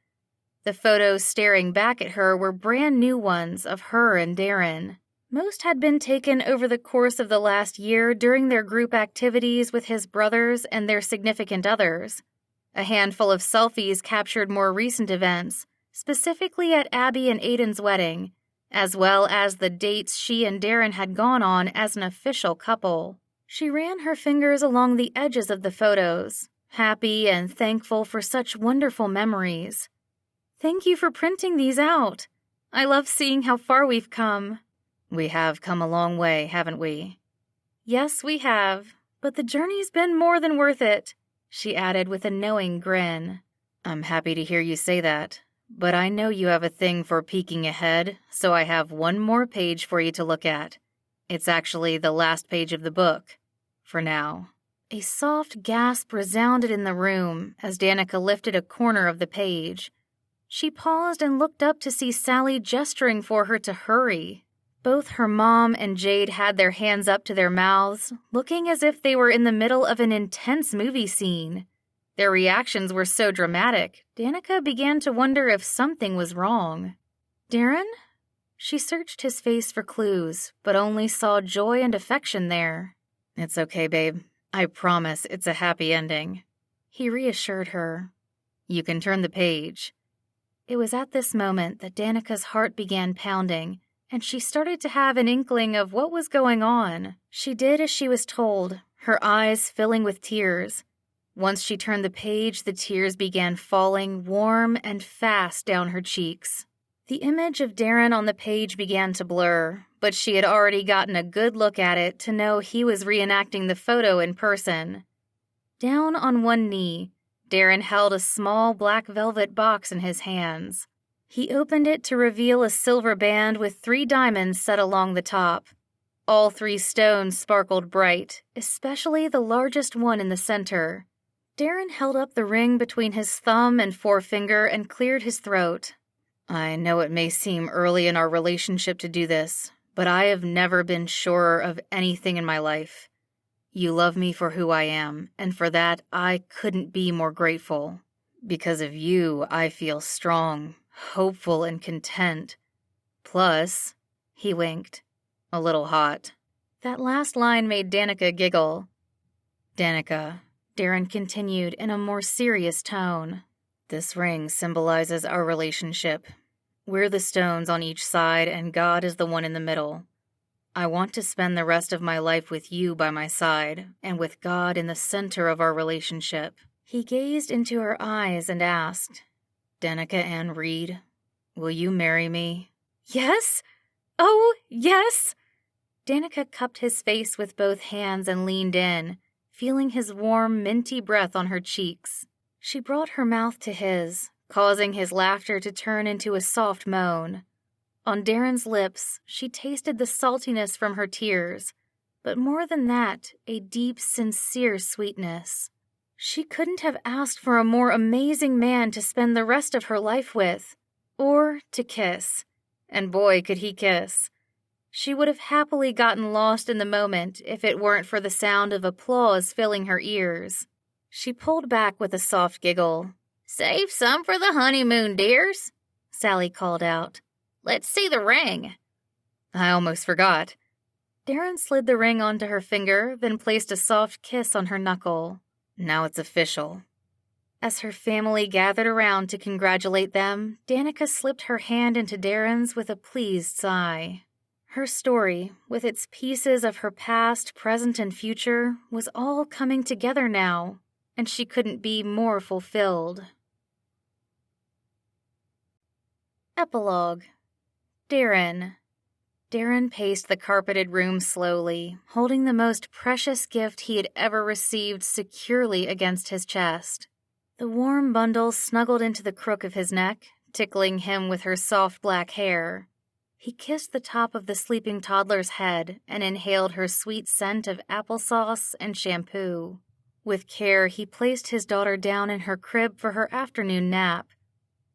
A: The photos staring back at her were brand new ones of her and Darren. Most had been taken over the course of the last year during their group activities with his brothers and their significant others. A handful of selfies captured more recent events, specifically at Abby and Aiden's wedding, as well as the dates she and Darren had gone on as an official couple. She ran her fingers along the edges of the photos, happy and thankful for such wonderful memories. Thank you for printing these out. I love seeing how far we've come. We have come a long way, haven't we? Yes, we have, but the journey's been more than worth it, she added with a knowing grin. I'm happy to hear you say that, but I know you have a thing for peeking ahead, so I have one more page for you to look at. It's actually the last page of the book, for now. A soft gasp resounded in the room as Danica lifted a corner of the page. She paused and looked up to see Sally gesturing for her to hurry. Both her mom and Jade had their hands up to their mouths, looking as if they were in the middle of an intense movie scene. Their reactions were so dramatic, Danica began to wonder if something was wrong. Darren? She searched his face for clues, but only saw joy and affection there. It's okay, babe. I promise it's a happy ending. He reassured her. You can turn the page. It was at this moment that Danica's heart began pounding, and she started to have an inkling of what was going on. She did as she was told, her eyes filling with tears. Once she turned the page, the tears began falling warm and fast down her cheeks. The image of Darren on the page began to blur, but she had already gotten a good look at it to know he was reenacting the photo in person. Down on one knee, Darren held a small black velvet box in his hands. He opened it to reveal a silver band with 3 diamonds set along the top. All 3 stones sparkled bright, especially the largest one in the center. Darren held up the ring between his thumb and forefinger and cleared his throat. I know it may seem early in our relationship to do this, but I have never been surer of anything in my life. You love me for who I am, and for that I couldn't be more grateful. Because of you, I feel strong, hopeful, and content. Plus, he winked, a little hot. That last line made Danica giggle. Danica, Darren continued in a more serious tone, this ring symbolizes our relationship. We're the stones on each side, and God is the one in the middle. I want to spend the rest of my life with you by my side, and with God in the center of our relationship. He gazed into her eyes and asked, Danica Ann Reed, will you marry me? Yes? Oh, yes! Danica cupped his face with both hands and leaned in, feeling his warm, minty breath on her cheeks. She brought her mouth to his, causing his laughter to turn into a soft moan. On Darren's lips, she tasted the saltiness from her tears, but more than that, a deep, sincere sweetness. She couldn't have asked for a more amazing man to spend the rest of her life with, or to kiss. And boy, could he kiss. She would have happily gotten lost in the moment if it weren't for the sound of applause filling her ears. She pulled back with a soft giggle.
C: Save some for the honeymoon, dears,
A: Sally called out.
C: Let's see the ring.
A: I almost forgot. Darren slid the ring onto her finger, then placed a soft kiss on her knuckle. Now it's official. As her family gathered around to congratulate them, Danica slipped her hand into Darren's with a pleased sigh. Her story, with its pieces of her past, present, and future, was all coming together now, and she couldn't be more fulfilled. Epilogue. Darren. Darren paced the carpeted room slowly, holding the most precious gift he had ever received securely against his chest. The warm bundle snuggled into the crook of his neck, tickling him with her soft black hair. He kissed the top of the sleeping toddler's head and inhaled her sweet scent of applesauce and shampoo. With care, he placed his daughter down in her crib for her afternoon nap.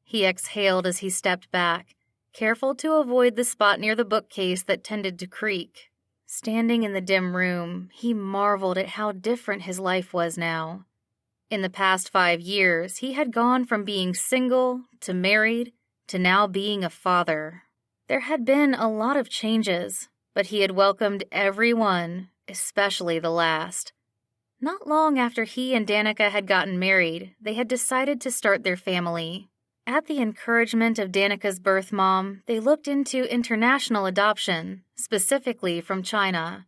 A: He exhaled as he stepped back, careful to avoid the spot near the bookcase that tended to creak. Standing in the dim room, he marveled at how different his life was now. In the past 5 years, he had gone from being single to married to now being a father. There had been a lot of changes, but he had welcomed every one, especially the last. Not long after he and Danica had gotten married, they had decided to start their family. At the encouragement of Danica's birth mom, they looked into international adoption, specifically from China.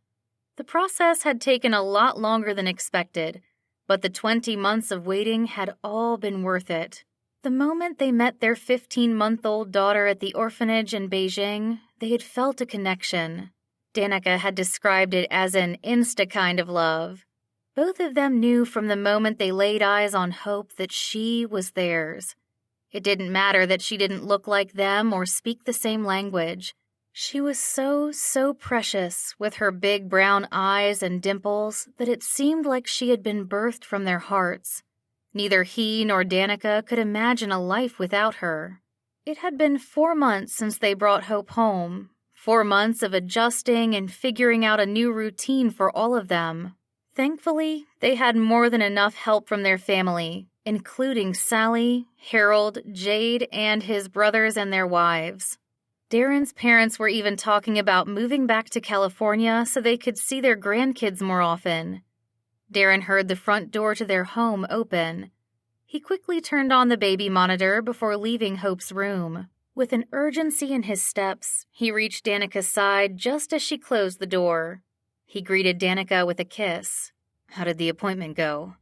A: The process had taken a lot longer than expected, but the 20 months of waiting had all been worth it. The moment they met their 15-month-old daughter at the orphanage in Beijing, they had felt a connection. Danica had described it as an insta kind of love. Both of them knew from the moment they laid eyes on Hope that she was theirs. It didn't matter that she didn't look like them or speak the same language. She was so precious with her big brown eyes and dimples that it seemed like she had been birthed from their hearts. Neither he nor Danica could imagine a life without her. It had been 4 months since they brought Hope home, 4 months of adjusting and figuring out a new routine for all of them. Thankfully, they had more than enough help from their family, including Sally, Harold, Jade, and his brothers and their wives. Darren's parents were even talking about moving back to California so they could see their grandkids more often. Darren heard the front door to their home open. He quickly turned on the baby monitor before leaving Hope's room. With an urgency in his steps, he reached Danica's side just as she closed the door. He greeted Danica with a kiss. How did the appointment go?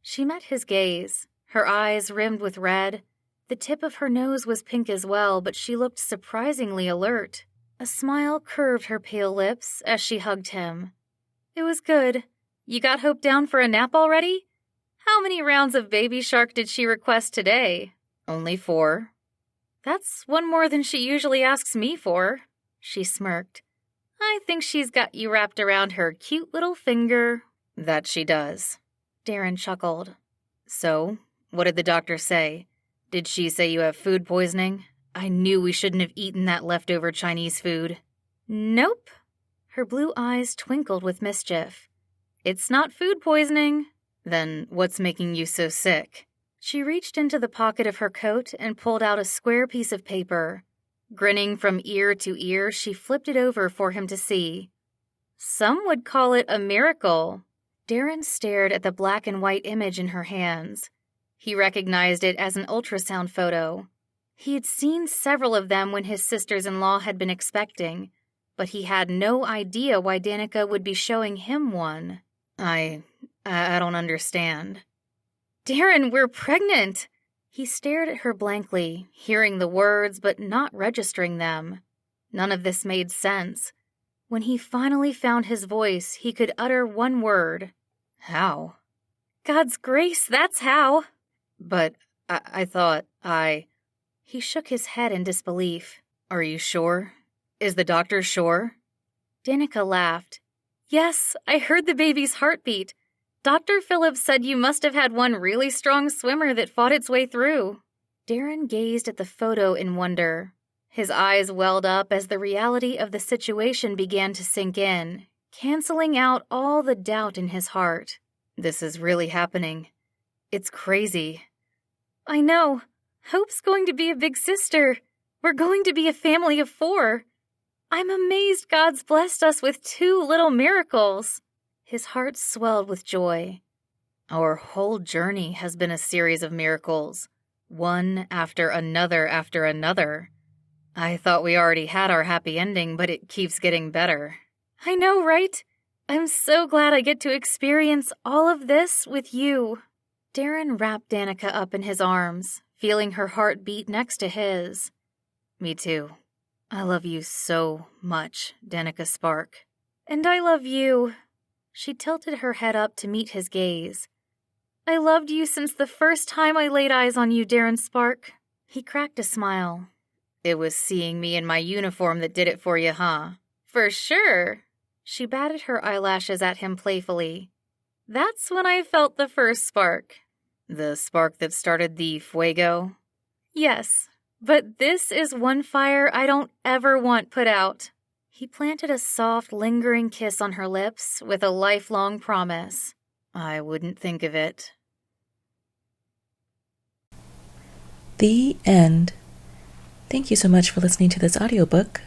A: She met his gaze, her eyes rimmed with red. The tip of her nose was pink as well, but she looked surprisingly alert. A smile curved her pale lips as she hugged him. It was good. You got Hope down for a nap already? How many rounds of Baby Shark did she request today? Only 4. That's one more than she usually asks me for, she smirked. I think she's got you wrapped around her cute little finger.
B: That she does.
A: Darren chuckled.
B: So, what did the doctor say? Did she say you have food poisoning? I knew we shouldn't have eaten that leftover Chinese food.
A: Nope. Her blue eyes twinkled with mischief. It's not food poisoning.
B: Then what's making you so sick?
A: She reached into the pocket of her coat and pulled out a square piece of paper. Grinning from ear to ear, she flipped it over for him to see. Some would call it a miracle. Darren stared at the black and white image in her hands. He recognized it as an ultrasound photo. He had seen several of them when his sisters-in-law had been expecting, but he had no idea why Danica would be showing him one.
B: I don't understand.
A: Darren, we're pregnant! He stared at her blankly, hearing the words but not registering them. None of this made sense. When he finally found his voice, he could utter one word.
B: How?
A: God's grace, that's how.
B: But I thought
A: He shook his head in disbelief.
B: Are you sure? Is the doctor sure?
A: Danica laughed. Yes, I heard the baby's heartbeat. Dr. Phillips said you must have had one really strong swimmer that fought its way through. Darren gazed at the photo in wonder. His eyes welled up as the reality of the situation began to sink in, canceling out all the doubt in his heart.
B: This is really happening. It's crazy.
A: I know. Hope's going to be a big sister. We're going to be a family of 4. I'm amazed God's blessed us with 2 little miracles. His heart swelled with joy.
B: Our whole journey has been a series of miracles, one after another after another. I thought we already had our happy ending, but it keeps getting better.
A: I know, right? I'm so glad I get to experience all of this with you. Darren wrapped Danica up in his arms, feeling her heart beat next to his.
B: Me too. I love you so much, Danica Spark.
A: And I love you. She tilted her head up to meet his gaze. I loved you since the first time I laid eyes on you, Darren Spark. He cracked a smile.
B: It was seeing me in my uniform that did it for you, huh?
A: For sure. She batted her eyelashes at him playfully. That's when I felt the first spark.
B: The spark that started the fuego?
A: Yes, but this is one fire I don't ever want put out. He planted a soft, lingering kiss on her lips with a lifelong promise.
B: I wouldn't think of it.
D: The end. Thank you so much for listening to this audiobook.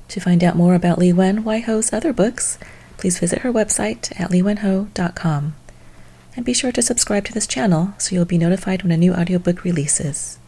D: To find out more about Li Wen Waiho's other books, please visit her website at liwenho.com. And be sure to subscribe to this channel so you'll be notified when a new audiobook releases.